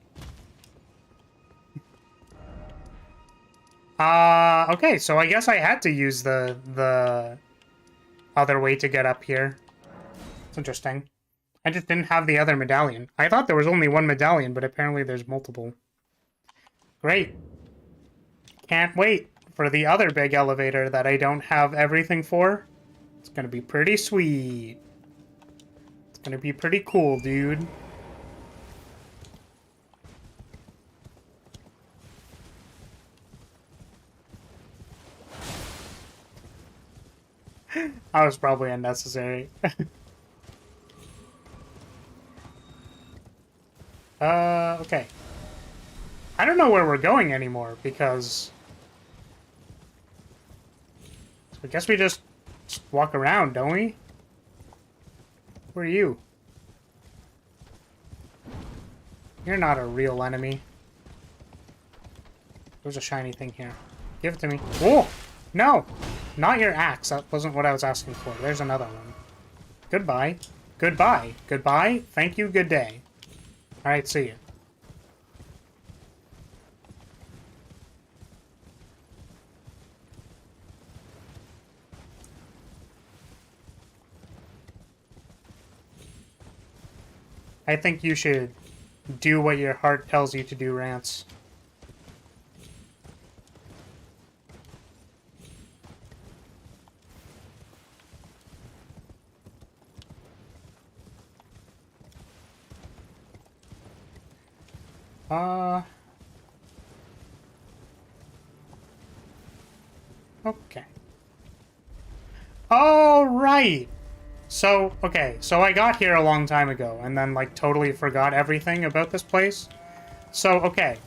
Okay, so I guess I had to use the other way to get up here. It's interesting. I just didn't have the other medallion. I thought there was only one medallion, but apparently there's multiple. Great. Can't wait for the other big elevator that I don't have everything for. It's gonna be pretty sweet. It's gonna be pretty cool, dude. That was probably unnecessary. Okay. I don't know where we're going anymore, because... I guess we just walk around, don't we? Where are you? You're not a real enemy. There's a shiny thing here. Give it to me. Whoa! No! Not your axe. That wasn't what I was asking for. There's another one. Goodbye. Goodbye. Goodbye. Thank you. Good day. Alright, see you. I think you should do what your heart tells you to do, Rance. Okay. All right. So, okay, so I got here a long time ago, and then, like, totally forgot everything about this place. So, okay,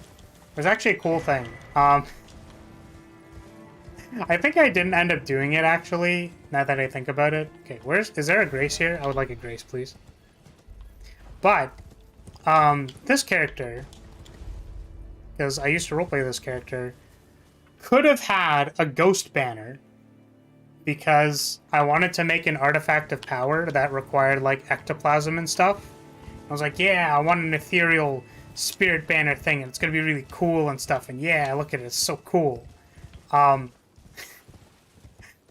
there's actually a cool thing. I think I didn't end up doing it, actually, now that I think about it. Okay, is there a grace here? I would like a grace, please. But, this character, because I used to roleplay this character, could have had a ghost banner. Because I wanted to make an artifact of power that required, like, ectoplasm and stuff. I was like, yeah, I want an ethereal spirit banner thing, and it's gonna be really cool and stuff, and yeah, look at it, it's so cool.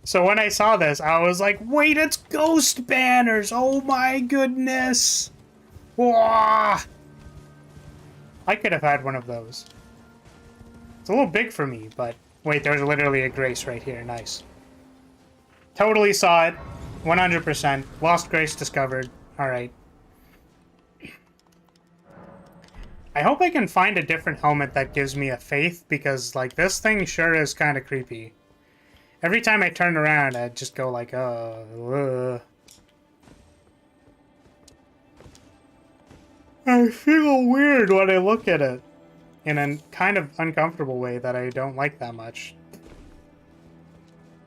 So when I saw this, I was like, wait, it's ghost banners! Oh my goodness! Wah! I could have had one of those. It's a little big for me, but... Wait, there's literally a grace right here, nice. Totally saw it. 100%. Lost grace discovered. Alright. I hope I can find a different helmet that gives me a faith, because, like, this thing sure is kind of creepy. Every time I turn around, I just go like, I feel weird when I look at it. In a kind of uncomfortable way that I don't like that much.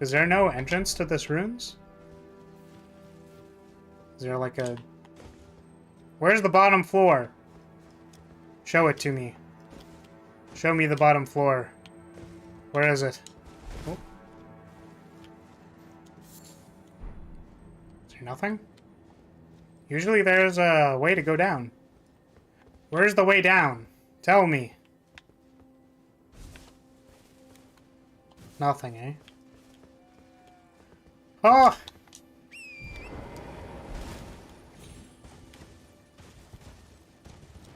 Is there no entrance to this ruins? Is there like a... Where's the bottom floor? Show it to me. Show me the bottom floor. Where is it? Oh. Is there nothing? Usually there's a way to go down. Where's the way down? Tell me. Nothing, eh? Oh!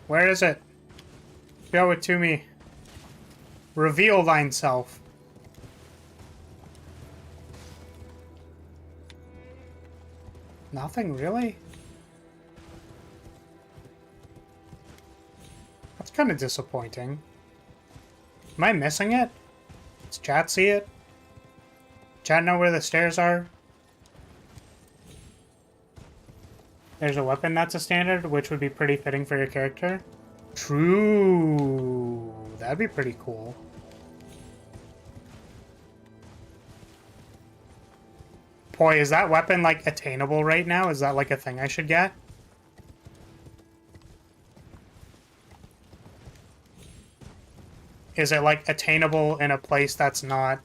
Where is it? Show it to me. Reveal thyself. Nothing, really? That's kind of disappointing. Am I missing it? Does chat see it? Chat know where the stairs are? There's a weapon that's a standard, which would be pretty fitting for your character. True. That'd be pretty cool. Boy, is that weapon, like, attainable right now? Is that, like, a thing I should get? Is it, like, attainable in a place that's not...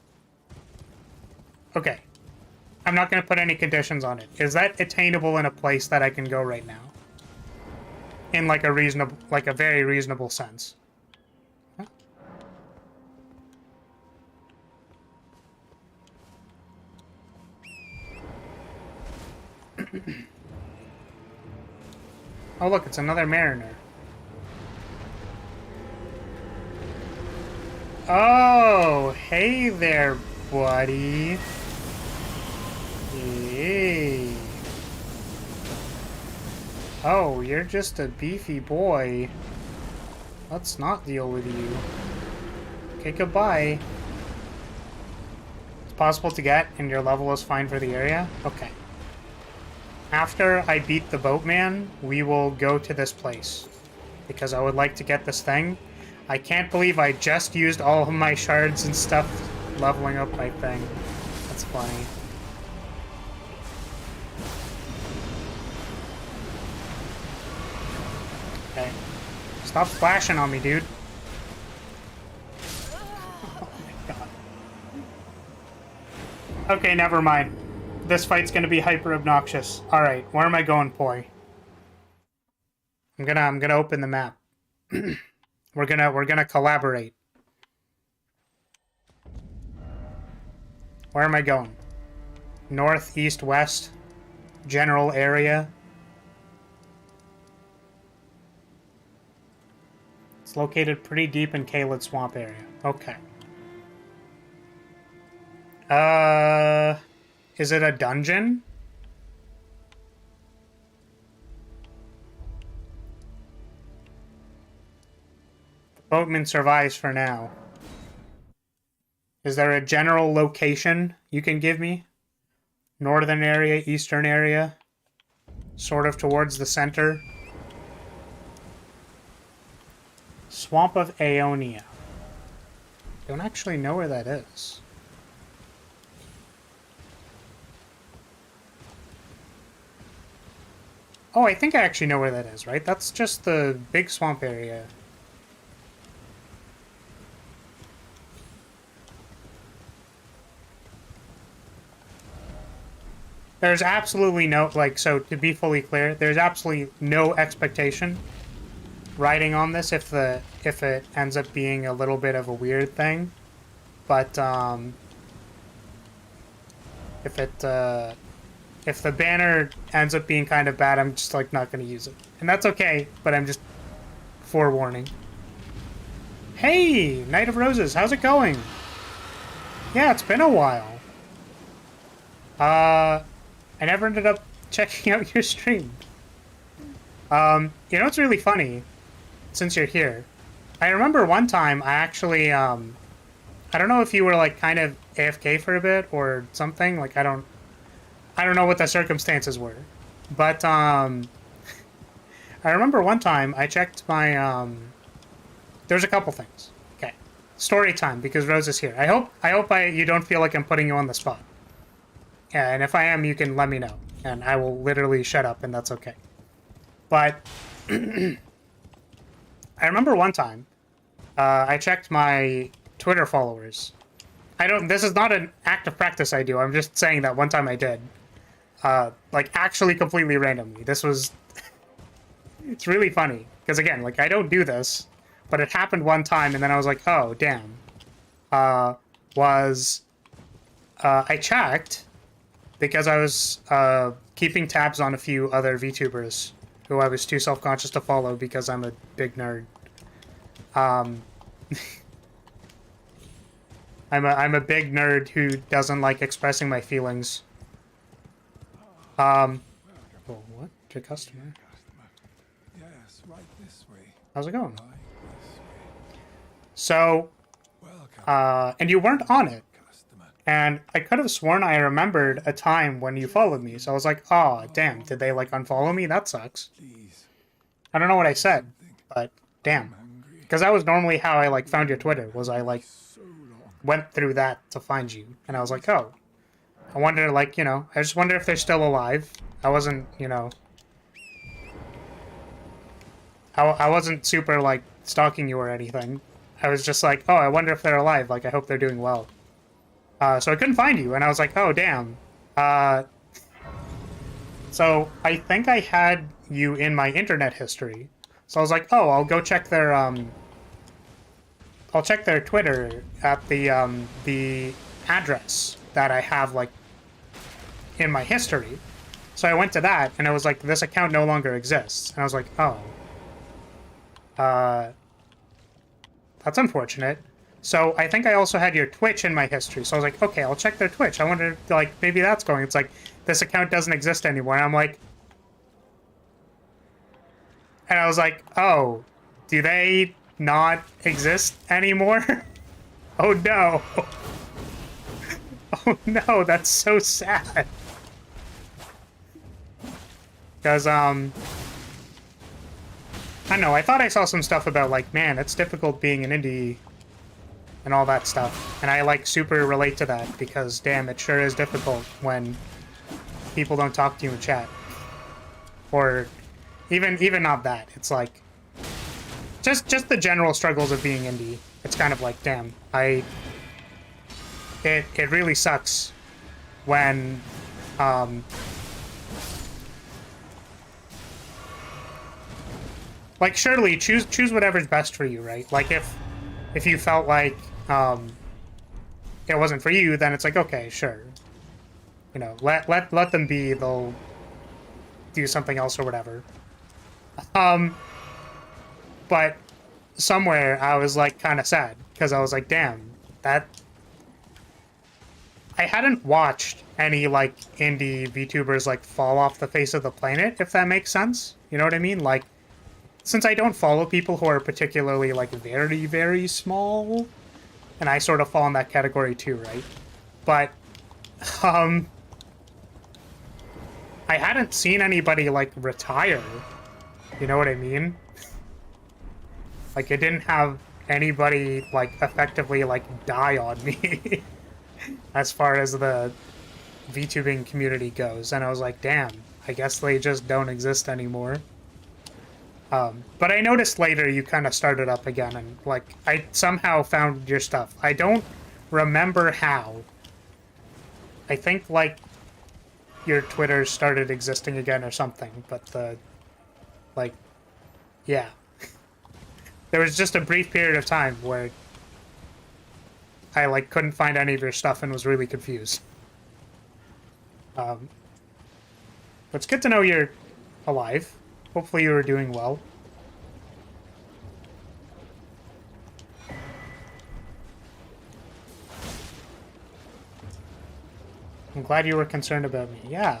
Okay. I'm not going to put any conditions on it. Is that attainable in a place that I can go right now? In, like, a reasonable... Like, a very reasonable sense. Huh? Oh, look, it's another mariner. Oh, hey there, buddy. Hey. Oh, you're just a beefy boy. Let's not deal with you. Okay, goodbye. It's possible to get, and your level is fine for the area? Okay. After I beat the boatman, we will go to this place. Because I would like to get this thing. I can't believe I just used all of my shards and stuff leveling up my thing. That's funny. Okay. Stop splashing on me, dude. Oh my god. Okay, never mind. This fight's gonna be hyper obnoxious. Alright, where am I going, boy? I'm gonna open the map. We're gonna collaborate. Where am I going? North, east, west, general area. It's located pretty deep in Caelid Swamp area. Okay. Is it a dungeon? Boatman survives for now. Is there a general location you can give me? Northern area, eastern area? Sort of towards the center? Swamp of Aeonia. Don't actually know where that is. Oh, I think I actually know where that is, right? That's just the big swamp area. There's absolutely no, like, so to be fully clear, there's absolutely no expectation riding on this if it ends up being a little bit of a weird thing. But, if the banner ends up being kind of bad, I'm just, like, not going to use it. And that's okay, but I'm just forewarning. Hey, Knight of Roses, how's it going? Yeah, it's been a while. I never ended up checking out your stream. You know what's really funny? Since you're here, I remember one time I actually, I don't know if you were, like, kind of AFK for a bit or something. Like, I don't know what the circumstances were. But, I remember one time I checked my, there's a couple things. Okay. Story time, because Rose is here. I hope you don't feel like I'm putting you on the spot. Yeah, and if I am, you can let me know, and I will literally shut up, and that's okay. But I remember one time, I checked my Twitter followers. This is not an active practice I do, I'm just saying that one time I did. Like, actually completely randomly. This was... It's really funny, because again, like, I don't do this, but it happened one time, and then I was like, oh, damn. I checked, because I was keeping tabs on a few other VTubers who I was too self-conscious to follow because I'm a big nerd. I'm a big nerd who doesn't like expressing my feelings. Oh, what? Your customer? Yes, right this way. How's it going? Right this way. So, Welcome, and you weren't on it. customer. And I could have sworn I remembered a time when you followed me, so I was like, oh, damn, did they, like, unfollow me? That sucks. Please, I don't know what I said, but damn. I'm hungry. Because that was normally how I, like, found your Twitter, was I, like, So long. went through that to find you. And I was like, oh. I wonder, like, you know, I just wonder if they're still alive. I wasn't, you know... I wasn't super, like, stalking you or anything. I was just like, oh, I wonder if they're alive. Like, I hope they're doing well. So I couldn't find you, and I was like, oh, damn. So I think I had you in my internet history. So I was like, oh, I'll go check their, I'll check their Twitter at the address that I have, like, in my history. So I went to that, and I was like, this account no longer exists. And I was like, oh. That's unfortunate. So I think I also had your Twitch in my history. So I was like, okay, I'll check their Twitch. I wonder, like, maybe that's going. It's like, this account doesn't exist anymore. And I'm like... And I was like, oh, do they not exist anymore? Oh, no. Oh, no, that's so sad. Because, I don't know, I thought I saw some stuff about, like, man, it's difficult being an indie and all that stuff. And I, like, super relate to that because, damn, it sure is difficult when people don't talk to you in chat. Or even not that. It's like, just the general struggles of being indie. It's kind of like, damn, it really sucks when, like, surely choose whatever's best for you, right? Like, if you felt like it wasn't for you, then it's like, okay, sure, you know, let them be. They'll do something else or whatever. But somewhere I was like kind of sad because I was like, damn, that I hadn't watched any like indie VTubers like fall off the face of the planet, if that makes sense. You know what I mean? Like, since I don't follow people who are particularly, like, very, very small, and I sort of fall in that category too, right? But, I hadn't seen anybody, like, retire. You know what I mean? Like, it didn't have anybody, like, effectively, like, die on me as far as the VTubing community goes. And I was like, damn, I guess they just don't exist anymore. But I noticed later you kind of started up again, and, like, I somehow found your stuff. I don't remember how. I think, like, your Twitter started existing again or something, but like, yeah. There was just a brief period of time where I, like, couldn't find any of your stuff and was really confused. But it's good to know you're alive. Hopefully you were doing well. I'm glad you were concerned about me. Yeah.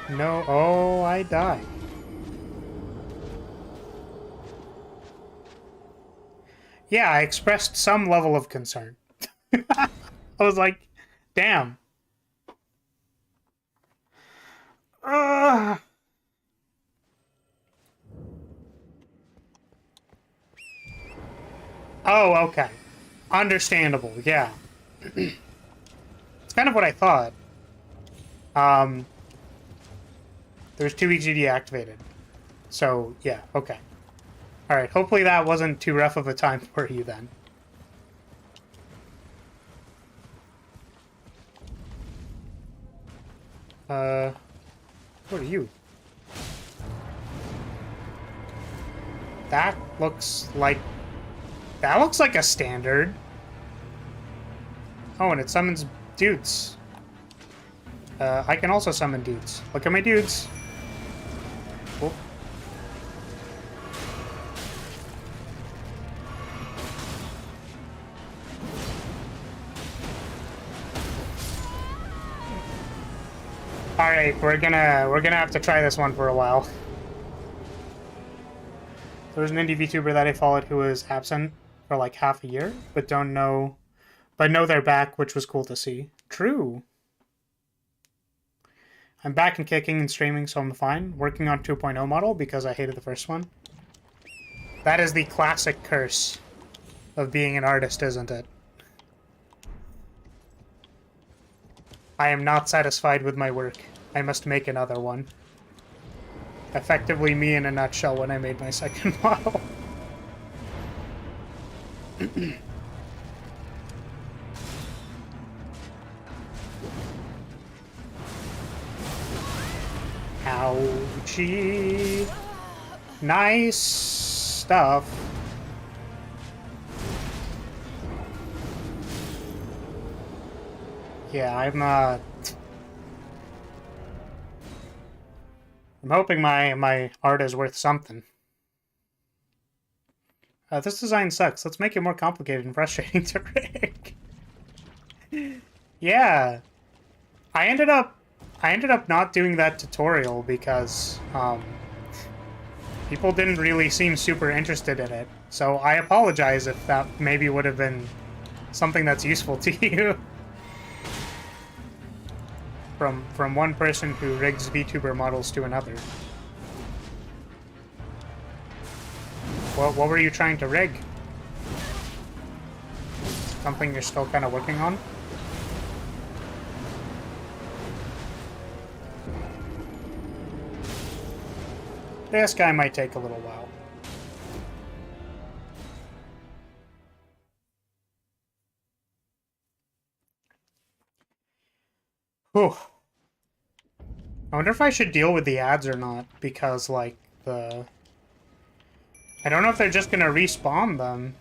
No. Oh, I died. Yeah, I expressed some level of concern. I was like, damn. Ugh. Oh, okay. Understandable, yeah. It's kind of what I thought. There's 2 weeks you deactivated. So, yeah, okay. Alright, hopefully that wasn't too rough of a time for you then. What are you? That looks like a standard. Oh, and it summons dudes. I can also summon dudes. Look at my dudes. Cool. Alright, we're gonna have to try this one for a while. There was an indie VTuber that I followed who was absent for like half a year, but know they're back, which was cool to see. True. I'm back and kicking and streaming, so I'm fine. Working on 2.0 model because I hated the first one. That is the classic curse of being an artist, isn't it? I am not satisfied with my work. I must make another one. Effectively me in a nutshell when I made my second model. Ouchie. Nice stuff. Yeah, I'm hoping my art is worth something. This design sucks. Let's make it more complicated and frustrating to rig. Yeah. I ended up not doing that tutorial because people didn't really seem super interested in it. So I apologize if that maybe would have been something that's useful to you. From one person who rigs VTuber models to another. What were you trying to rig? Something you're still kind of working on? This guy might take a little while. Whew. I wonder if I should deal with the ads or not, because, like, I don't know if they're just gonna respawn them.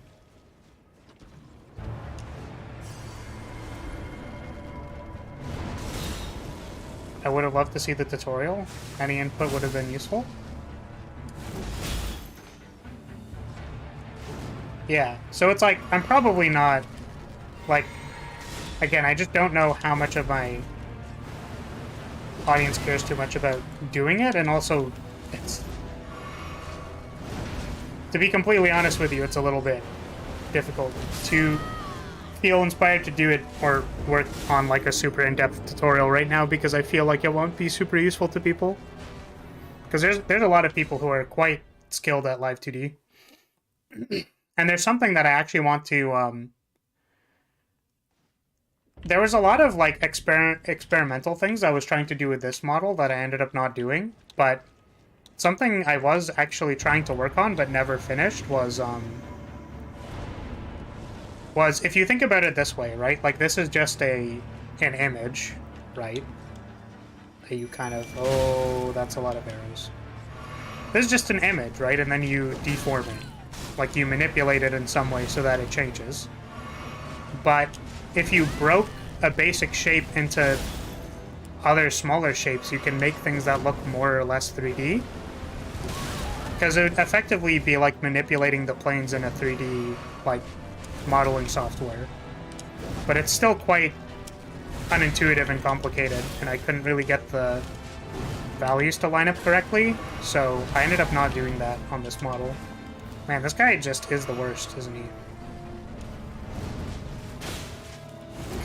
I would have loved to see the tutorial. Any input would have been useful. Yeah, so it's like, I'm probably not, like, again, I just don't know how much of my audience cares too much about doing it, and also, it's, to be completely honest with you, it's a little bit difficult to feel inspired to do it or work on like a super in-depth tutorial right now, because I feel like it won't be super useful to people. Because there's a lot of people who are quite skilled at Live 2D. And there's something that I actually want to, there was a lot of like experimental things I was trying to do with this model that I ended up not doing, but something I was actually trying to work on but never finished was if you think about it this way, right? Like, this is just an image, right? You kind of, oh, that's a lot of arrows. This is just an image, right? And then you deform it. Like, you manipulate it in some way so that it changes. But if you broke a basic shape into other smaller shapes, you can make things that look more or less 3D. Because it would effectively be like manipulating the planes in a 3D, like, modeling software. But it's still quite unintuitive and complicated, and I couldn't really get the values to line up correctly, so I ended up not doing that on this model. Man, this guy just is the worst, isn't he?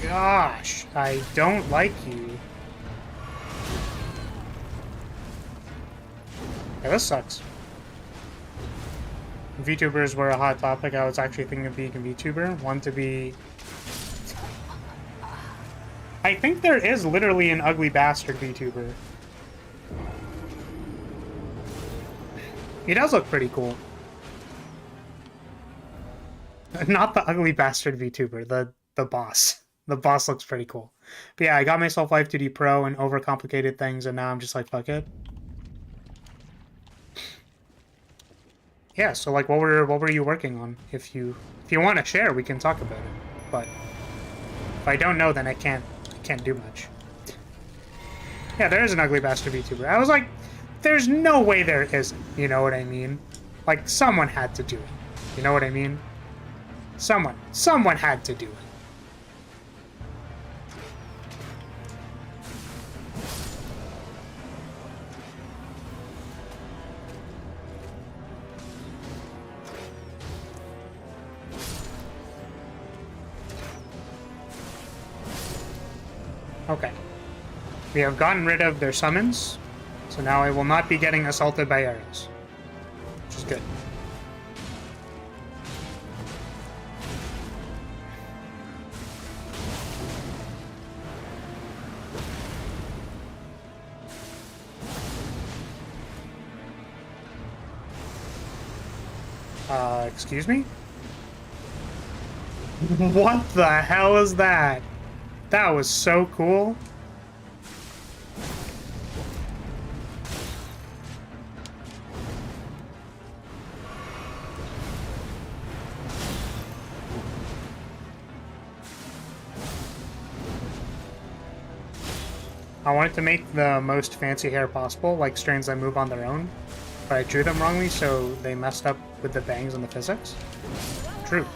Gosh, I don't like you. Yeah, this sucks. VTubers were a hot topic. I was actually thinking of being a VTuber. Want to be... I think there is literally an ugly bastard VTuber. He does look pretty cool. Not the ugly bastard VTuber, the boss. The boss looks pretty cool. But yeah, I got myself Live 2D Pro and overcomplicated things, and now I'm just like, fuck it. Yeah, so like, what were you working on? If you want to share, we can talk about it. But if I don't know, then I can't do much. Yeah, there is an ugly bastard VTuber. I was like, there's no way there isn't. You know what I mean? Like, someone had to do it. You know what I mean? Someone had to do it. Okay. We have gotten rid of their summons, so now I will not be getting assaulted by arrows. Which is good. Excuse me? What the hell is that? That was so cool. I wanted to make the most fancy hair possible, like strains that move on their own, but I drew them wrongly, so they messed up with the bangs and the physics. True.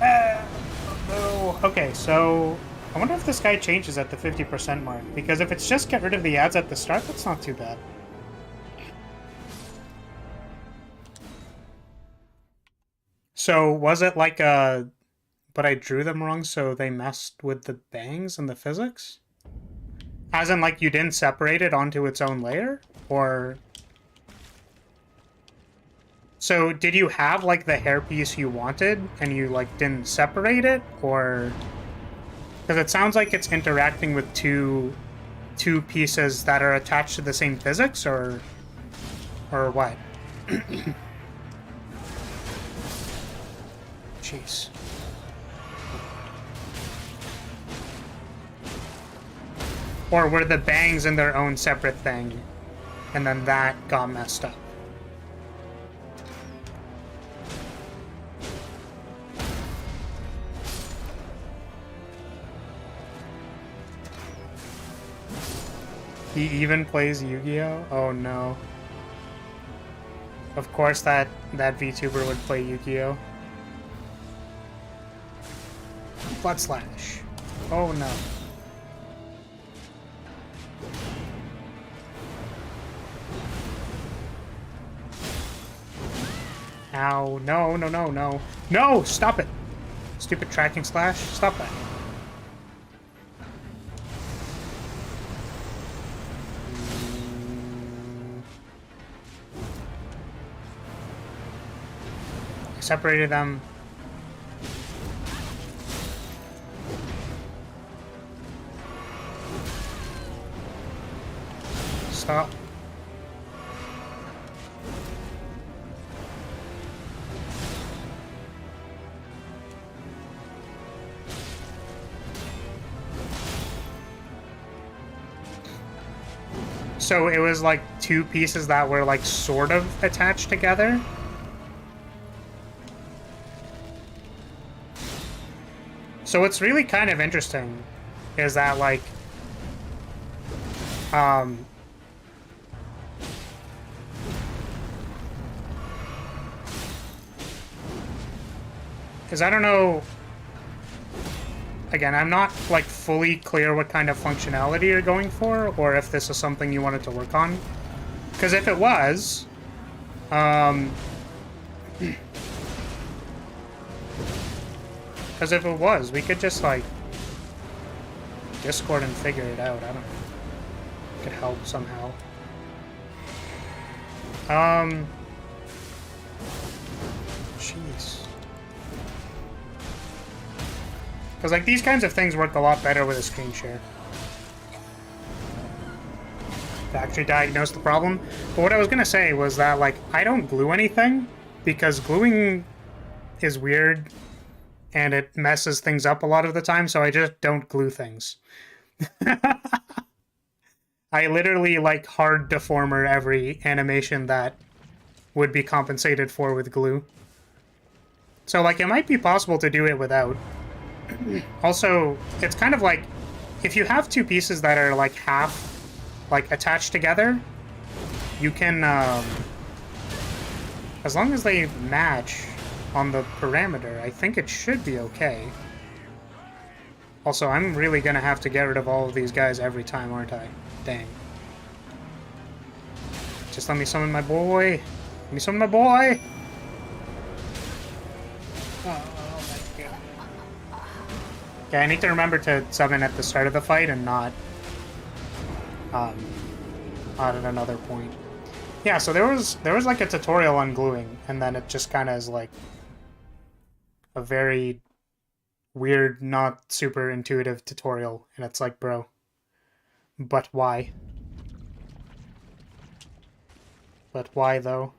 No. Okay, so I wonder if this guy changes at the 50% mark, because if it's just get rid of the ads at the start, that's not too bad. So was it like a... but I drew them wrong, so they messed with the bangs and the physics? As in, like, you didn't separate it onto its own layer? Or... so did you have, like, the hairpiece you wanted, and you, like, didn't separate it? Or... because it sounds like it's interacting with two pieces that are attached to the same physics, or what? Jeez. Or were the bangs in their own separate thing, and then that got messed up? He even plays Yu-Gi-Oh? Oh no. Of course that VTuber would play Yu-Gi-Oh. Blood Slash. Oh no. Ow. No, no, no, no. No! Stop it! Stupid tracking slash. Stop that. I separated them. Stop. So it was like two pieces that were like sort of attached together. So what's really kind of interesting is that like because I don't know, again, I'm not like fully clear what kind of functionality you're going for, or if this is something you wanted to work on. Because if it was, we could just like Discord and figure it out. I don't know. It could help somehow. Jeez. Because, like, these kinds of things work a lot better with a screen share. To actually diagnose the problem. But what I was going to say was that, like, I don't glue anything, because gluing is weird, and it messes things up a lot of the time, so I just don't glue things. I literally, like, hard deformer every animation that would be compensated for with glue. So, like, it might be possible to do it without. Also, it's kind of like, if you have two pieces that are, like, half, like, attached together, you can, as long as they match on the parameter, I think it should be okay. Also, I'm really gonna have to get rid of all of these guys every time, aren't I? Dang. Just let me summon my boy. Let me summon my boy! Oh my god. Okay, I need to remember to summon at the start of the fight and not at another point. Yeah, so there was like a tutorial on gluing, and then it just kind of is like a very weird, not super intuitive tutorial, and it's like, bro, but why? But why, though?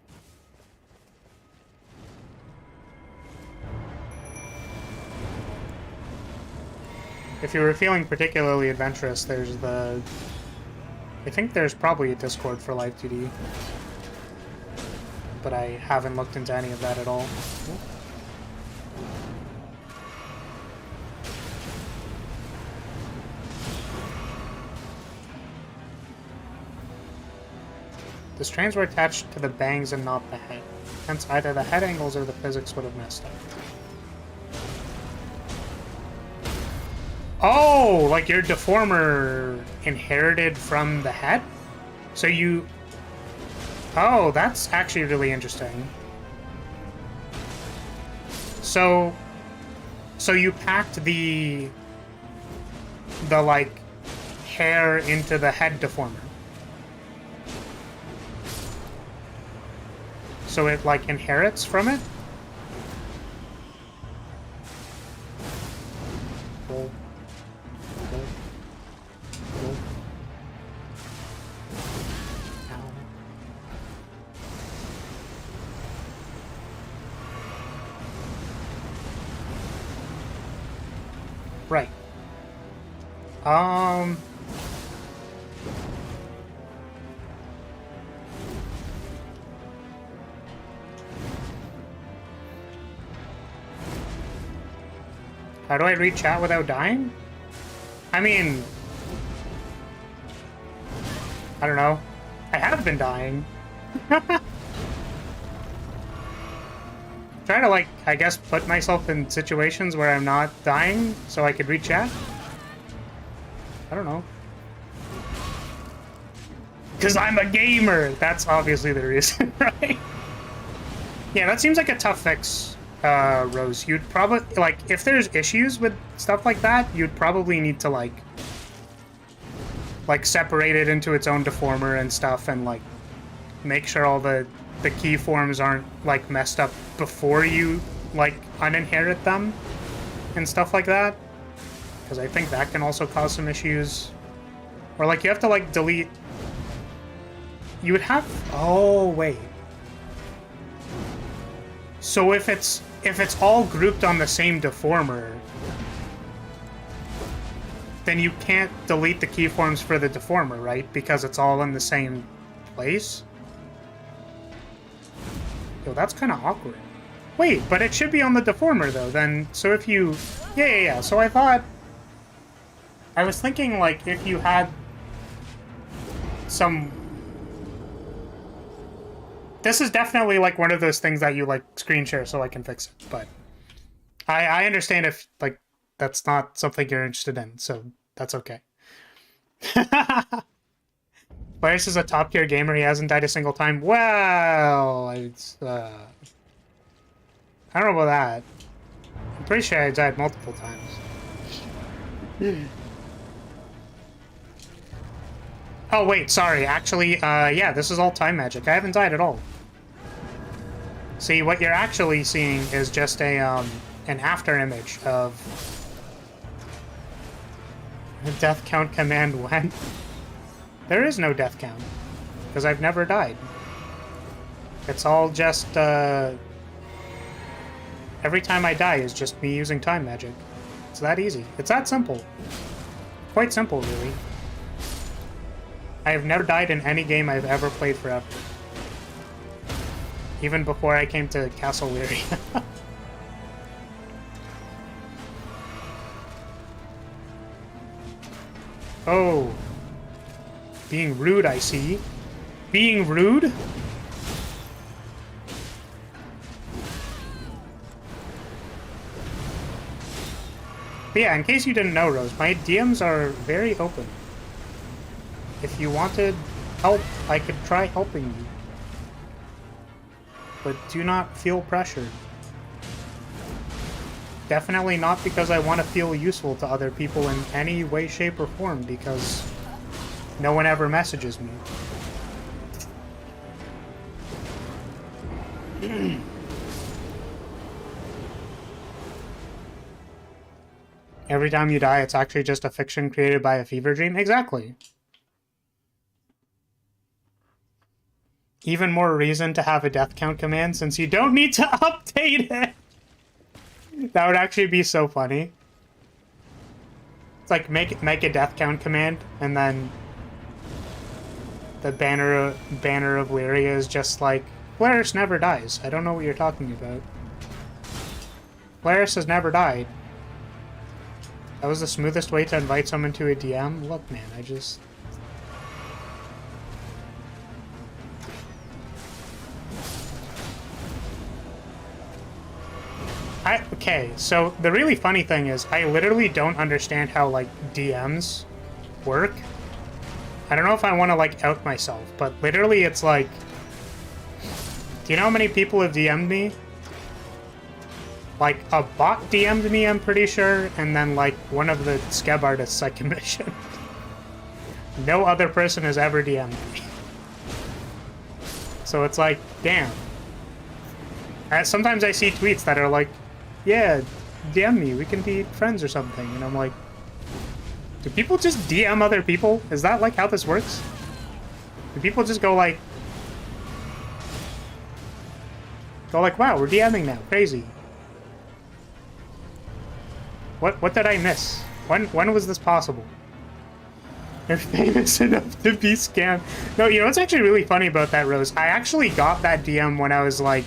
If you were feeling particularly adventurous, there's the... I think there's probably a Discord for Live 2D. But I haven't looked into any of that at all. The strands were attached to the bangs and not the head. Hence, either the head angles or the physics would have messed up. Oh, like your deformer inherited from the head? So you... Oh, that's actually really interesting. So you packed the like, hair into the head deformer. So it, like, inherits from it? Cool. Cool. Cool. Ow. Right. How do I read chat without dying? I mean... I don't know. I have been dying. Try to, like, I guess put myself in situations where I'm not dying so I could read chat? I don't know. Because I'm a gamer! That's obviously the reason, right? Yeah, that seems like a tough fix. Rose, you'd probably, like, if there's issues with stuff like that, you'd probably need to, like, separate it into its own deformer and stuff, and, like, make sure all the keyforms aren't, like, messed up before you, like, uninherit them and stuff like that. Because I think that can also cause some issues. Or, like, you have to, like, delete... You would have... Oh, wait. So if it's all grouped on the same deformer, then you can't delete the keyforms for the deformer, right? Because it's all in the same place? Yo, that's kind of awkward. Wait, but it should be on the deformer, though, then... So if you... Yeah. So I thought... I was thinking, like, if you had some... This is definitely, like, one of those things that you, like, screen share so I can fix it, but... I understand if, like, that's not something you're interested in, so that's okay. Larius is a top-tier gamer, he hasn't died a single time. Well, it's, I don't know about that. I'm pretty sure I died multiple times. Oh, wait, sorry. Actually, yeah, this is all time magic. I haven't died at all. See, what you're actually seeing is just a, an after image of death count command when? There is no death count, because I've never died. It's all just, every time I die is just me using time magic. It's that easy. It's that simple. Quite simple, really. I have never died in any game I've ever played forever. Even before I came to Castle Lyria. Oh. Being rude, I see. Being rude? But yeah, in case you didn't know, Rose, my DMs are very open. If you wanted help, I could try helping you. But do not feel pressured. Definitely not because I want to feel useful to other people in any way, shape, or form, because no one ever messages me. Every time you die, it's actually just a fiction created by a fever dream? Exactly. Even more reason to have a death count command since you don't need to update it. That would actually be so funny. It's like make a death count command, and then the banner of Lyria is just like, Polaris never dies. I don't know what you're talking about. Polaris has never died. That was the smoothest way to invite someone to a DM? Look, man, okay, so the really funny thing is, I literally don't understand how, like, DMs work. I don't know if I want to, like, out myself, but literally it's like... Do you know how many people have DM'd me? Like, a bot DM'd me, I'm pretty sure, and then, like, one of the Skeb artists I commissioned. No other person has ever DM'd me. So it's like, damn. Sometimes I see tweets that are like, yeah, DM me, we can be friends or something. And I'm like, do people just DM other people? Is that, like, how this works? Do people just go like, wow, we're DMing now, crazy. What did I miss? When was this possible? They're famous enough to be scammed. No, you know what's actually really funny about that, Rose? I actually got that DM when I was like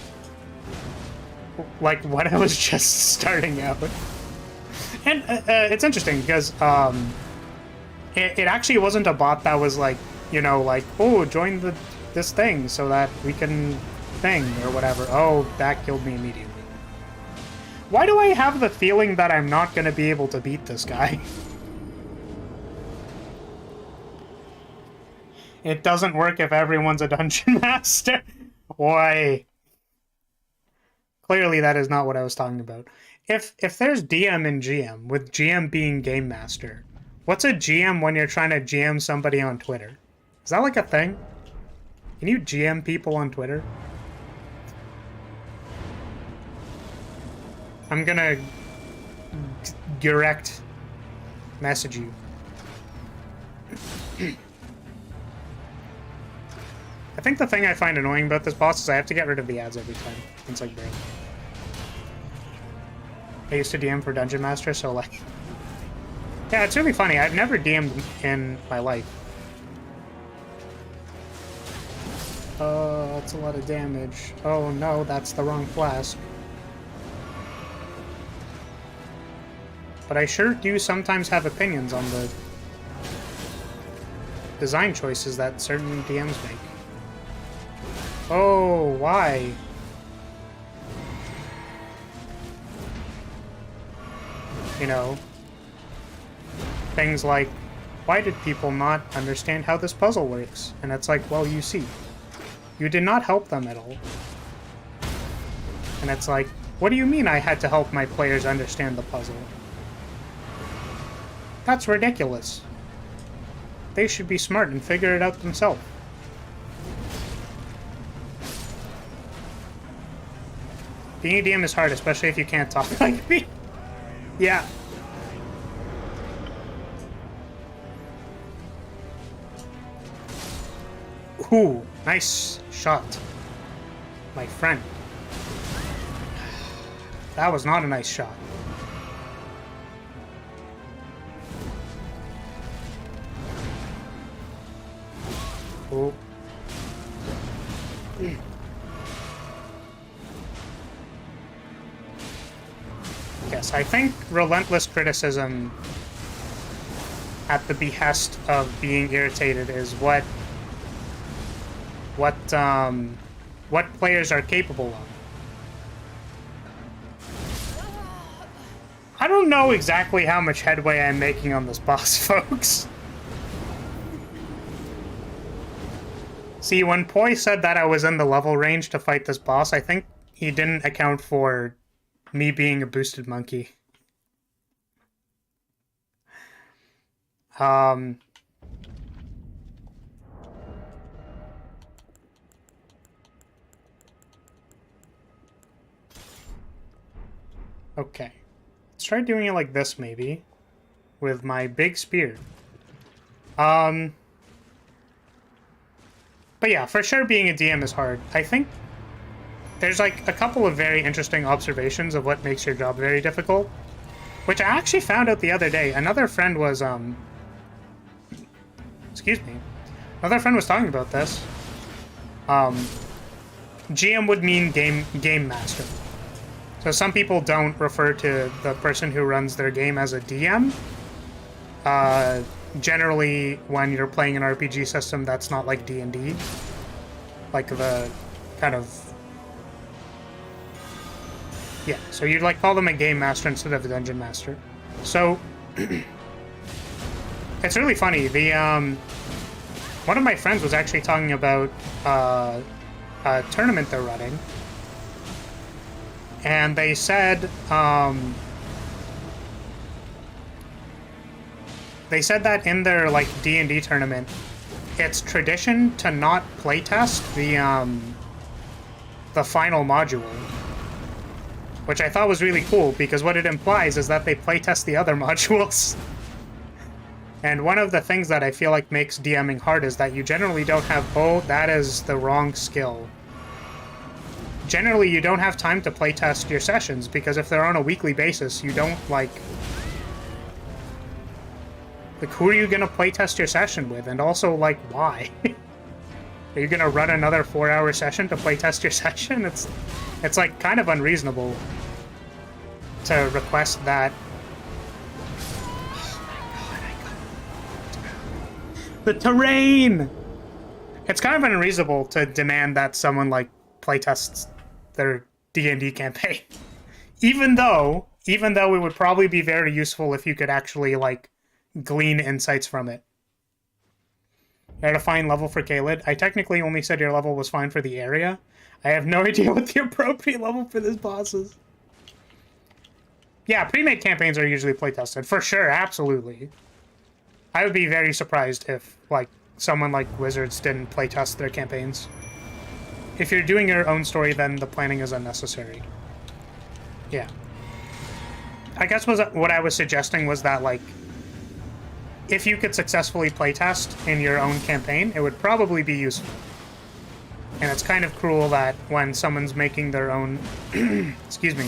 when I was just starting out. And it's interesting because it actually wasn't a bot that was like, you know, like, oh, join this thing so that we can thing or whatever. Oh, that killed me immediately. Why do I have the feeling that I'm not going to be able to beat this guy? It doesn't work if everyone's a dungeon master. Why? Clearly that is not what I was talking about. If there's DM and GM, with GM being Game Master, what's a GM when you're trying to GM somebody on Twitter? Is that like a thing? Can you GM people on Twitter? I'm gonna direct message you. I think the thing I find annoying about this boss is I have to get rid of the ads every time. It's like, bro. I used to DM for Dungeon Master, so like... Yeah, it's really funny. I've never DM'd in my life. That's a lot of damage. Oh no, that's the wrong flask. But I sure do sometimes have opinions on the design choices that certain DMs make. Oh, why? You know, things like, why did people not understand how this puzzle works? And it's like, well, you see, you did not help them at all. And it's like, what do you mean I had to help my players understand the puzzle? That's ridiculous. They should be smart and figure it out themselves. Being a DM is hard, especially if you can't talk like me. Yeah. Ooh, nice shot, my friend. That was not a nice shot. Oh. Yes, I think relentless criticism at the behest of being irritated is what players are capable of. I don't know exactly how much headway I'm making on this boss, folks. See, when Poi said that I was in the level range to fight this boss, I think he didn't account for me being a boosted monkey. Okay. Let's try doing it like this, maybe. With my big spear. But yeah, for sure being a DM is hard. I think there's like a couple of very interesting observations of what makes your job very difficult, which I actually found out the other day. Another friend was, excuse me. Another friend was talking about this. GM would mean game master. So some people don't refer to the person who runs their game as a DM. Generally, when you're playing an RPG system that's not like D&D, like the kind of... Yeah, so you'd like call them a game master instead of a dungeon master. So, it's really funny. The, one of my friends was actually talking about a tournament they're running. And they said, that in their, like, D&D tournament, it's tradition to not playtest the final module. Which I thought was really cool, because what it implies is that they playtest the other modules. And one of the things that I feel like makes DMing hard is that you generally don't have, oh, that is the wrong skill. Generally, you don't have time to playtest your sessions, because if they're on a weekly basis, you don't, like, who are you gonna playtest your session with? And also, like, why? Are you gonna run another 4-hour session to playtest your session? It's like, kind of unreasonable to request that. Oh my god, the terrain! It's kind of unreasonable to demand that someone, like, playtests their D&D campaign. Even though it would probably be very useful if you could actually, like, glean insights from it. You're at a fine level for Caelid. I technically only said your level was fine for the area. I have no idea what the appropriate level for this boss is. Yeah, pre-made campaigns are usually playtested. For sure, absolutely. I would be very surprised if, like, someone like Wizards didn't playtest their campaigns. If you're doing your own story, then the planning is unnecessary. Yeah. I guess what I was suggesting was that, like, if you could successfully playtest in your own campaign, it would probably be useful. And it's kind of cruel that when someone's making their own... excuse me.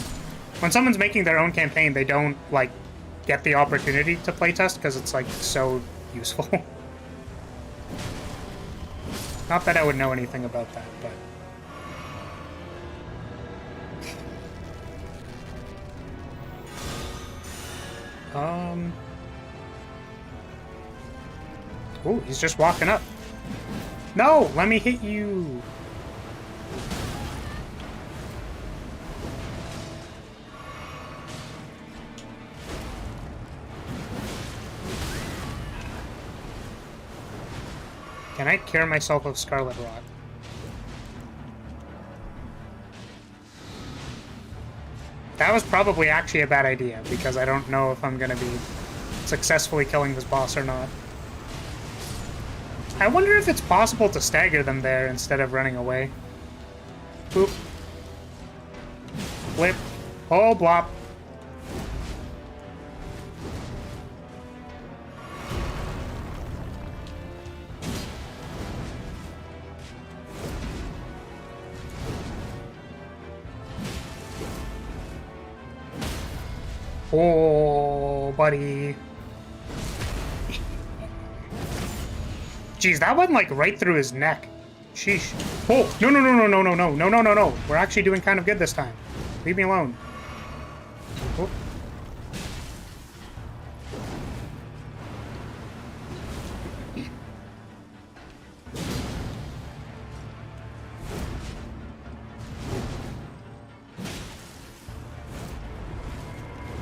When someone's making their own campaign, they don't, like, get the opportunity to playtest because it's, like, so useful. Not that I would know anything about that, but... Oh, he's just walking up. No, let me hit you. Can I cure myself of Scarlet Rot? That was probably actually a bad idea, because I don't know if I'm gonna be successfully killing this boss or not. I wonder if it's possible to stagger them there instead of running away. Boop. Flip. Oh, blop. Oh, buddy. Jeez, that went like right through his neck. Sheesh. Oh, no, no, no, no, no, no, no, no, no, no, no. We're actually doing kind of good this time. Leave me alone. Oh.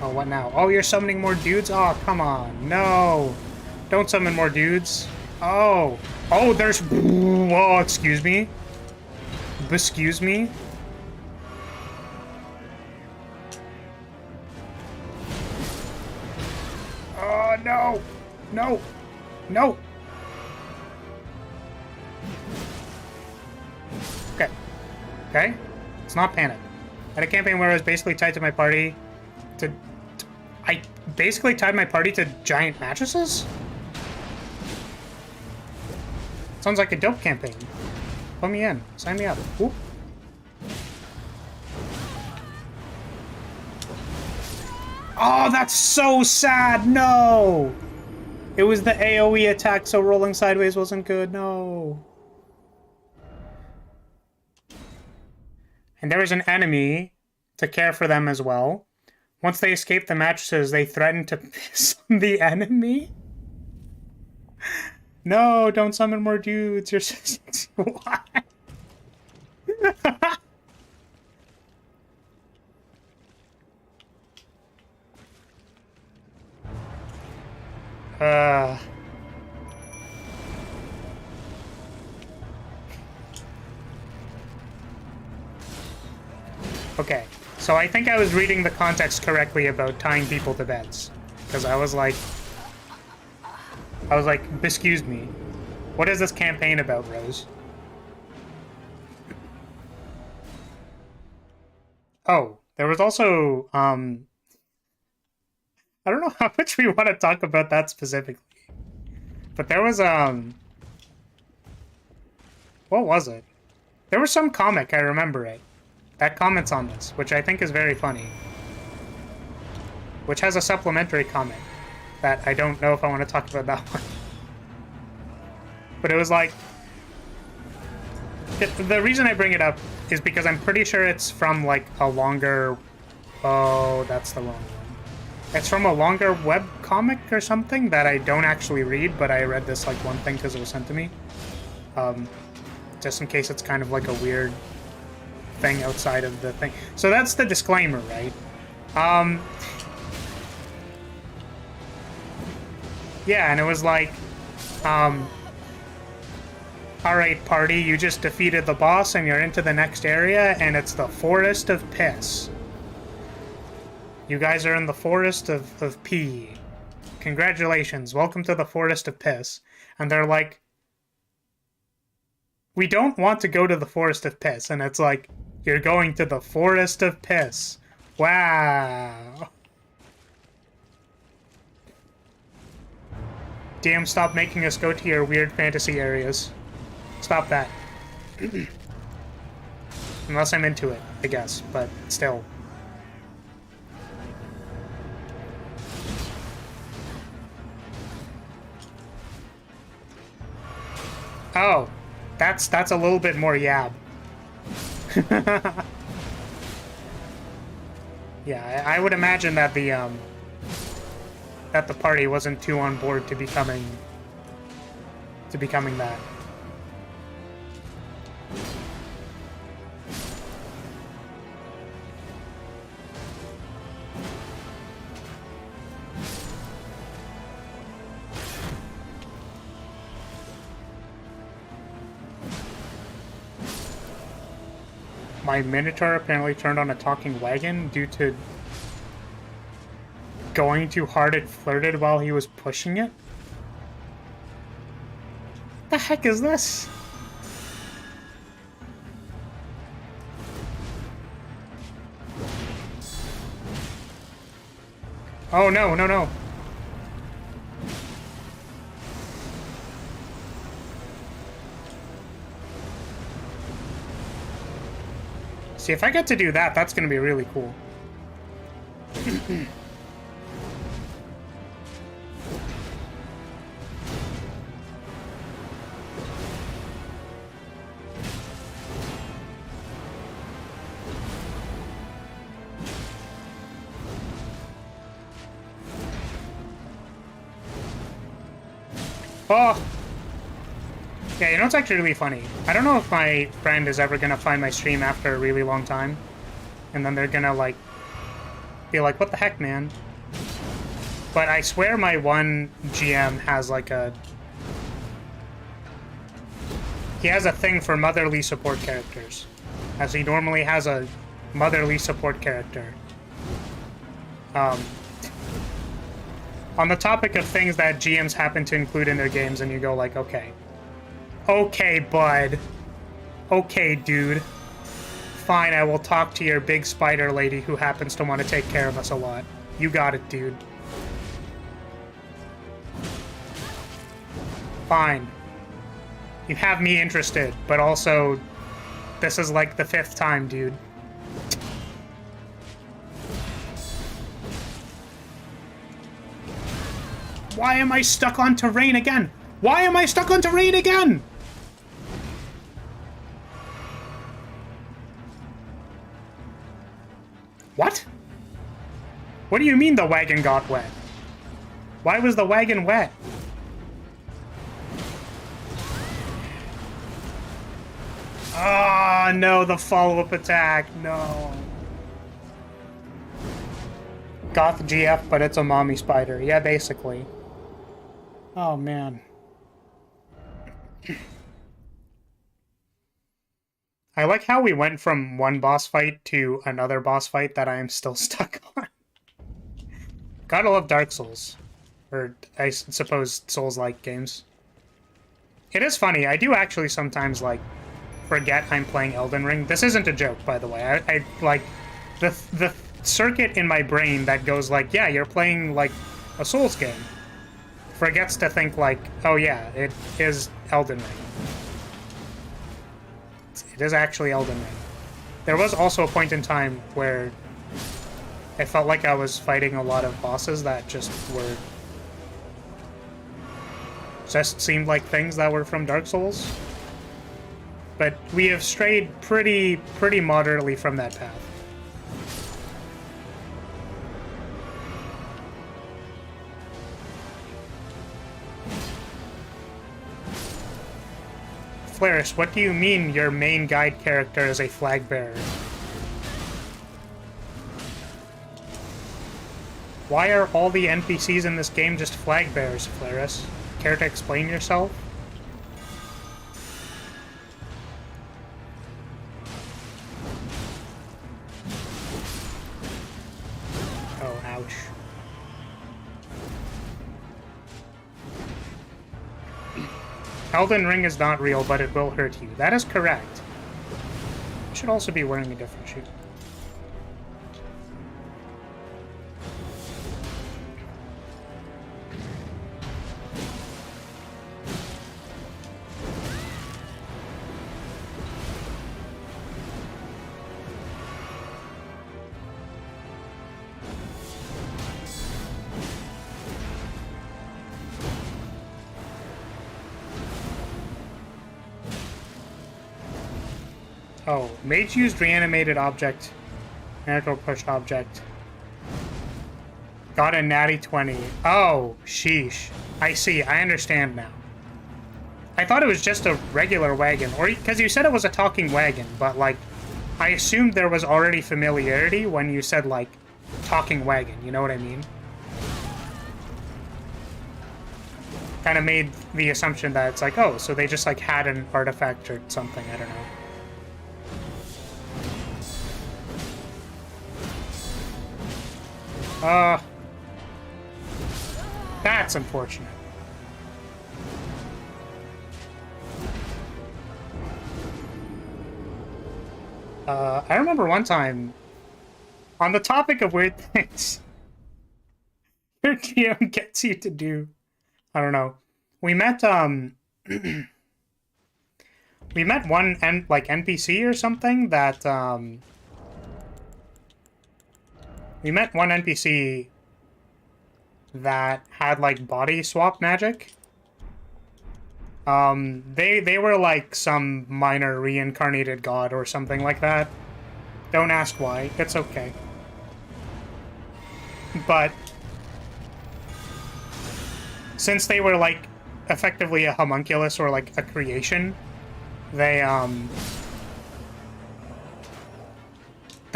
Oh, what now? Oh, you're summoning more dudes? Oh, come on. No. Don't summon more dudes. Oh. Oh, there's... Whoa, excuse me? Excuse me? Oh, no. No. No. Okay. Okay. It's not panic. I had a campaign where I was basically tied to my party to... I basically tied my party to giant mattresses? Sounds like a dope campaign. Put me in. Sign me up. Ooh. Oh, that's so sad. No. It was the AoE attack, so rolling sideways wasn't good. No. And there was an enemy to care for them as well. Once they escaped the mattresses, they threatened to piss on the enemy. No, don't summon more dudes. You're so... Why? Okay, so I think I was reading the context correctly about tying people to beds. Because I was like, excuse me. What is this campaign about, Rose? Oh, there was also, I don't know how much we want to talk about that specifically. But there was, what was it? There was some comic, I remember it, that comments on this, which I think is very funny. Which has a supplementary comic that I don't know if I want to talk about that one. But it was like... The reason I bring it up is because I'm pretty sure it's from, like, a longer... Oh, that's the wrong one. It's from a longer web comic or something that I don't actually read, but I read this, like, one thing because it was sent to me. Just in case it's kind of like a weird thing outside of the thing. So that's the disclaimer, right? Yeah, and it was like, alright, party, you just defeated the boss and you're into the next area, and it's the Forest of Piss. You guys are in the Forest of Pee. Congratulations, welcome to the Forest of Piss. And they're like, we don't want to go to the Forest of Piss. And it's like, you're going to the Forest of Piss. Wow. DM, stop making us go to your weird fantasy areas. Stop that. Unless I'm into it, I guess, but still. Oh, that's a little bit more yab. Yeah, I would imagine that the party wasn't too on board to becoming that. My Minotaur apparently turned on a talking wagon due to going too hard it flirted while he was pushing it? The heck is this? Oh no, no, no. See, if I get to do that, that's gonna be really cool. Oh! Yeah, you know what's actually really funny? I don't know if my friend is ever gonna find my stream after a really long time. And then they're gonna, like, be like, what the heck, man? But I swear my one GM has, like, a... He has a thing for motherly support characters. As he normally has a motherly support character. On the topic of things that GMs happen to include in their games, and you go like, okay. Okay, bud. Okay, dude. Fine, I will talk to your big spider lady who happens to want to take care of us a lot. You got it, dude. Fine. You have me interested, but also, this is like the 5th time, dude. Why am I stuck on terrain again? Why am I stuck on terrain again? What? What do you mean the wagon got wet? Why was the wagon wet? Ah, no, the follow-up attack, no. Goth GF, but it's a mommy spider. Yeah, basically. Oh, man. I like how we went from one boss fight to another boss fight that I am still stuck on. Gotta love Dark Souls. Or, I suppose, Souls-like games. It is funny, I do actually sometimes, like, forget I'm playing Elden Ring. This isn't a joke, by the way. I like, the circuit in my brain that goes like, yeah, you're playing, like, a Souls game. Forgets to think, like, oh yeah, it is Elden Ring. It is actually Elden Ring. There was also a point in time where I felt like I was fighting a lot of bosses that just seemed like things that were from Dark Souls. But we have strayed pretty moderately from that path. Flaris, what do you mean your main guide character is a flag bearer? Why are all the NPCs in this game just flag bearers, Flaris? Care to explain yourself? Oh, ouch. Elden Ring is not real, but it will hurt you. That is correct. You should also be wearing a different shoe. Oh, mage used reanimated object. Miracle pushed object. Got a natty 20. Oh, sheesh. I see, I understand now. I thought it was just a regular wagon, or because you said it was a talking wagon, but like, I assumed there was already familiarity when you said like, talking wagon, you know what I mean? Kind of made the assumption that it's like, oh, so they just like had an artifact or something, I don't know. That's unfortunate. I remember one time, on the topic of weird things, your GM gets you to do, I don't know. We met, we met one, NPC or something that, we met one NPC that had, like, body swap magic. They were, like, some minor reincarnated god or something like that. Don't ask why. It's okay. But since they were, like, effectively a homunculus or like a creation. They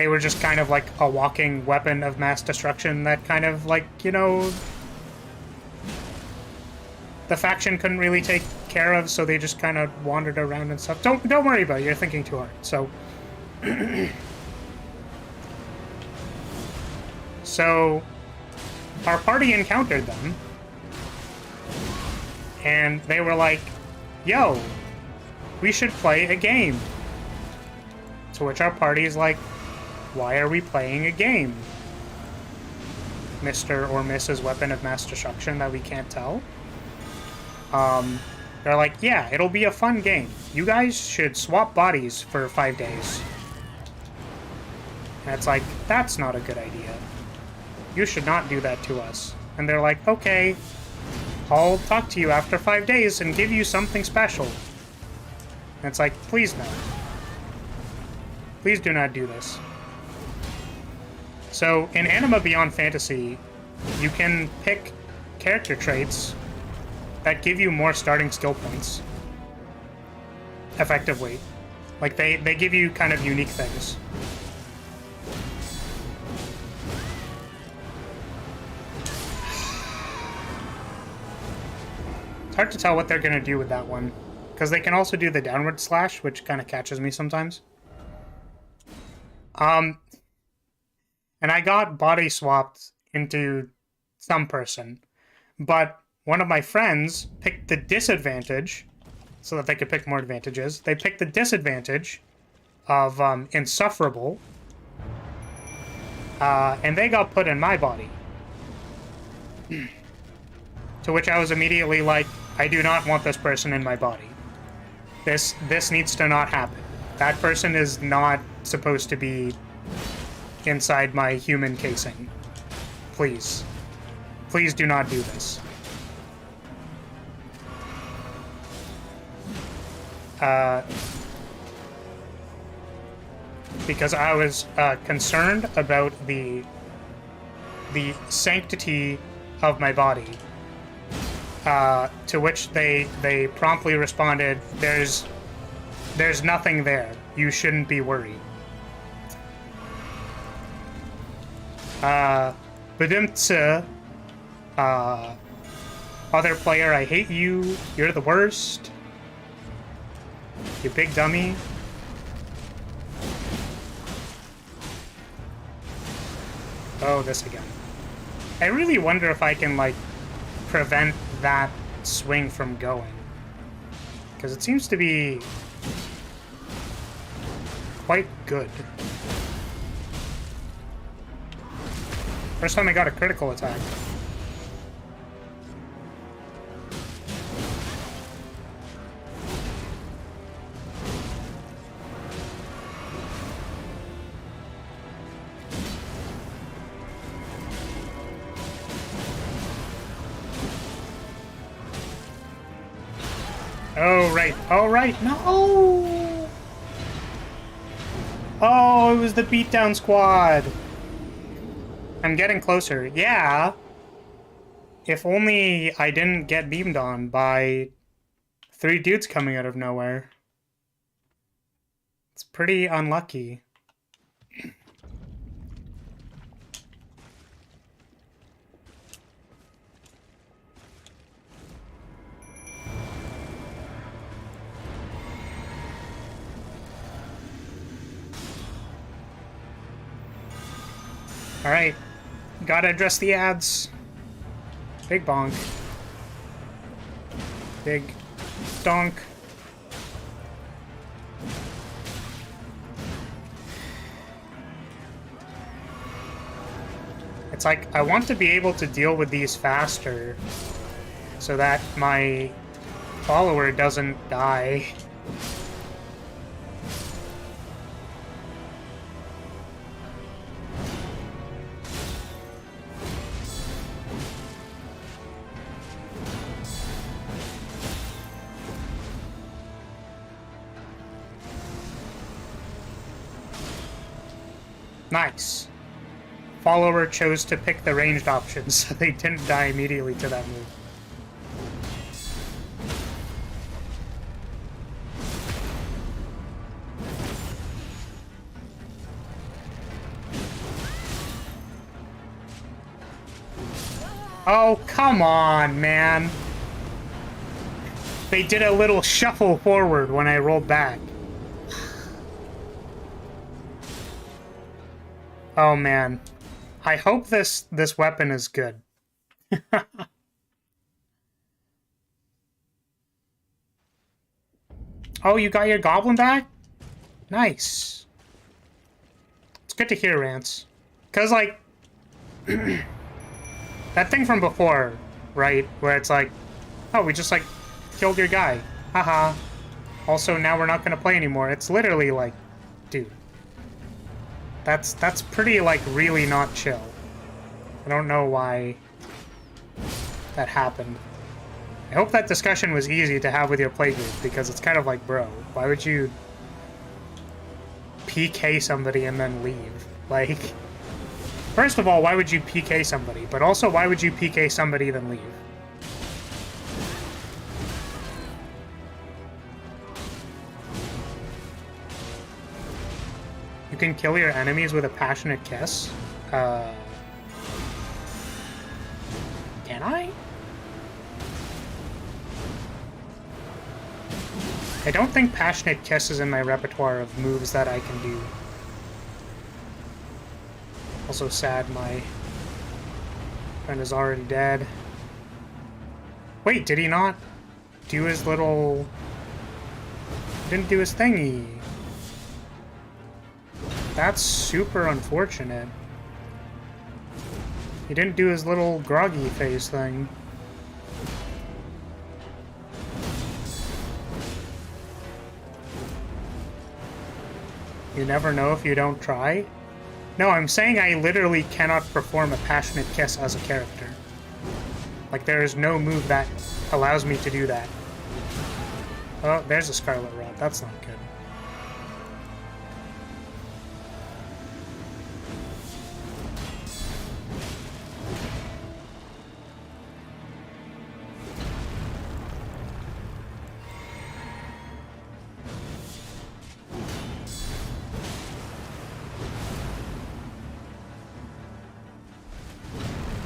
were just kind of like a walking weapon of mass destruction that kind of like, you know, the faction couldn't really take care of, so they just kind of wandered around and stuff. Don't worry about it, you're thinking too hard. So so our party encountered them, and they were like, yo, we should play a game. To which our party is like, why are we playing a game? Mr. or Mrs. Weapon of Mass Destruction that we can't tell. They're like, yeah, it'll be a fun game. You guys should swap bodies for 5 days. And it's like, that's not a good idea. You should not do that to us. And they're like, okay, I'll talk to you after 5 days and give you something special. And it's like, please no. Please do not do this. So, in Anima Beyond Fantasy, you can pick character traits that give you more starting skill points. Effectively. Like, they give you kind of unique things. It's hard to tell what they're going to do with that one. Because they can also do the downward slash, which kind of catches me sometimes. And I got body swapped into some person. But one of my friends picked the disadvantage, so that they could pick more advantages. They picked the disadvantage of insufferable. And they got put in my body. To which I was immediately like, I do not want this person in my body. This needs to not happen. That person is not supposed to be inside my human casing. Please. Please do not do this. Because I was concerned about the sanctity of my body. To which they promptly responded, there's nothing there. You shouldn't be worried. Badimtsa, other player, I hate you. You're the worst. You big dummy. Oh, this again. I really wonder if I can, like, prevent that swing from going. Because it seems to be quite good. First time I got a critical attack. Oh, right. No! Oh, it was the beatdown squad. I'm getting closer. Yeah. If only I didn't get beamed on by 3 dudes coming out of nowhere. It's pretty unlucky. Alright. Gotta address the ads. Big bonk. Big donk. It's like, I want to be able to deal with these faster so that my follower doesn't die. Nice. Follower chose to pick the ranged options, so they didn't die immediately to that move. Oh, come on, man. They did a little shuffle forward when I rolled back. Oh, man. I hope this weapon is good. Oh, you got your goblin back? Nice. It's good to hear, Rance. Because, like, that thing from before, right? Where it's like, oh, we just, like, killed your guy. Haha. Also, now we're not going to play anymore. It's literally like, dude. That's pretty, like, really not chill. I don't know why that happened. I hope that discussion was easy to have with your playgroup, because it's kind of like, bro, why would you PK somebody and then leave? Like, first of all, why would you PK somebody? But also, why would you PK somebody then leave? You can kill your enemies with a passionate kiss? Can I? I don't think Passionate Kiss is in my repertoire of moves that I can do. Also sad my friend is already dead. Wait, did he not do his little... He didn't do his thingy. That's super unfortunate. He didn't do his little groggy face thing. You never know if you don't try? No, I'm saying I literally cannot perform a Passionate Kiss as a character. Like, there is no move that allows me to do that. Oh, there's a Scarlet Rod. That's not good.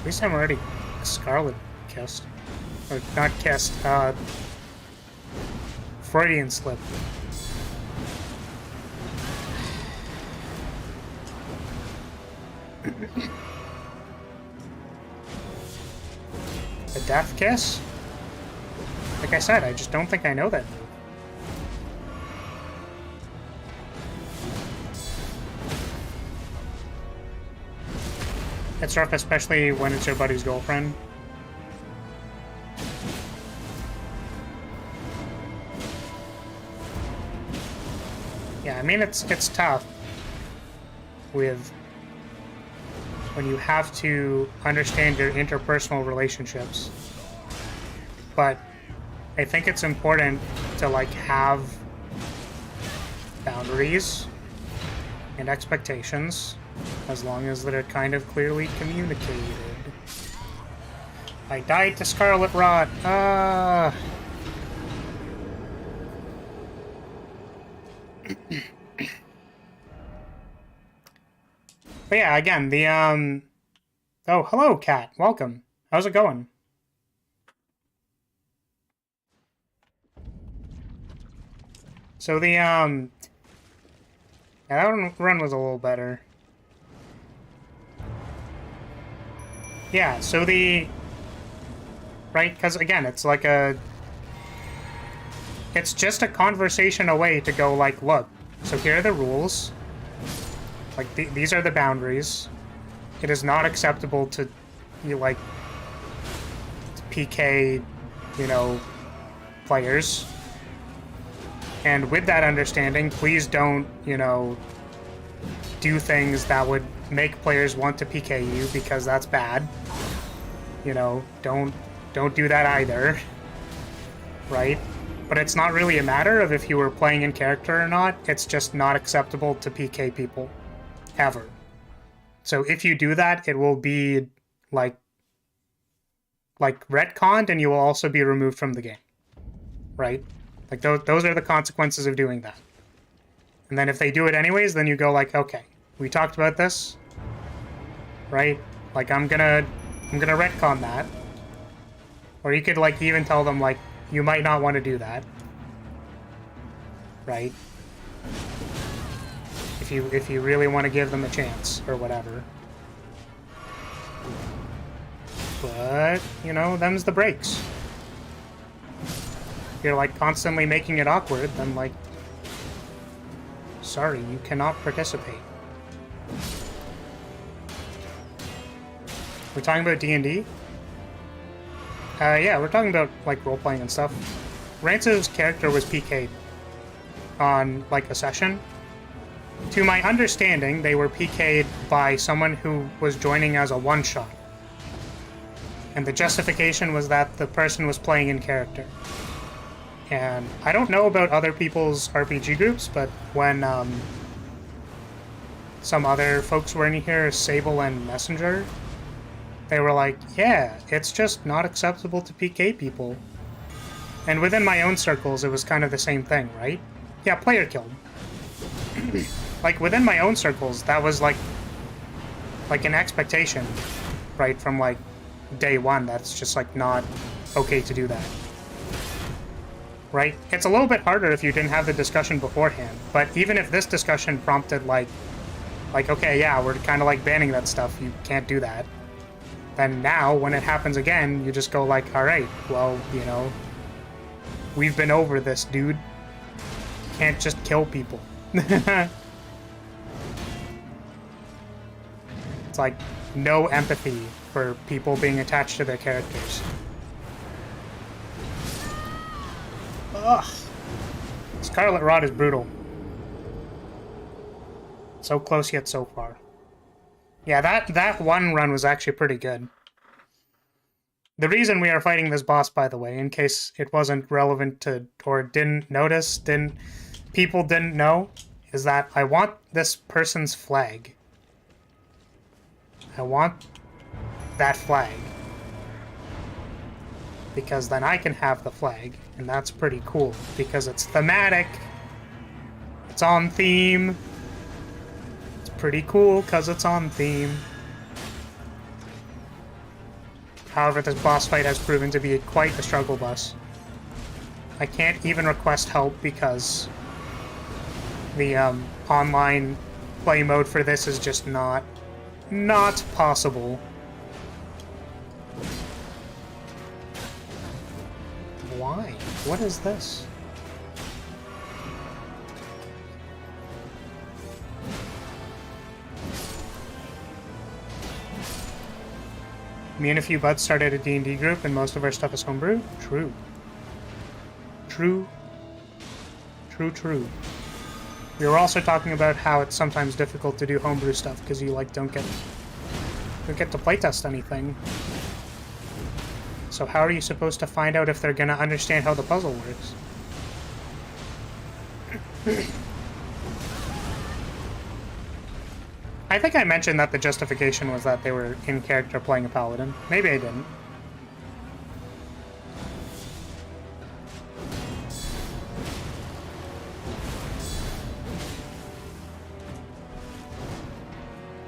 At least I'm already Scarlet kissed. Or not kissed, Freudian slip. A death kiss? Like I said, I just don't think I know that move. It's rough, especially when it's your buddy's girlfriend. Yeah, I mean, it's tough with when you have to understand your interpersonal relationships. But I think it's important to, like, have boundaries and expectations, as long as they're kind of clearly communicated. I died to Scarlet Rot. But yeah, again, the oh, hello, Cat. Welcome. How's it going? So the yeah, that run was a little better. Yeah, so right, because again, it's like it's just a conversation away to go like, look, so here are the rules. Like, these are the boundaries. It is not acceptable to, like, PK, players. And with that understanding, please don't, do things that would make players want to PK you, because that's bad. Don't do that either. Right? But it's not really a matter of if you were playing in character or not. It's just not acceptable to PK people. Ever. So if you do that, it will be, like retconned, and you will also be removed from the game. Right? Like, those are the consequences of doing that. And then if they do it anyways, then you go like, okay, we talked about this, right? Like, I'm gonna I'm gonna retcon that. Or you could, like, even tell them, like, you might not want to do that. Right? If you really want to give them a chance, or whatever. But, you know, them's the breaks. If you're, like, constantly making it awkward, then, like, sorry, you cannot participate. We're talking about D&D? Yeah, we're talking about, like, role-playing and stuff. Rance's character was PK'd on, like, a session. To my understanding, they were PK'd by someone who was joining as a one-shot. And the justification was that the person was playing in character. And I don't know about other people's RPG groups, but when some other folks were in here, Sable and Messenger, they were like, yeah, it's just not acceptable to PK people. And within my own circles, it was kind of the same thing, right? Yeah, player killed. Like, within my own circles, that was like an expectation, right, from, like, day one. That's just, like, not okay to do that. Right? It's a little bit harder if you didn't have the discussion beforehand, but even if this discussion prompted, like, okay, yeah, we're kind of, like, banning that stuff, you can't do that, then now, when it happens again, you just go, like, alright, well, you know, we've been over this, dude. You can't just kill people. It's like, no empathy for people being attached to their characters. Ugh. Scarlet Rot is brutal. So close yet so far. Yeah, that one run was actually pretty good. The reason we are fighting this boss, by the way, in case it wasn't relevant to, or people didn't know, is that I want this person's flag. I want that flag. Because then I can have the flag, and that's pretty cool, because it's thematic. It's on theme. It's pretty cool, because it's on theme. However, this boss fight has proven to be quite a struggle bus. I can't even request help because the online play mode for this is just not possible. Why? What is this? Me and a few buds started a D&D group, and most of our stuff is homebrew? True. True. True, true. We were also talking about how it's sometimes difficult to do homebrew stuff, because you, like, don't get to playtest anything. So how are you supposed to find out if they're gonna understand how the puzzle works? I think I mentioned that the justification was that they were in character playing a paladin. Maybe I didn't.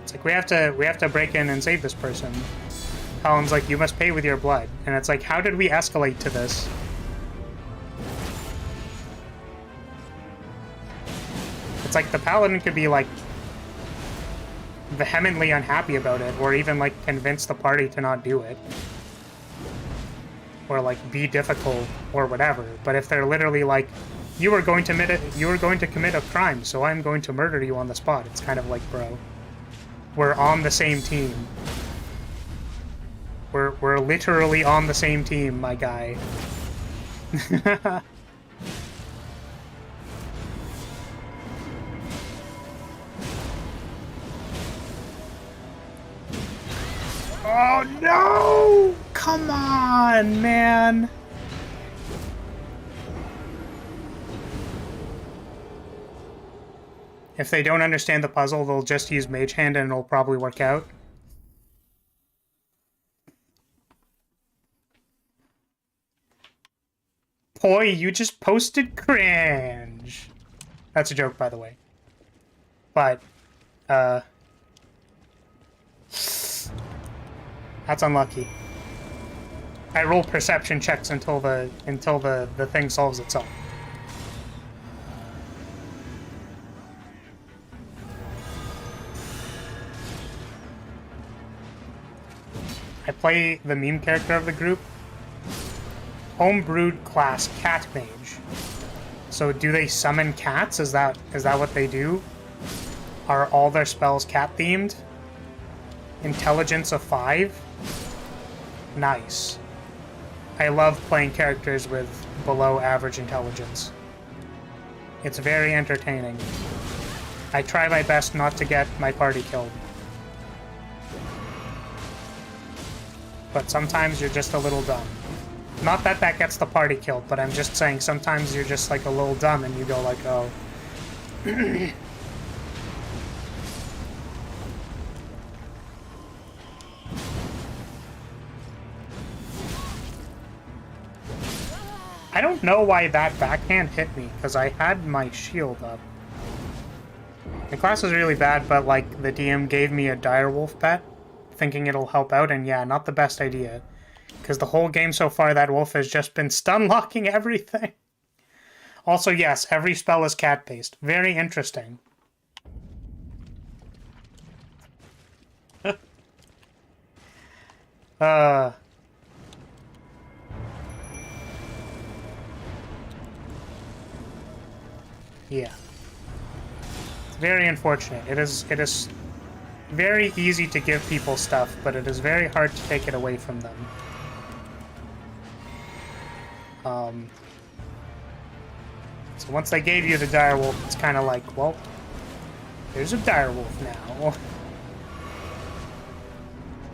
It's like we have to break in and save this person. Colin's like, you must pay with your blood. And it's like, how did we escalate to this? It's like the paladin could be like vehemently unhappy about it, or even like convince the party to not do it, or like be difficult or whatever. But if they're literally like, you are going to commit a crime, so I'm going to murder you on the spot, it's kind of like, bro, we're on the same team. We're literally on the same team, my guy. Oh no! Come on, man! If they don't understand the puzzle, they'll just use Mage Hand and it'll probably work out. Boy, you just posted cringe. That's a joke, by the way. But, That's unlucky. I roll perception checks until the thing solves itself. I play the meme character of the group. Homebrewed class cat mage. So do they summon cats? Is that what they do? Are all their spells cat themed? Intelligence of 5? Nice. I love playing characters with below average intelligence. It's very entertaining. I try my best not to get my party killed. But sometimes you're just a little dumb. Not that that gets the party killed, but I'm just saying sometimes you're just like a little dumb and you go like, oh. I don't know why that backhand hit me, because I had my shield up. The class is really bad, but like the DM gave me a direwolf pet, thinking it'll help out, and yeah, not the best idea. Because the whole game so far, that wolf has just been stun locking everything. Also, yes, every spell is cat-based. Very interesting. Yeah. It's very unfortunate. It is very easy to give people stuff, but it is very hard to take it away from them. So once they gave you the direwolf, it's kind of like, well, there's a direwolf now.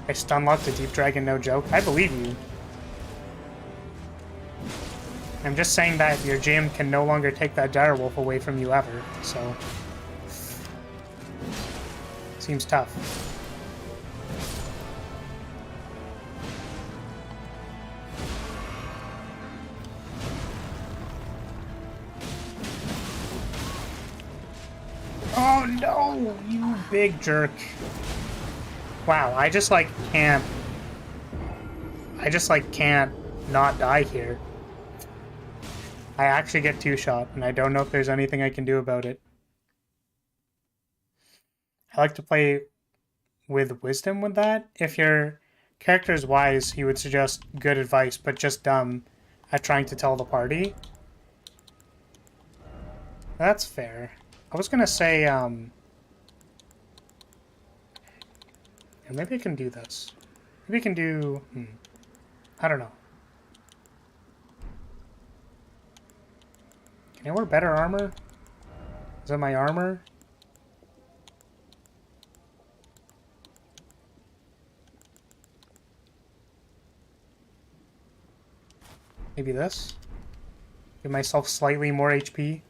I stunlocked a deep dragon, no joke. I believe you. I'm just saying that your GM can no longer take that direwolf away from you ever, so... Seems tough. Oh no, you big jerk. Wow, I just like can't not die here. I actually get two-shot, and I don't know if there's anything I can do about it. I like to play with wisdom with that. If your character is wise, he would suggest good advice, but just dumb at trying to tell the party. That's fair. I was gonna say, yeah, maybe I can do this. Maybe I can do, I don't know. Can I wear better armor? Is that my armor? Maybe this? Give myself slightly more HP.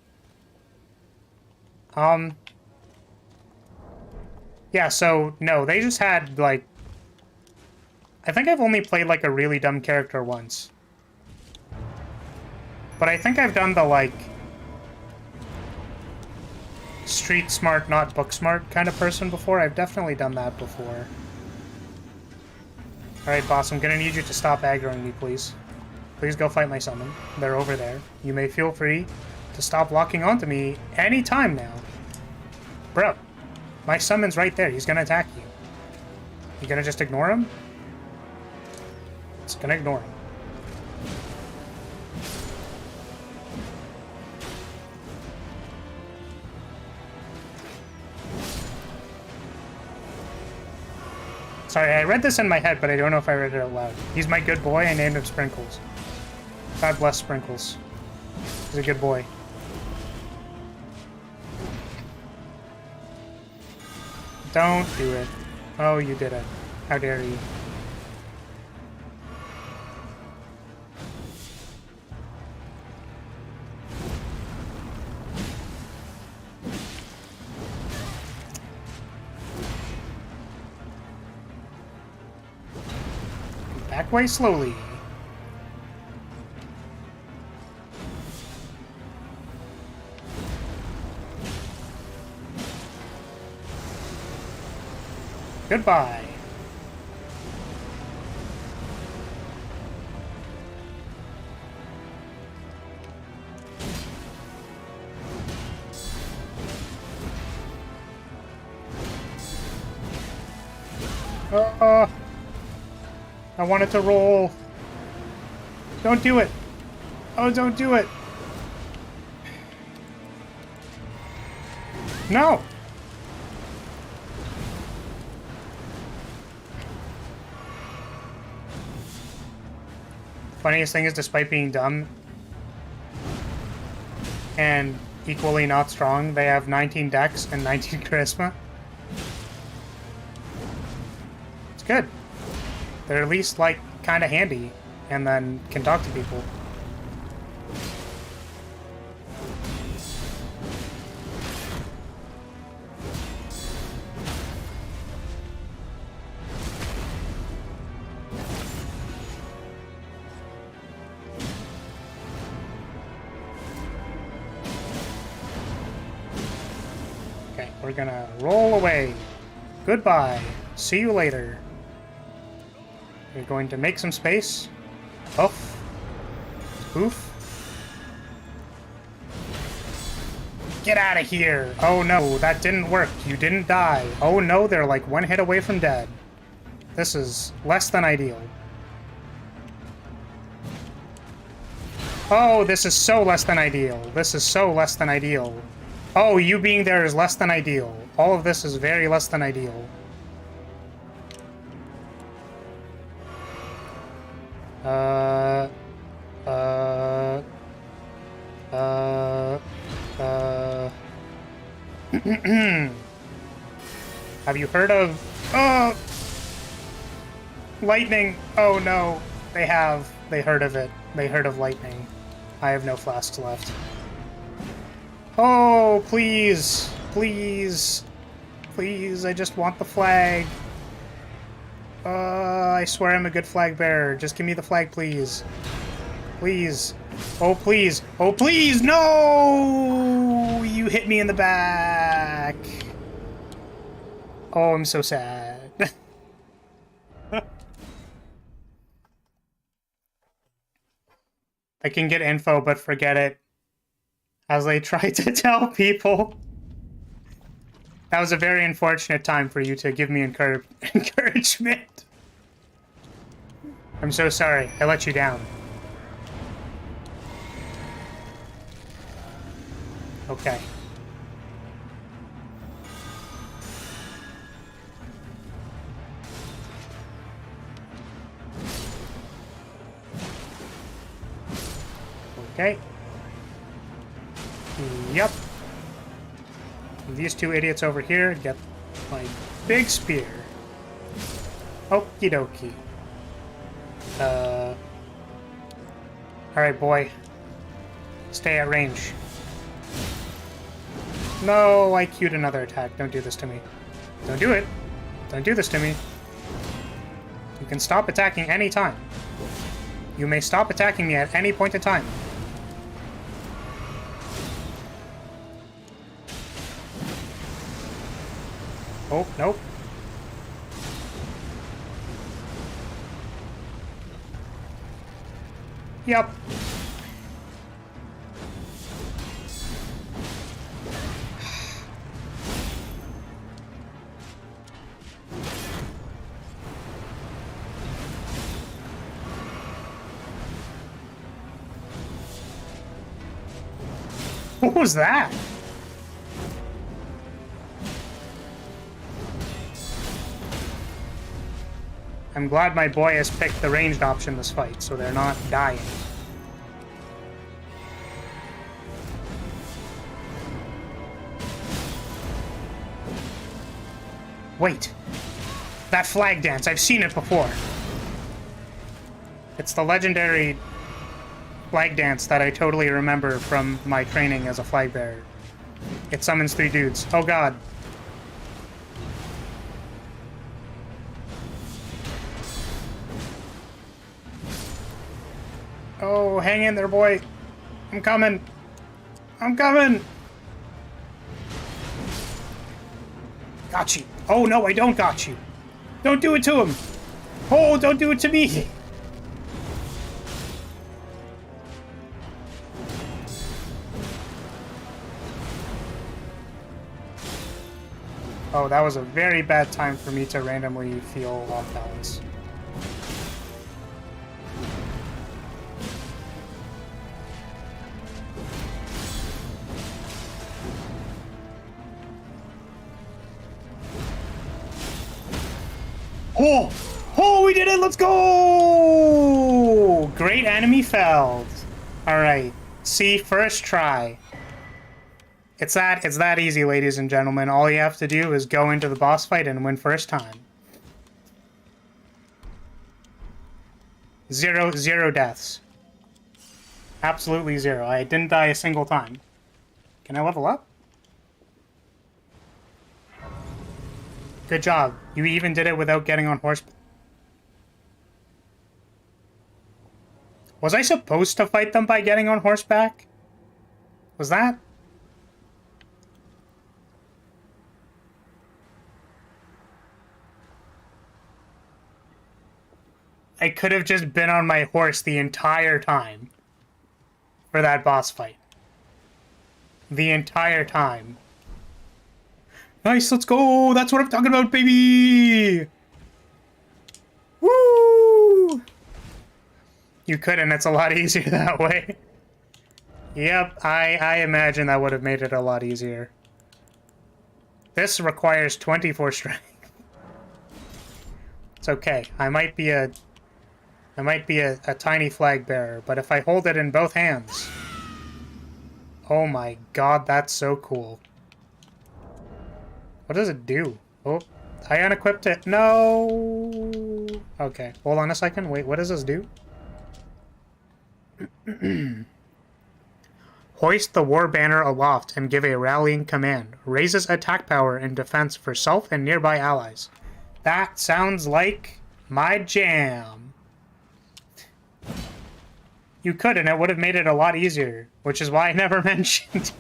Yeah, so, no, they just had, like... I think I've only played, like, a really dumb character once. But I think I've done the, like... street smart, not book smart kind of person before. I've definitely done that before. Alright, boss, I'm gonna need you to stop aggroing me, please. Please go fight my summon. They're over there. You may feel free to stop locking onto me any time now. Bro, my summon's right there. He's gonna attack you. You gonna just ignore him? It's gonna ignore him. Sorry, I read this in my head, but I don't know if I read it out loud. He's my good boy. I named him Sprinkles. God bless Sprinkles. He's a good boy. Don't do it. Oh, you did it. How dare you. Back way slowly. Goodbye. I wanted to roll. Don't do it. Oh, don't do it. No. Funniest thing is, despite being dumb and equally not strong, they have 19 dex and 19 charisma. It's good. They're at least, like, kind of handy, and then can talk to people. Okay, we're gonna roll away. Goodbye. See you later. We're going to make some space. Puff. Poof. Get out of here! Oh no, that didn't work. You didn't die. Oh no, they're like one hit away from dead. This is less than ideal. Oh, this is so less than ideal. This is so less than ideal. Oh, you being there is less than ideal. All of this is very less than ideal. Have you heard of... lightning! Oh no, they have. They heard of it. They heard of lightning. I have no flasks left. Oh, please! Please! Please, I just want the flag. I swear I'm a good flag bearer. Just give me the flag, please. Please. Oh, please. Oh, please! No! You hit me in the back. Oh, I'm so sad. I can get info, but forget it. As I try to tell people. That was a very unfortunate time for you to give me encouragement. I'm so sorry. I let you down. Okay. Okay. Yep. These two idiots over here get my big spear. Okie dokie. Alright, boy. Stay at range. No, I queued another attack. Don't do this to me. Don't do it. Don't do this to me. You can stop attacking any time. You may stop attacking me at any point in time. Oh, nope. Yep. What was that? I'm glad my boy has picked the ranged option this fight, so they're not dying. Wait. That flag dance, I've seen it before. It's the legendary flag dance that I totally remember from my training as a flag bearer. It summons 3 dudes. Oh god. Oh, hang in there, boy. I'm coming. I'm coming. Got you. Oh, no, I don't got you. Don't do it to him. Oh, don't do it to me. Oh, that was a very bad time for me to randomly feel off balance. Oh! Oh, we did it! Let's go! Great enemy felled. Alright. See, first try. It's that easy, ladies and gentlemen. All you have to do is go into the boss fight and win first time. Zero deaths. Absolutely zero. I didn't die a single time. Can I level up? Good job. You even did it without getting on horseback. Was I supposed to fight them by getting on horseback? Was that? I could have just been on my horse the entire time for that boss fight. The entire time. Nice, let's go! That's what I'm talking about, baby! Woo! You couldn't, it's a lot easier that way. Yep, I imagine that would have made it a lot easier. This requires 24 strength. It's okay. I might be a tiny flag bearer, but if I hold it in both hands... Oh my god, that's so cool. What does it do? Oh, I unequipped it. No! Okay, hold on a second. Wait, what does this do? Hoist the war banner aloft and give a rallying command. Raises attack power and defense for self and nearby allies. That sounds like my jam. You could, and it would have made it a lot easier, which is why I never mentioned.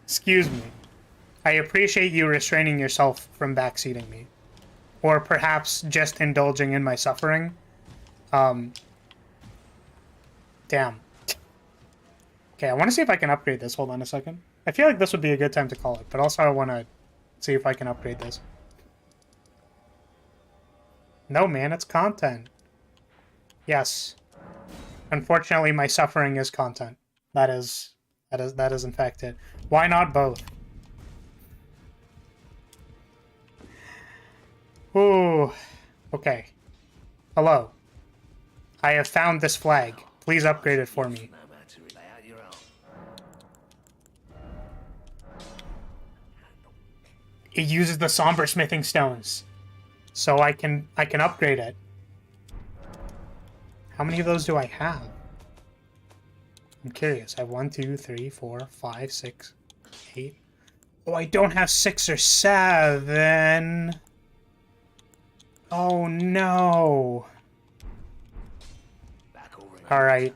Excuse me. I appreciate you restraining yourself from backseating me. Or perhaps just indulging in my suffering. Damn. Okay, I want to see if I can upgrade this. Hold on a second. I feel like this would be a good time to call it, but also I want to see if I can upgrade this. No, man, it's content. Yes. Unfortunately, my suffering is content. That is in fact it. Why not both? Ooh. Okay. Hello. I have found this flag. Please upgrade it for me. It uses the somber smithing stones. So I can upgrade it. How many of those do I have? I'm curious. I have 1, 2, 3, 4, 5, 6, 8. Oh, I don't have 6 or 7. Oh no. Alright.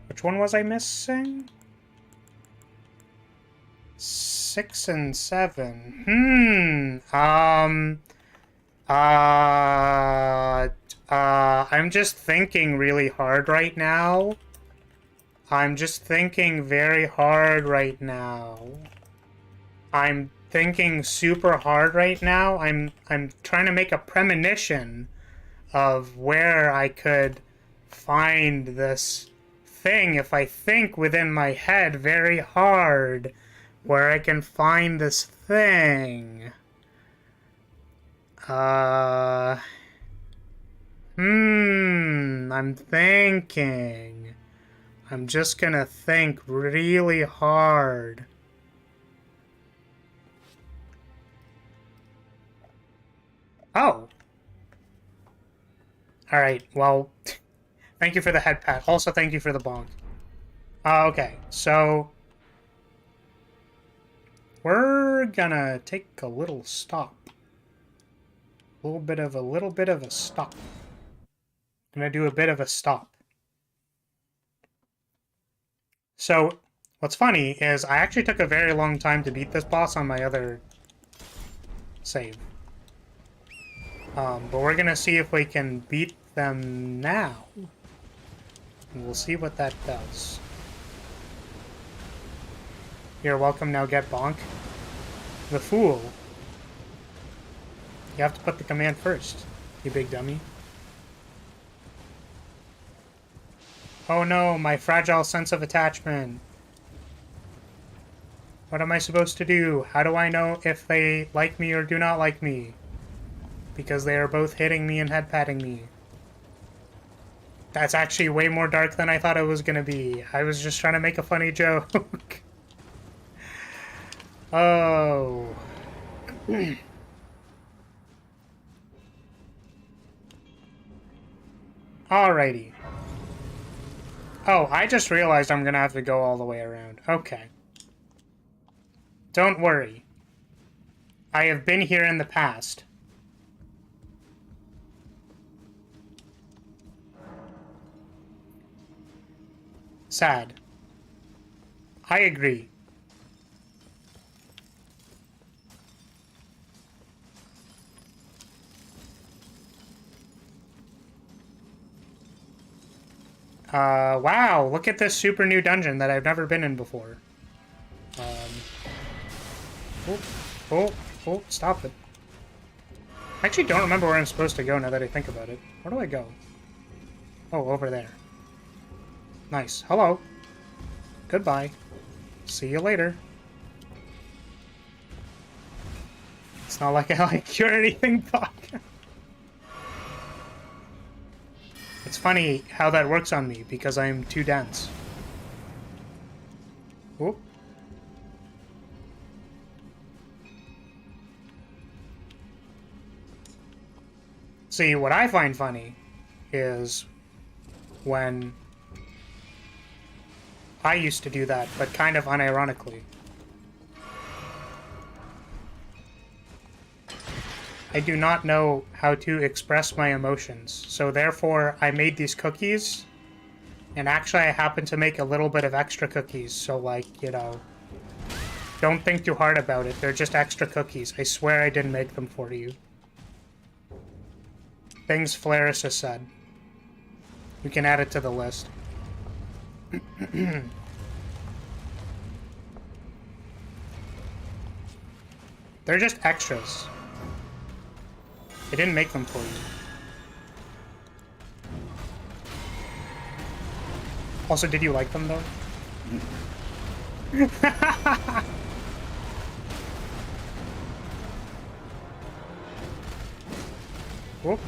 Which one was I missing? 6 and 7. I'm just thinking really hard right now. I'm just thinking very hard right now. I'm thinking super hard right now. I'm trying to make a premonition of where I could find this thing if I think within my head very hard where I can find this thing. I'm thinking. I'm just gonna think really hard. Oh. Alright, well, thank you for the head pat. Also, thank you for the bonk. Okay, so we're gonna take a little stop. A little bit of a stop. Gonna do a bit of a stop. So, what's funny is I actually took a very long time to beat this boss on my other save. But we're gonna see if we can beat them now. And we'll see what that does. You're welcome, now get bonk. The fool. You have to put the command first, you big dummy. Oh no, my fragile sense of attachment. What am I supposed to do? How do I know if they like me or do not like me? Because they are both hitting me and head patting me. That's actually way more dark than I thought it was gonna be. I was just trying to make a funny joke. Oh. Alrighty. Oh, I just realized I'm gonna have to go all the way around. Okay. Don't worry. I have been here in the past. Sad. I agree. Wow, look at this super new dungeon that I've never been in before. Oh, stop it. I actually don't remember where I'm supposed to go now that I think about it. Where do I go? Oh, over there. Nice. Hello. Goodbye. See you later. It's not like I like you or anything, Buck. It's funny how that works on me, because I'm too dense. Whoop. See, what I find funny is when I used to do that, but kind of unironically. I do not know how to express my emotions, so therefore I made these cookies, and actually I happen to make a little bit of extra cookies, so like, you know, don't think too hard about it, they're just extra cookies. I swear I didn't make them for you. Things Flaris has said. We can add it to the list. They're just extras. I didn't make them for you. Also, did you like them, though? Whoop.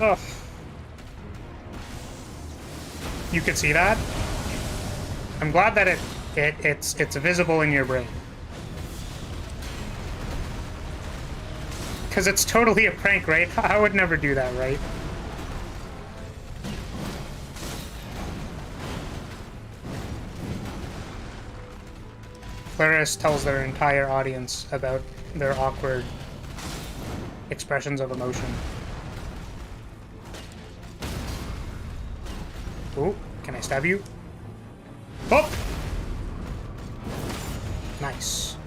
Ugh. You could see that? I'm glad that it's visible in your brain. Because it's totally a prank, right? I would never do that, right? Clarice tells their entire audience about their awkward expressions of emotion. Ooh, can I stab you? Oh! Nice.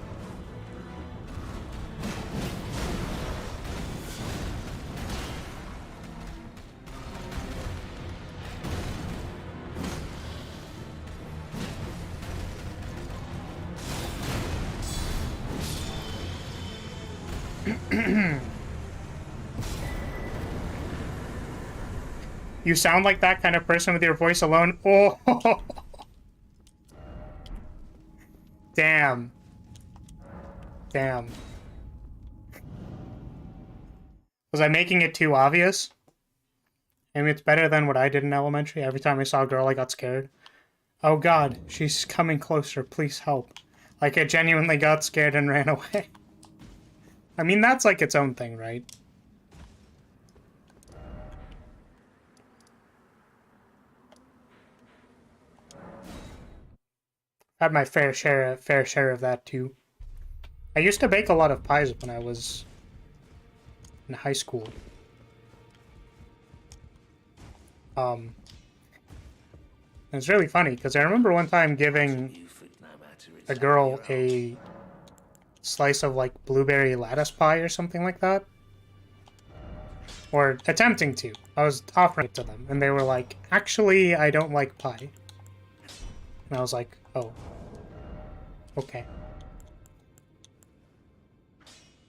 You sound like that kind of person with your voice alone. Oh! Damn. Damn. Was I making it too obvious? I mean, it's better than what I did in elementary. Every time I saw a girl, I got scared. Oh god, she's coming closer, please help. Like, I genuinely got scared and ran away. I mean, that's like its own thing, right? Had my fair share of that too. I used to bake a lot of pies when I was in high school. It's really funny because I remember one time giving a girl a slice of like blueberry lattice pie or something like that, or attempting to. I was offering it to them, and they were like, "Actually, I don't like pie." And I was like, "Oh, okay."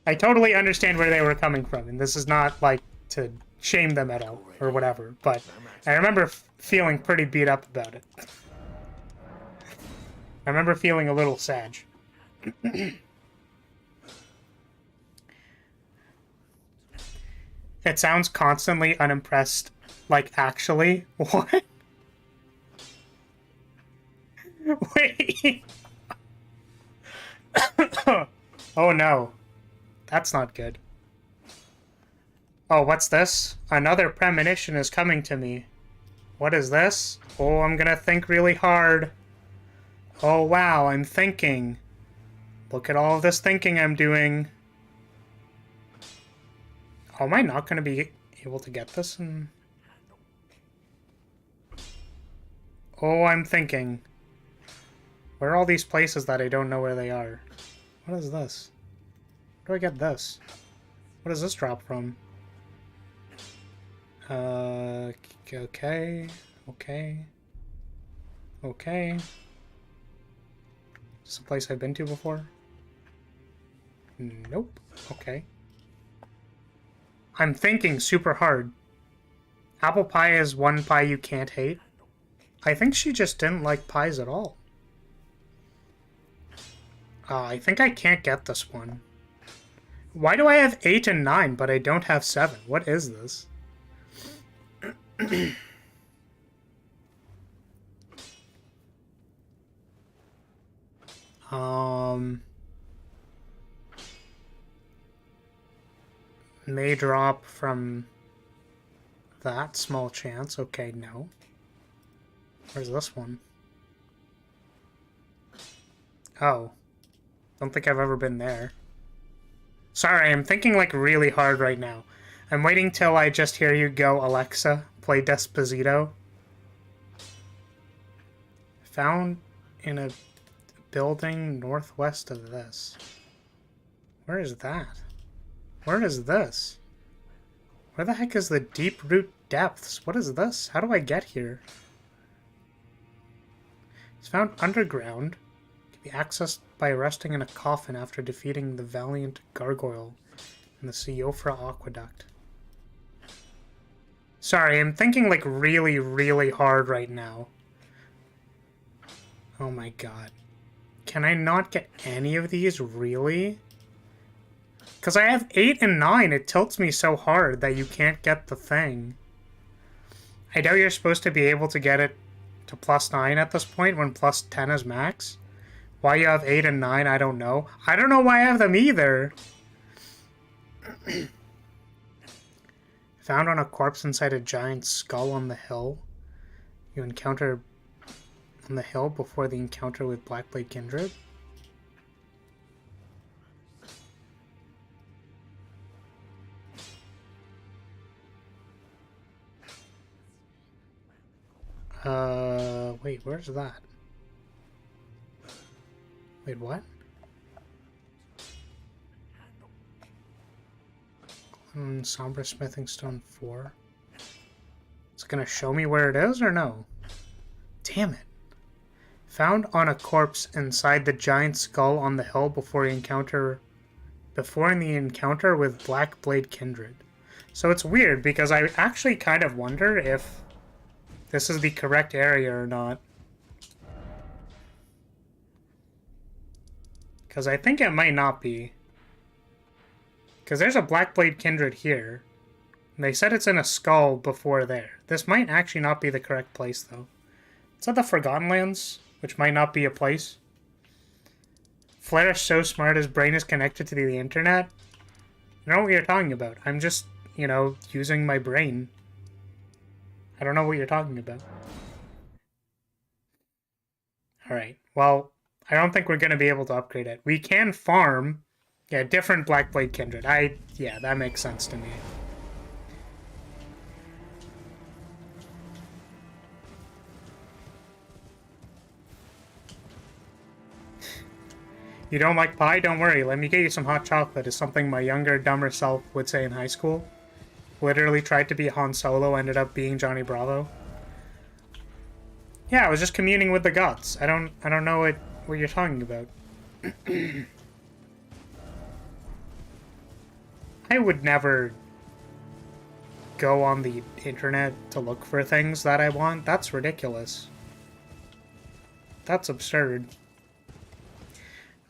I totally understand where they were coming from, and this is not, like, to shame them at all, or whatever, but I remember feeling pretty beat up about it. I remember feeling a little sad. It sounds constantly unimpressed, like, actually? What? Wait! Oh no. That's not good. Oh, what's this? Another premonition is coming to me. What is this? Oh, I'm gonna think really hard. Oh, wow, I'm thinking. Look at all of this thinking I'm doing. Oh, am I not gonna be able to get this? Oh, I'm thinking. Where are all these places that I don't know where they are? What is this? Where do I get this? What does this drop from? Okay. Okay. Is this a place I've been to before? Nope. Okay. I'm thinking super hard. Apple pie is one pie you can't hate. I think she just didn't like pies at all. I think I can't get this one. Why do I have 8 and 9, but I don't have 7? What is this? May drop from that small chance. Okay, no. Where's this one? Oh. Don't think I've ever been there. Sorry, I'm thinking like really hard right now. I'm waiting till I just hear you go, Alexa, play Despacito. Found in a building northwest of this. Where is that? Where is this? Where the heck is the Deep Root Depths? What is this? How do I get here? It's found underground. Can be accessed by resting in a coffin after defeating the valiant gargoyle in the Siofra Aqueduct. Sorry, I'm thinking like really, really hard right now. Oh my god. Can I not get any of these, really? Because I have 8 and 9, it tilts me so hard that you can't get the thing. I know you're supposed to be able to get it to +9 at this point when +10 is max. Why you have 8 and 9, I don't know. I don't know why I have them either. Found on a corpse inside a giant skull on the hill. You encounter on the hill before the encounter with Blackblade Kindred. Wait, where's that? Wait, what? Somber Smithing Stone 4. It's gonna show me where it is or no? Damn it. Found on a corpse inside the giant skull on the hill before in the encounter with Blackblade Kindred. So it's weird because I actually kind of wonder if this is the correct area or not. Because I think it might not be. Because there's a Blackblade Kindred here. They said it's in a skull before there. This might actually not be the correct place, though. It's at the Forgotten Lands, which might not be a place. Flair is so smart his brain is connected to the internet. I don't know what you're talking about. I'm just, you know, using my brain. I don't know what you're talking about. Alright, well, I don't think we're going to be able to upgrade it. We can farm. Yeah, different Blackblade Kindred. Yeah, that makes sense to me. You don't like pie? Don't worry. Let me get you some hot chocolate. Is something my younger, dumber self would say in high school. Literally tried to be Han Solo, ended up being Johnny Bravo. Yeah, I was just communing with the gods. I don't know what you're talking about. I would never go on the internet to look for things that I want. That's ridiculous. That's absurd.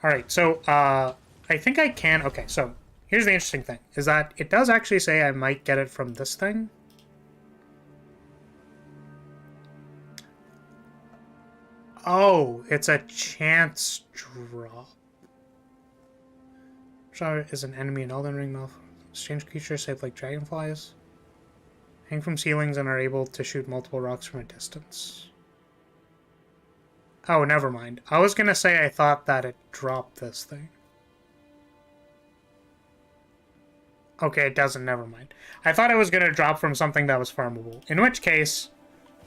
Alright, so, I think I can... Okay, so, here's the interesting thing, is that it does actually say I might get it from this thing. Oh, it's a chance drop. Shard is an enemy in Elden Ring. Strange creatures shaped like dragonflies. Hang from ceilings and are able to shoot multiple rocks from a distance. Oh, never mind. I was gonna say I thought that it dropped this thing. Okay, it doesn't. Never mind. I thought it was gonna drop from something that was farmable. In which case,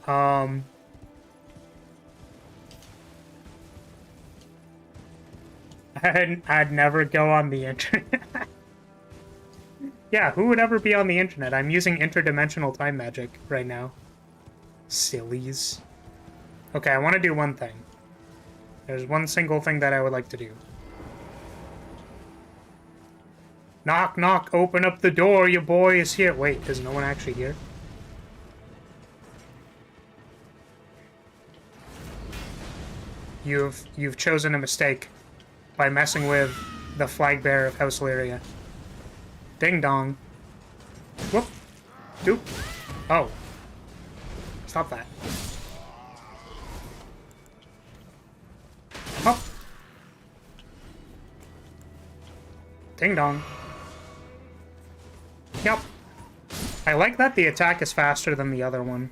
I'd never go on the internet. Yeah, who would ever be on the internet? I'm using interdimensional time magic right now. Sillies. Okay, I want to do one thing. There's one single thing that I would like to do. Knock, knock, open up the door, your boy is here. Wait, is no one actually here? You've chosen a mistake by messing with the flag bearer of House Lyria. Ding dong. Whoop. Doop. Oh. Stop that. Hop. Ding dong. Yep. I like that the attack is faster than the other one.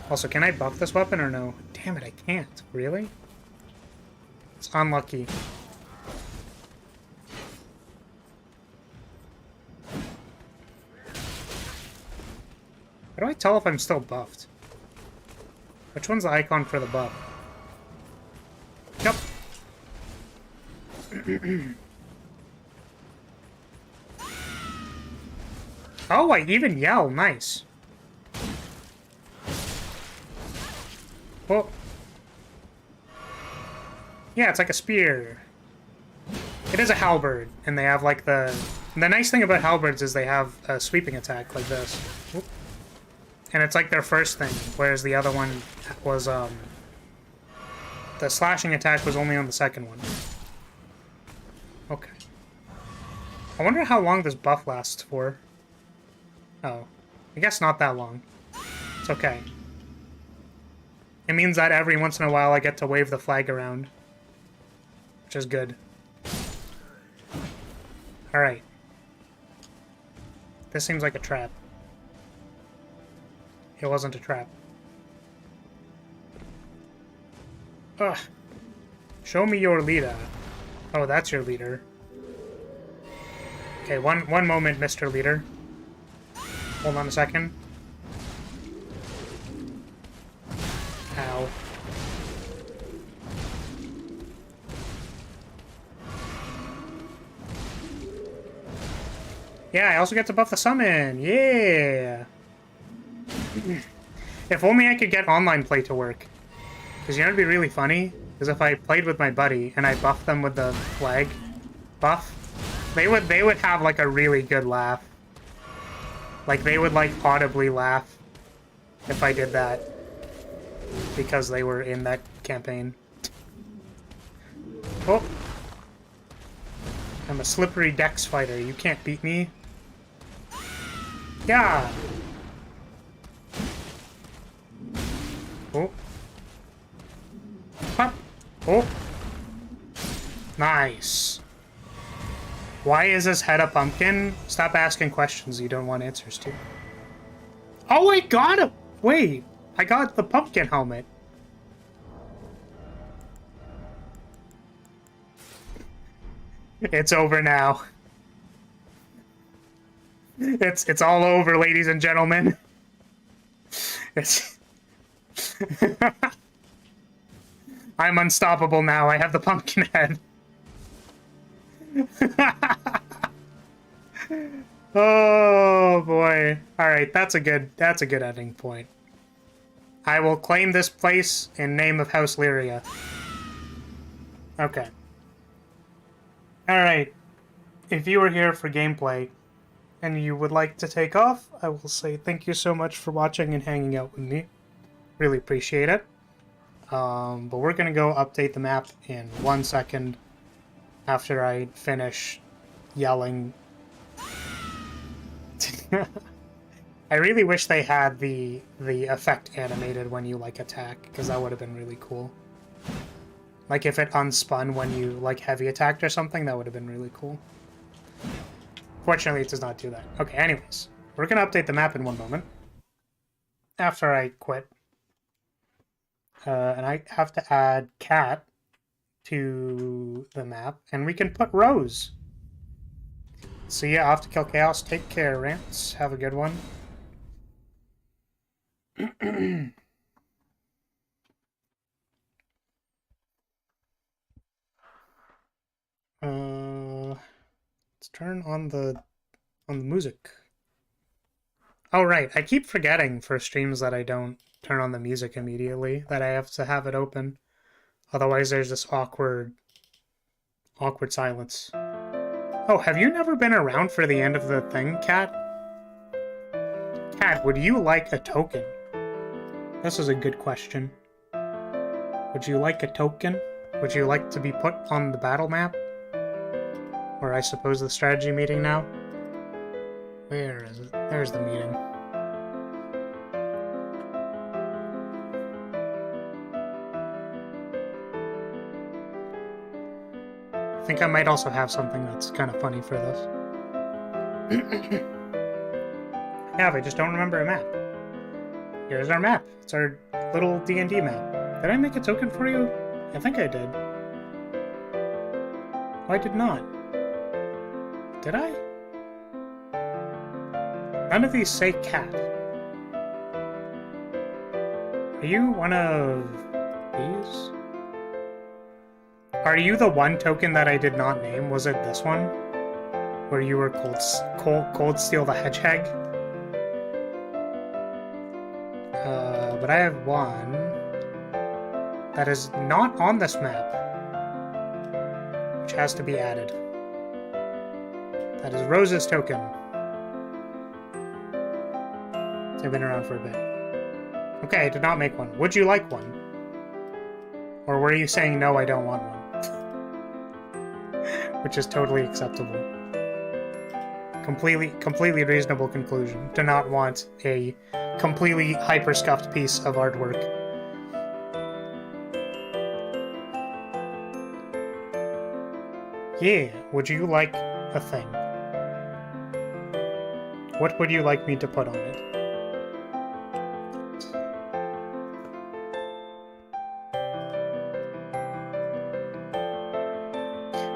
Also, can I buff this weapon or no? Damn it, I can't. Really? It's unlucky. How do I tell if I'm still buffed? Which one's the icon for the buff? Yep. Oh, I even yell. Nice. Well, yeah, it's like a spear. It is a halberd, and they have like the nice thing about halberds is they have a sweeping attack like this. Whoop. And it's like their first thing, whereas the other one was, the slashing attack was only on the second one. Okay. I wonder how long this buff lasts for. Oh. I guess not that long. It's okay. It means that every once in a while I get to wave the flag around. Which is good. Alright. This seems like a trap. It wasn't a trap. Ugh. Show me your leader. Oh, that's your leader. Okay, one moment, Mr. Leader. Hold on a second. Ow. Yeah, I also get to buff the summon. Yeah! If only I could get online play to work. Because you know what would be really funny? Is if I played with my buddy and I buffed them with the flag buff, they would have like a really good laugh. Like they would like audibly laugh if I did that. Because they were in that campaign. Oh! I'm a slippery dex fighter. You can't beat me. Yeah. Oh. Pop. Oh. Nice. Why is his head a pumpkin? Stop asking questions you don't want answers to. Oh, I got him! Wait, I got the pumpkin helmet. It's over now. It's all over, ladies and gentlemen. It's I'm unstoppable now. I have the pumpkin head. Oh boy. Alright, that's a good ending point. I will claim this place in name of House Lyria. Okay. Alright. If you are here for gameplay and you would like to take off, I will say thank you so much for watching and hanging out with me. Really appreciate it. But we're gonna go update the map in 1 second after I finish yelling. I really wish they had the effect animated when you like attack, because that would have been really cool. Like if it unspun when you like heavy attacked or something, that would have been really cool. Fortunately, it does not do that. Okay, anyways, we're gonna update the map in 1 moment after I quit. And I have to add cat to the map, and we can put Rose. So yeah, off to kill chaos. Take care, Rants. Have a good one. Let's turn on the music. Oh right, I keep forgetting for streams that I don't turn on the music immediately, that I have to have it open. Otherwise there's this awkward silence. Oh, have you never been around for the end of the thing, Cat? Cat, would you like a token? This is a good question. Would you like a token? Would you like to be put on the battle map? Or I suppose the strategy meeting now? Where is it? There's the meeting. I think I might also have something that's kind of funny for this. Yeah, I just don't remember a map. Here's our map. It's our little D&D map. Did I make a token for you? I think I did. Oh, I did not. Did I? None of these say cat. Are you one of these? Are you the one token that I did not name? Was it this one? Where you were Cold Steel the Hedgehog? But I have one that is not on this map, which has to be added. That is Rose's token. They've been around for a bit. Okay, I did not make one. Would you like one? Or were you saying, no, I don't want one? Which is totally acceptable. Completely reasonable conclusion. To not want a completely hyper-scuffed piece of artwork. Yeah, would you like a thing? What would you like me to put on it?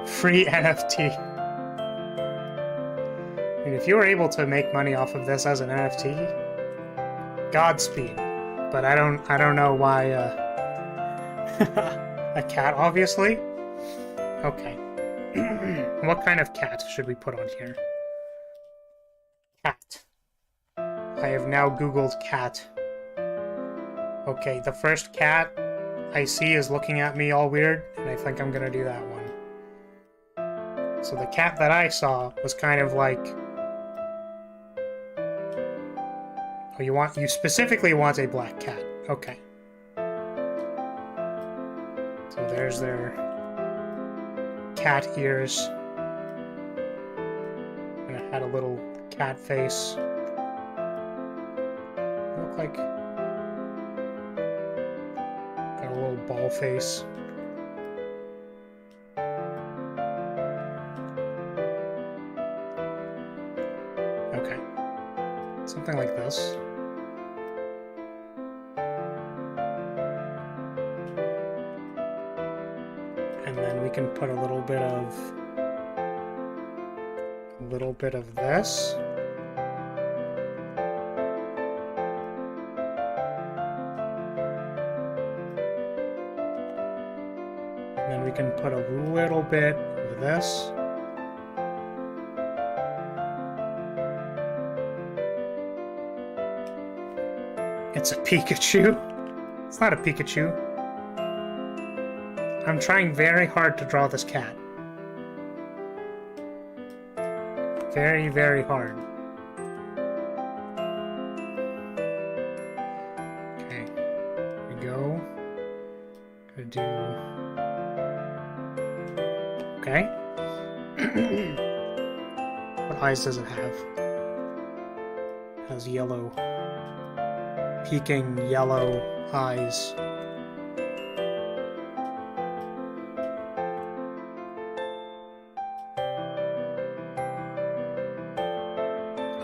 Free NFT. I mean, if you were able to make money off of this as an NFT, Godspeed. But I don't know why, a cat, obviously? Okay. What kind of cat should we put on here? Cat. I have now Googled cat. Okay, the first cat I see is looking at me all weird, and I think I'm gonna do that one. So the cat that I saw was kind of like... Oh, you specifically want a black cat. Okay. So there's their cat ears. And it had a little cat face. look like? Got a little ball face. Okay. Something like this. And then we can put a little bit of this. And then we can put a little bit of this. It's a Pikachu. It's not a Pikachu. I'm trying very hard to draw this cat. Very, very hard. Okay, here we go. Gonna do... Okay. What eyes does it have? It has yellow. Peeking yellow eyes.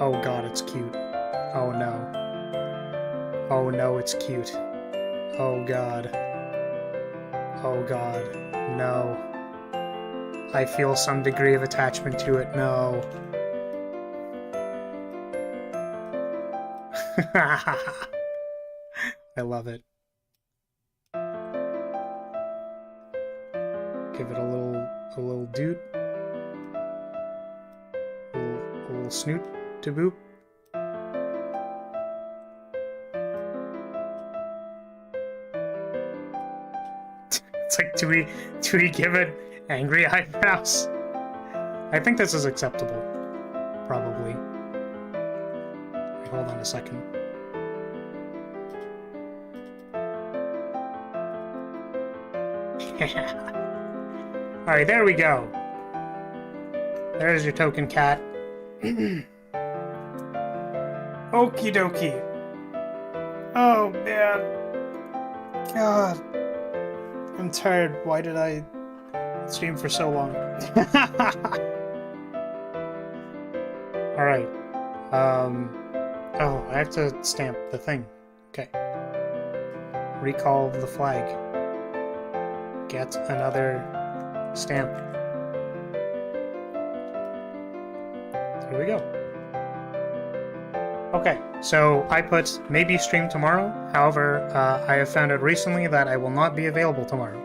Oh god, it's cute. Oh no. Oh no, it's cute. Oh god. Oh god. No. I feel some degree of attachment to it. No. I love it. Give it a little doot. A little snoot to boop. It's like, do we give it angry eyebrows? I think this is acceptable. Probably. Wait, hold on a second. Alright, there we go. There's your token cat. Okie dokie. Oh man. God. I'm tired. Why did I stream for so long? Alright. Oh, I have to stamp the thing. Okay. Recall the flag. Get another stamp. Here we go. Okay, so I put maybe stream tomorrow. However, I have found out recently that I will not be available tomorrow.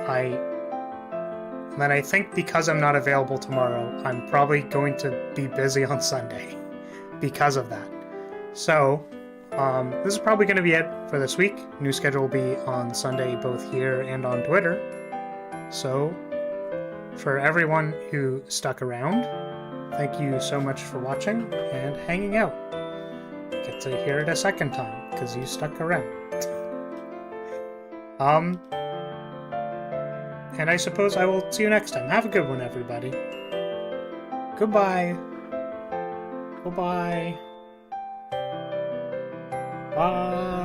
I think because I'm not available tomorrow, I'm probably going to be busy on Sunday because of that. So, this is probably going to be it for this week. New schedule will be on Sunday, both here and on Twitter. So, for everyone who stuck around, thank you so much for watching and hanging out. Get to hear it a second time, because you stuck around. And I suppose I will see you next time. Have a good one, everybody. Goodbye. Goodbye. Bye.